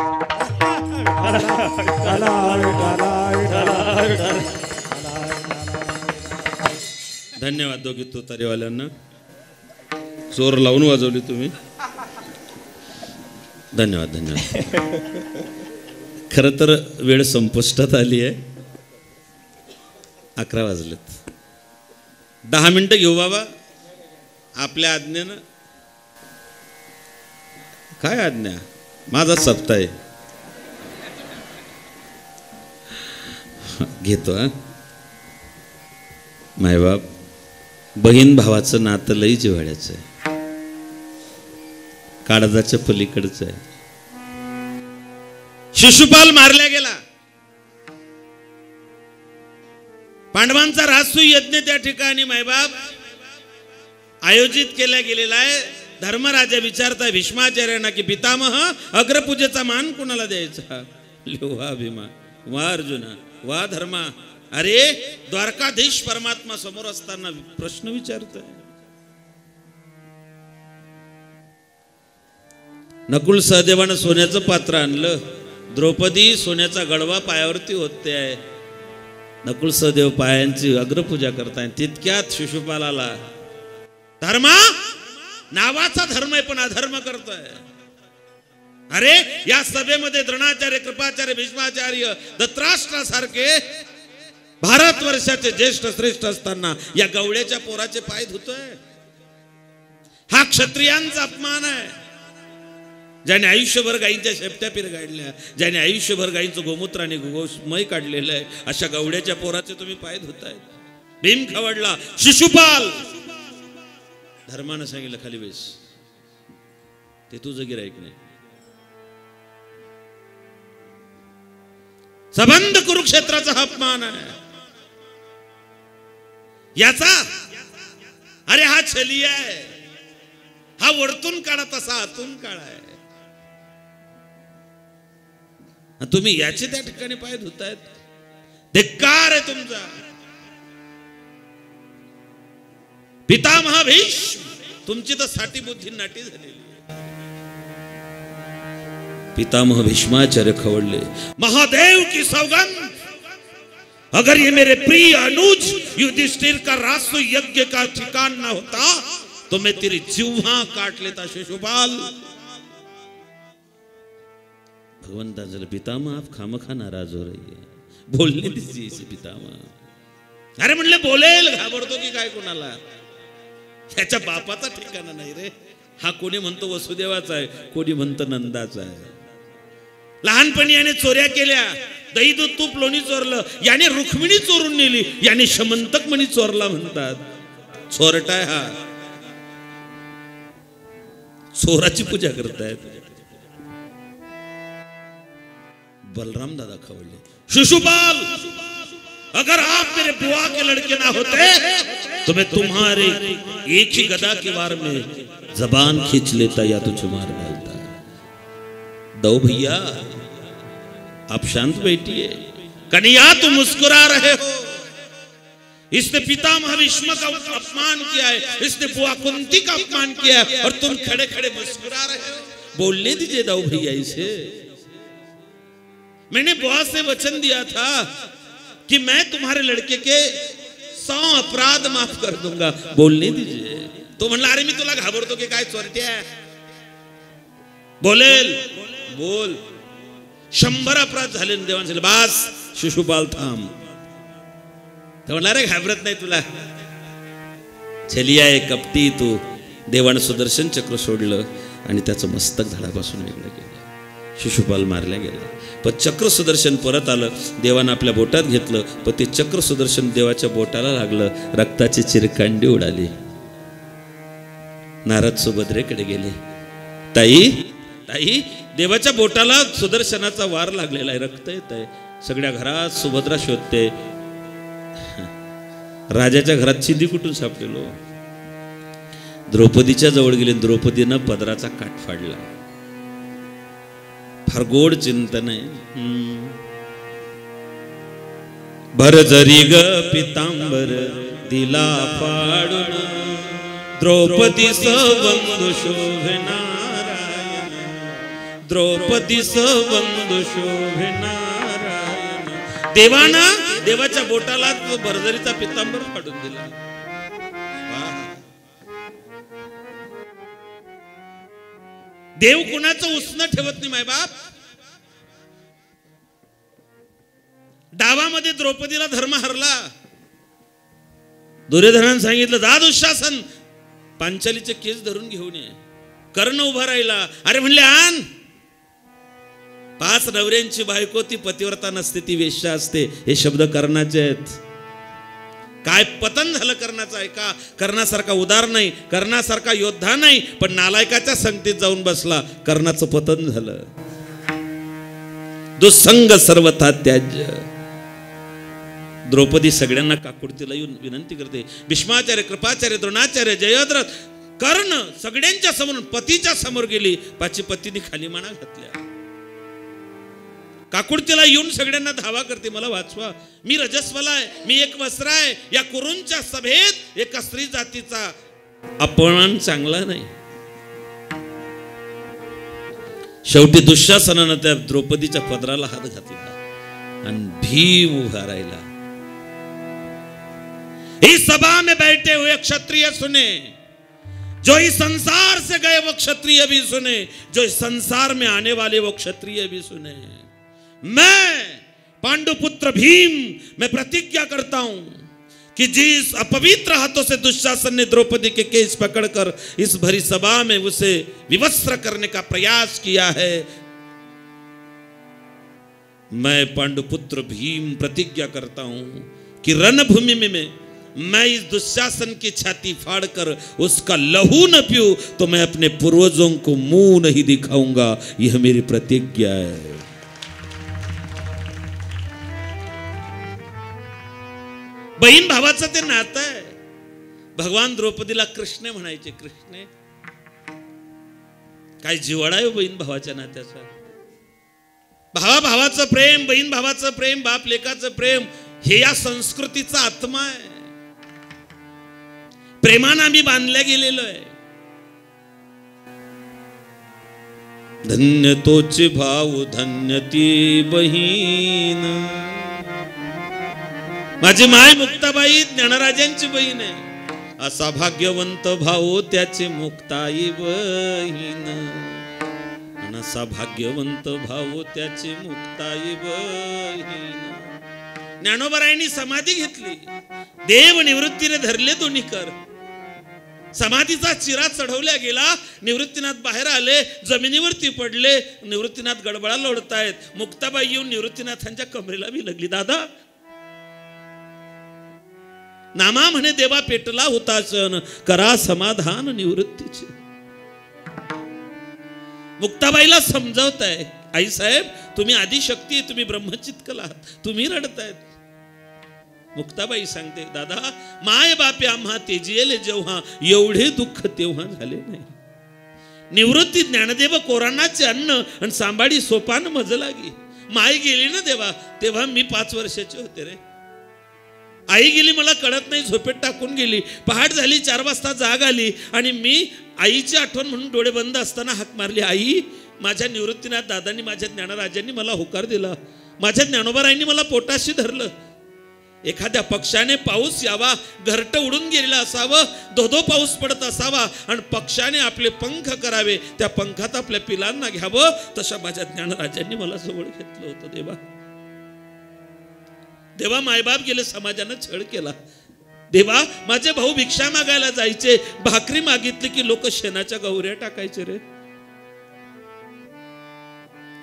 [SPEAKER 3] धन्यवाद दोघी तुतारीवाल्यांना. जोर लावून वाजवली तुम्ही. धन्यवाद धन्यवाद. खरं तर वेळ संपुष्टात आली आहे. 11 वाजलेत. 10 मिनिटं घेऊ बाबा आपल्या आज्ञेनं. काय आज्ञा? माझा सप्ताह आहे. घेतो. हा मायबाप बहीण भावाचं नातं लई जिव्हाळ्याचं आहे. काळजाच्या पलीकडचं आहे. शिशुपाल मारला गेला. पांडवांचा राजसूय यज्ञ त्या ठिकाणी मायबाप आयोजित केला गेलेला आहे. धर्मराजा विचारताय भीष्माचार्यांना की पितामह अग्रपूजेचा मान कोणाला द्यायचा? वा भीमा, वा अर्जुना, वा धर्मा. अरे द्वारकाधीश परमात्मा समोर असताना प्रश्न विचारतोय. नकुल सहदेवानं सोन्याचं पात्र आणलं. द्रौपदी सोन्याचा गडवा पायावरती होते आहे. नकुल सहदेव पायांची अग्रपूजा करताय. तितक्यात शिशुपाल आला. धर्मा, नावाचा धर्म आहे पण अधर्म करतोय. अरे या सभेमध्ये द्रोणाचार्य, कृपाचार्य, भीष्माचार्य, धृतराष्ट्रासारखे भारतवर्षाचे ज्येष्ठ श्रेष्ठ असताना या गवळ्याच्या पोराचे पाय धुतोय. हा क्षत्रियांचा अपमान आहे. ज्याने आयुष्यभर गायींच्या शेपट्या पिरगाडल्या, ज्याने आयुष्यभर गायींचं गोमूत्र आणि गोमय काढलेलं आहे, अशा गवड्याच्या पोराचे तुम्ही पाय धुताय. भीम खवडला. शिशुपाल धर्मानं सांगितलं खाली बेस. ते तुझं गिराईक नाही. सबंध कुरुक्षेत्राचा अपमान आहे याचा. अरे हा छली आहे. हा वरतून काढा तसा आतून काढा आहे. तुम्ही याचे त्या ठिकाणी पाय धुतायत. धिक्कार आहे तुमचा. पितामह भीष्म, तुमची तर साठी बुद्धी नाटी झालेली. पितामह भीष्माचार्य खवळले. महादेव की सौगंध, अगर ये मेरे प्रिय अनुज युधिष्ठिर का रासु यज्ञ का ठिकान ना होता तो मैं तेरी जिह्वा काट लेता. शिशुपाल भगवंता जल पितामह आप खामखा नाराज हो रही है, बोलने दीजिए इसे पितामह. अरे म्हणले बोलेल, घाबरतो की काय कोणाला? ह्याच्या बापाचा ठिकाणा नाही रे. हा कोणी म्हणतो वसुदेवाचा आहे, कोणी म्हणतो नंदाचा आहे. लहानपणी याने चोऱ्या केल्या. दही दूध तूप लोणी चोरलं. याने रुक्मिणी चोरून नेली. याने शमंतक मणी चोरला म्हणतात. चोरटाय हा. चोराची पूजा करतायत. बलराम दादा खवळले. शिशुपाल, अगर आप मेरे बुआ के लड़के ना होते तो मैं तुम्हारे एक ही गदा के वार में जबान खींच लेता या तुझे मार डालता. दो भैया आप शांत बैठिए. कन्हैया तुम मुस्कुरा रहे हो. इसने पितामह भीष्म का अपमान किया है, इसने बुआ कुंती का अपमान किया है और तुम खड़े खड़े मुस्कुरा रहे हो. बोलने दीजिए दो भैया इसे. मैंने बुआ से वचन दिया था कि मैं तुम्हारे लड़के के 100 अपराध माफ कर दूंगा. बोलने दीजिए. तो म्हणला अरे मी तुला घाबरतो की काय चोरट्या? बोलेल बोल. 100 अपराध झाले. देवांचे बास शिशुपाल थांब. तो म्हणला अरे घाबरत नाही तुला. छलिया आहे कपटी तू. देवानं सुदर्शन चक्र सोडलं आणि त्याचं मस्तक धडापासून वेगळं केलं. शिशुपाल मारल्या गेला. पण चक्र सुदर्शन परत आलं. देवानं आपल्या बोटात घेतलं, पण ते चक्र सुदर्शन देवाच्या बोटाला लागलं. रक्ताची चिरकांडी उडाली. नारद सुभद्रेकडे गेले. ताई ताई, देवाच्या बोटाला सुदर्शनाचा वार लागलेला आहे, रक्त येत आहे. सगळ्या घरात सुभद्रा शोधते. राजाच्या घरात चिंदी कुठून सापडेलो. द्रौपदीच्या जवळ गेले. द्रौपदीनं पदराचा काठ फाडला. फार गोड चिंतन आहे. भरजरी ग पितांबर दिला फाडून द्रौपदी सबंधु शोभे नारायण. द्रौपदी सबंधु शोभे नारायण. देवाना देवाच्या बोटाला तो भरजरीचा पितांबर फाडून दिला. देव कुणाचं उसनं ठेवत नाही माय बाप. डावामध्ये द्रौपदीला धर्म हरला. दुर्योधनानं सांगितलं जा दुःशासन पांचालीचे केस धरून घेऊन ये. कर्ण उभा राहिला. अरे म्हणले आण. 5 नवऱ्यांची बायको ती पतिव्रता नसते, ती वेश्या असते. हे शब्द कर्णाचे आहेत. काय पतन झालं कर्णाचं ऐका. कर्णासारखा उदार नाही, कर्णासारखा योद्धा नाही, पण नालायकाच्या संगतीत जाऊन बसला. कर्णाचं पतन झालं. दुसंग सर्वथा त्याज्य. द्रौपदी सगळ्यांना काकुडतीला येऊन विनंती करते, भीष्माचार्य, कृपाचार्य, द्रोणाचार्य, जयद्रथ, कर्ण सगळ्यांच्या समोर पतीच्या समोर गेली. पाची पतीने खाली माना घातल्या. काकुडतीला येऊन सगळ्यांना धावा करते, मला वाचवा, मी रजस्वला आहे, मी एक वस्त्र आहे. या कुरूंच्या सभेत एका स्त्री जातीचा अपमान चांगला नाही. शेवटी दुःशासनानं त्या द्रौपदीच्या पदराला हात घातला आणि भीम उभा राहिला. इस सभा में बैठे हुए क्षत्रिय सुने, जो इस संसार से गए वो क्षत्रिय भी सुने, जो इस संसार में आने वाले वो क्षत्रिय भी सुने. मैं पांडुपुत्र भीम, मैं प्रतिज्ञा करता हूं कि जिस अपवित्र हाथों से दुशासन ने द्रौपदी के केस पकड़कर इस भरी सभा में उसे विवस्त्र करने का प्रयास किया है, मैं पांडुपुत्र भीम प्रतिज्ञा करता हूं कि रणभूमि में मैं इस दुशासन की छाती फाड़कर उसका लहू न पीऊं तो मैं अपने पूर्वजों को मुंह नहीं दिखाऊंगा. यह मेरी प्रतिज्ञा है. बहीण भावाचं ते नातं आहे. भगवान द्रौपदीला कृष्ण म्हणायचे. कृष्ण काय जिव्हाळा आहे बहीण भावाच्या नात्याचा. भावा भावाचं प्रेम, बहीण भावाचं प्रेम, बाप लेकाचं प्रेम, हे या संस्कृतीचा आत्मा आहे. प्रेमानं आम्ही बांधल्या गेलेलो आहे. धन्य तोचे भाऊ, धन्य ती बहीण. माझी माय मुक्ताबाई ज्ञानराजांची बहीण आहे. असा भाग्यवंत भाऊ त्याची मुक्ताई बहीण. असा भाग्यवंत भाऊ त्याची मुक्ताई बहीण. ज्ञानोबरायांनी समाधी घेतली. देव निवृत्तीने धरले दोन्ही कर. समाधीचा चिरा चढवल्या गेला. निवृत्तीनाथ बाहेर आले, जमिनीवरती पडले. निवृत्तीनाथ गडबडा लोळतायत. मुक्ताबाई येऊन निवृत्तीनाथांच्या कमरेला बी लागली. दादा, नामा म्हणे देवा पेटला होता क्षण, करा समाधान निवृत्तीचे. मुक्ताबाईला समजावताय, आई साहेब तुम्ही आदिशक्ती, तुम्ही ब्रह्मचित्कल आहात, तुम्ही रडतायत. मुक्ताबाई सांगते, दादा माय बापे आम्हा तेजियले जेव्हा, एवढे दुःख तेव्हा झाले नाही. निवृत्ती ज्ञानदेव कोरानाचे अन्न आणि सांभाळी सोपान मज लागी. माय गेली ना देवा, तेव्हा मी 5 वर्षाचे होते रे. आई गेली मला कळत नाही, झोपेत टाकून गेली. पहाट झाली, 4 वाजता जाग आली आणि मी आईची आठवण म्हणून डोळे बंद असताना हाक मारली, आई. माझ्या निवृत्तीनाथ दादांनी, माझ्या ज्ञानराजांनी मला होकार दिला. माझ्या ज्ञानोबारायांनी मला पोटाशी धरलं. एखाद्या पक्षाने पाऊस यावा, घरटं उडून गेलेलं असावं, धोधो पाऊस पडत असावा आणि पक्षाने आपले पंख करावे, त्या पंखात आपल्या पिलांना घ्यावं, तशा माझ्या ज्ञानराजांनी मला जवळ घेतलं होतं. देवा देवा, मायबाप गेले, समाजानं छळ केला. देवा, माझे भाऊ भिक्षा मागायला जायचे, भाकरी मागितली की लोक शेणाच्या गौऱ्या टाकायचे रे.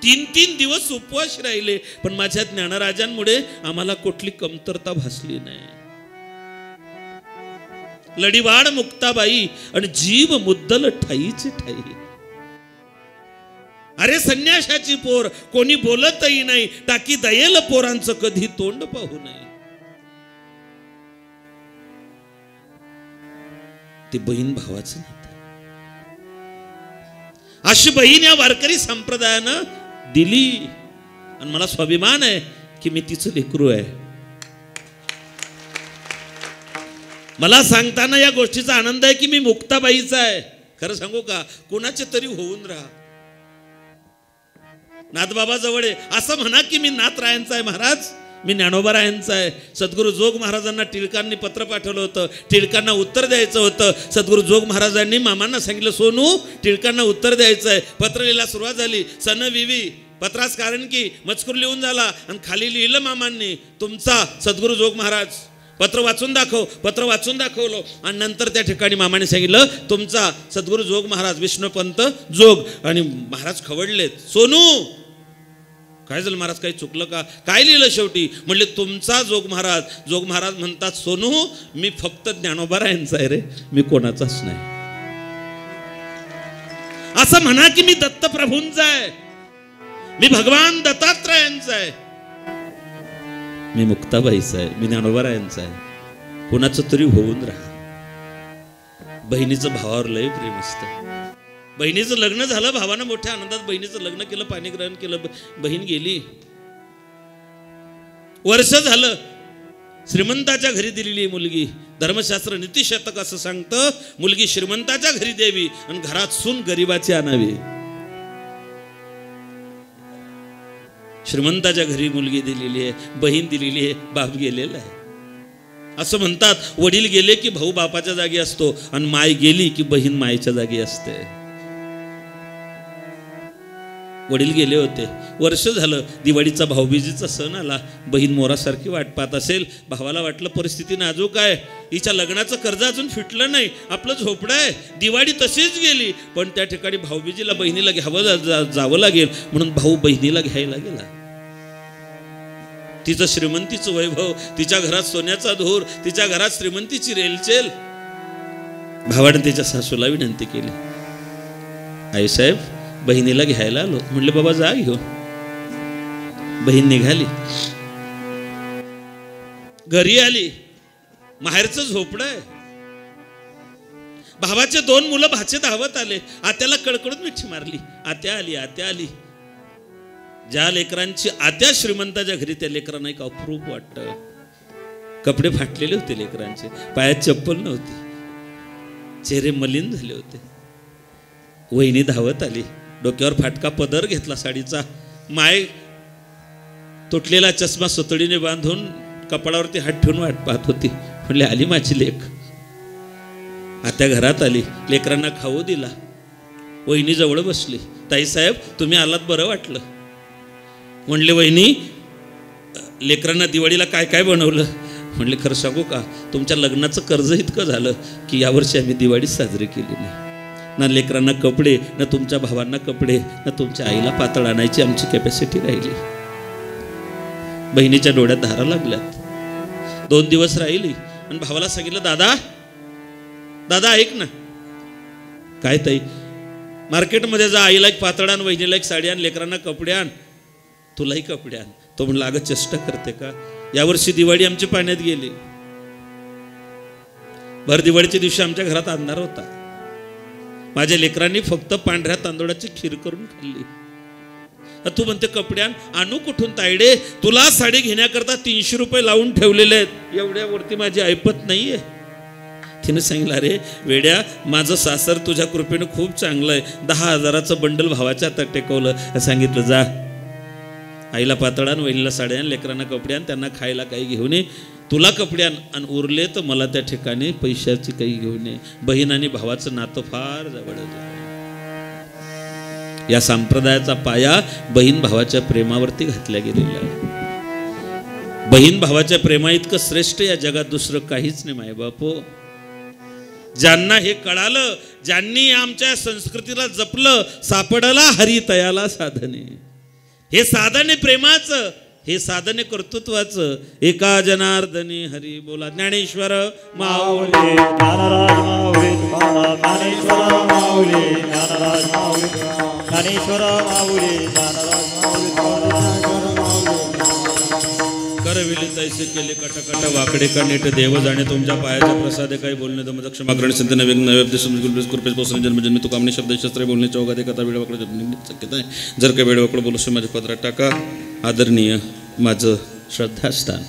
[SPEAKER 3] 3 दिवस उपवास राहिले, पण माझ्या ज्ञानराजांमुळे आम्हाला कुठली कमतरता भासली नाही. लढीवाड मुक्ताबाई आणि जीव मुद्दल ठाईची ठाई. अरे संन्याशाची पोर, कोणी बोलतही नाही, टाकी दयेल पोरांचं कधी तोंड पाहू नये. ते बहीण भावाचं नातं. अशी बहीण या वारकरी संप्रदायानं दिली आणि मला स्वाभिमान आहे की मी तिचं लेकरू आहे. मला सांगताना या गोष्टीचा आनंद आहे की मी मुक्ताबाईचा आहे. खरं सांगू का, कोणाचे तरी होऊन राहा. नाथबाबा जवळ आहे असं म्हणा की मी नाथरायांचा आहे महाराज, मी ज्ञानोबारायांचा आहे. सद्गुरू जोग महाराजांना टिळकांनी पत्र पाठवलं होतं, टिळकांना उत्तर द्यायचं होतं. सद्गुरू जोग महाराजांनी मामांना सांगितलं, सोनू टिळकांना उत्तर द्यायचं आहे. पत्र लिहायला सुरुवात झाली. सन विवी पत्रास कारण की मजकूर लिहून झाला आणि खाली लिहिलं मामांनी, तुमचा सद्गुरू जोग महाराज. पत्र वाचून दाखव. पत्र वाचून दाखवलं आणि नंतर त्या ठिकाणी मामाने सांगितलं, तुमचा सद्गुरू जोग महाराज विष्णुपंत जोग. आणि महाराज खवडलेत. सोनू काय झालं महाराज, काही चुकलं का? काय लिहिलं शेवटी? म्हणले तुमचा जोग महाराज. जोग महाराज म्हणतात, सोनू मी फक्त ज्ञानोबारायांचा आहे रे, मी कोणाचाच नाही. असं म्हणा की मी दत्तप्रभूंचा आहे, मी भगवान दत्तात्रयांचा आहे, मी मुक्ताबाईचा आहे, मी ज्ञानोबारायांचा आहे, कोणाचं तरी होऊन राहा. बहिणीचं भावावर लय प्रेम असतं. बहिणीचं लग्न झालं, भावानं मोठ्या आनंदात बहिणीचं लग्न केलं, पाणीग्रहण केलं, बहीण गेली. वर्ष झालं, श्रीमंताच्या घरी दिलेली मुलगी. धर्मशास्त्र नीतिशतक असं सांगतं, मुलगी श्रीमंताच्या घरी द्यावी आणि घरात सून गरिबाची आणावी. श्रीमंताच्या घरी मुलगी दिलेली आहे, बहीण दिलेली आहे, बाप गेलेला आहे. असं म्हणतात, वडील गेले की भाऊ बापाच्या जागी असतो आणि माय गेली की बहीण मायच्या जागी असते. वडील गेले होते, वर्ष झालं, दिवाळीचा भाऊबीजेचा सण आला. बहीण मोरासारखी वाट पाहत असेल. भावाला वाटलं परिस्थिती नाजूक आहे, हिच्या लग्नाचं कर्ज अजून फिटलं नाही, आपलं झोपडं आहे. दिवाळी तशीच गेली, पण त्या ठिकाणी भाऊबीजेला बहिणीला घ्यावं जावं लागेल म्हणून भाऊ बहिणीला घ्यायला गेला. तिचं श्रीमंतीचं वैभव, तिच्या घरात सोन्याचा धूर, तिच्या घरात श्रीमंतीची रेलचेल. भावाने तिच्या सासूला विनंती केली, आईसाहेब बहिणीला घ्यायला आलो. म्हणले बाबा जा घेऊ. बहीण निघाली, घरी आली, माहेरचं झोपडं आहे. भावाचे 2 मुलं भाचे धावत आले, आत्याला कळकळून मिठी मारली. आत्या आली, आत्या आली. ज्या लेकरांची आत्या श्रीमंताच्या घरी, त्या लेकरांना एक अप्रूप वाटतं. कपडे फाटलेले होते लेकरांचे, पायात चप्पल नव्हती, चेहरे मलिन झाले होते. वहिनी धावत आली, डोक्यावर फाटका पदर घेतला साडीचा. माय तुटलेला चष्मा सुतळीने बांधून कपाळावरती हात ठेवून वाट पाहत होती. म्हणले आली माझी लेक. आत्या घरात आली, लेकरांना खाऊ दिला. वहिनी जवळ बसली. ताईसाहेब तुम्ही आलात, बरं वाटलं. म्हणले वहिनी लेकरांना दिवाळीला काय काय बनवलं. म्हणले खरं सांगू का, तुमच्या लग्नाचं कर्ज इतकं झालं की यावर्षी आम्ही दिवाळी साजरी केली नाही. ना लेकरांना कपडे, ना तुमच्या भावांना कपडे, ना तुमच्या आईला पातळ आणायची आमची कॅपॅसिटी राहिली. बहिणीच्या डोळ्यात धारा लागल्यात. 2 दिवस राहिली आणि भावाला सांगितलं, दादा दादा ऐक ना. काय ताई, मार्केटमध्ये जा, आईला एक पातळ आण, बहिणीला एक साडी आण, लेकरांना कपडे आण, तुलाही कपडे आण. तो म्हणला अगं चेष्टा करते का, यावर्षी दिवाळी आमची पाण्यात गेली. भर दिवाळीच्या दिवशी आमच्या घरात अंधार होता. माझ्या लेकरांनी फक्त पांढऱ्या तांदूळाची खीर करून खाल्ली. तू म्हणते कपडे आणू कुठून तायडे, तुला साडी घेण्याकरता 300 रुपये लावून ठेवलेले आहेत, एवढ्यावरती माझी ऐपत नाहीये. तिने सांगितलं अरे वेड्या, माझं सासर तुझ्या कृपेनं खूप चांगलं आहे. 10,000चं बंडल भावाच्या हातात टेकवलं. सांगितलं जा आईला पातळान, वहिनीला साड्यान, लेकरांना कपडे आण, त्यांना खायला काही घेऊन ये, तुला कपडे आण, आणि उरले तर मला त्या ठिकाणी पैशाची काही घेऊन ये. बहीण आणि भावाचं नातं फार जवळच. या संप्रदायाचा पाया बहीण भावाच्या प्रेमावरती घातल्या गेलेला आहे. बहीण भावाच्या प्रेमा इतकं श्रेष्ठ या जगात दुसरं काहीच नाही माय बापो. ज्यांना हे कळालं, ज्यांनी आमच्या संस्कृतीला जपलं, सापडला हरी तयाला साधने. हे साधने प्रेमाचं, हे साधने कर्तृत्वाचं. एका जनार्दनी हरी बोला. ज्ञानेश्वर माऊली,
[SPEAKER 2] ज्ञानराज माऊली तुम्हाला, ज्ञानेश्वर माऊली, ज्ञानराज माऊली, ज्ञानेश्वर माऊली, ज्ञानराज माऊली तुम्हाला.
[SPEAKER 3] करविले तैसे केले कटकट वाकडे का नीट, देव जाणे तुमच्या पायाच्या प्रसादे. काही बोलणे दम क्षमा करणे संत वेग नैवेद्य समज कृपेश पोसणे जन्मजन्मी तू कामने शब्द शस्त्र बोलणे चौघात कथा वेळ वाकडे शक्यता आहे. जर काही वेळ वाकडं बोलू माझ्या पत्रात टाका. आदरणीय माझं श्रद्धास्थान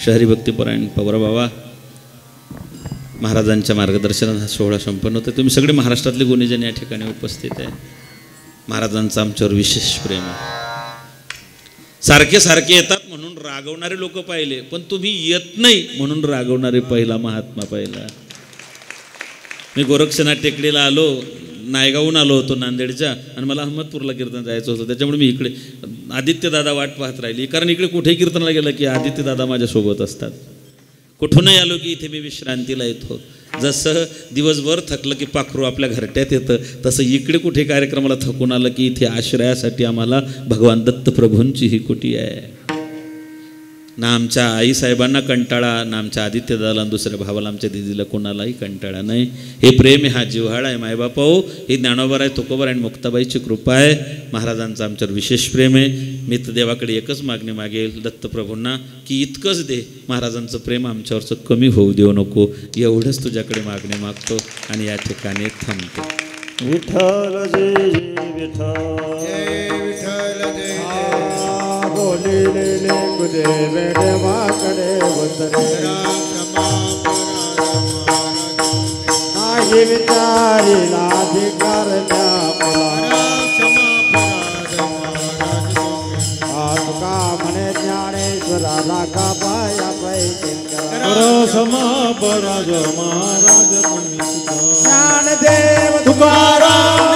[SPEAKER 3] शहरी भक्तिपरायण पवार बाबा महाराजांच्या मार्गदर्शनात हा सोहळा संपन्न होता. तुम्ही सगळे महाराष्ट्रातले गुणीजन या ठिकाणी उपस्थित आहे. महाराजांचं आमच्यावर विशेष प्रेम आहे. सारखे सारखे येतात म्हणून रागवणारे लोक पाहिले, पण तुम्ही येत नाही म्हणून रागवणारे पहिला महात्मा पाहिला. मी गोरक्षनाथ टेकडीला आलो, नायगावहून आलो होतो नांदेडच्या, आणि मला अहमदपूरला कीर्तन जायचं होतं. त्याच्यामुळे मी इकडे आदित्य दादा वाट पाहत राहिली, कारण इकडे कुठेही कीर्तनाला गेलं की आदित्य दादा माझ्यासोबत असतात. कुठूनही आलो की इथे मी विश्रांतीला येतो. जसं दिवसभर थकलं की पाखरू आपल्या घरट्यात येतं, तसं इकडे कुठे कार्यक्रमाला थकून आलं की इथे आश्रयासाठी आम्हाला भगवान दत्त प्रभूंची ही कुटी आहे. ना आमच्या आईसाहेबांना कंटाळा, ना आमच्या आदित्य दादाला दुसऱ्या भावाला आमच्या दिदीला कोणालाही कंटाळा नाही. हे प्रेम आहे, हा जिव्हाळा आहे मायबापा हो. ही ज्ञानोबर आहे, तुकोबर आणि मुक्ताबाईची कृपा आहे. महाराजांचं आमच्यावर विशेष प्रेम आहे. मी तर देवाकडे एकच मागणी मागेल दत्तप्रभूंना की इतकंच दे, महाराजांचं प्रेम आमच्यावरचं कमी होऊ देऊ नको, एवढंच तुझ्याकडे मागणी मागतो आणि या ठिकाणी थांबतो.
[SPEAKER 2] विठ्ठल जय जय विठ्ठल बोलिले गुदेव देवाकडे उतरे नाही विचारीला अधिकार द्या मला तुका म्हणे ज्ञानेश्वराला का पाया पैकी
[SPEAKER 1] समापराज महाराज तुम्ही
[SPEAKER 2] ज्ञानदेव
[SPEAKER 1] तुकाराम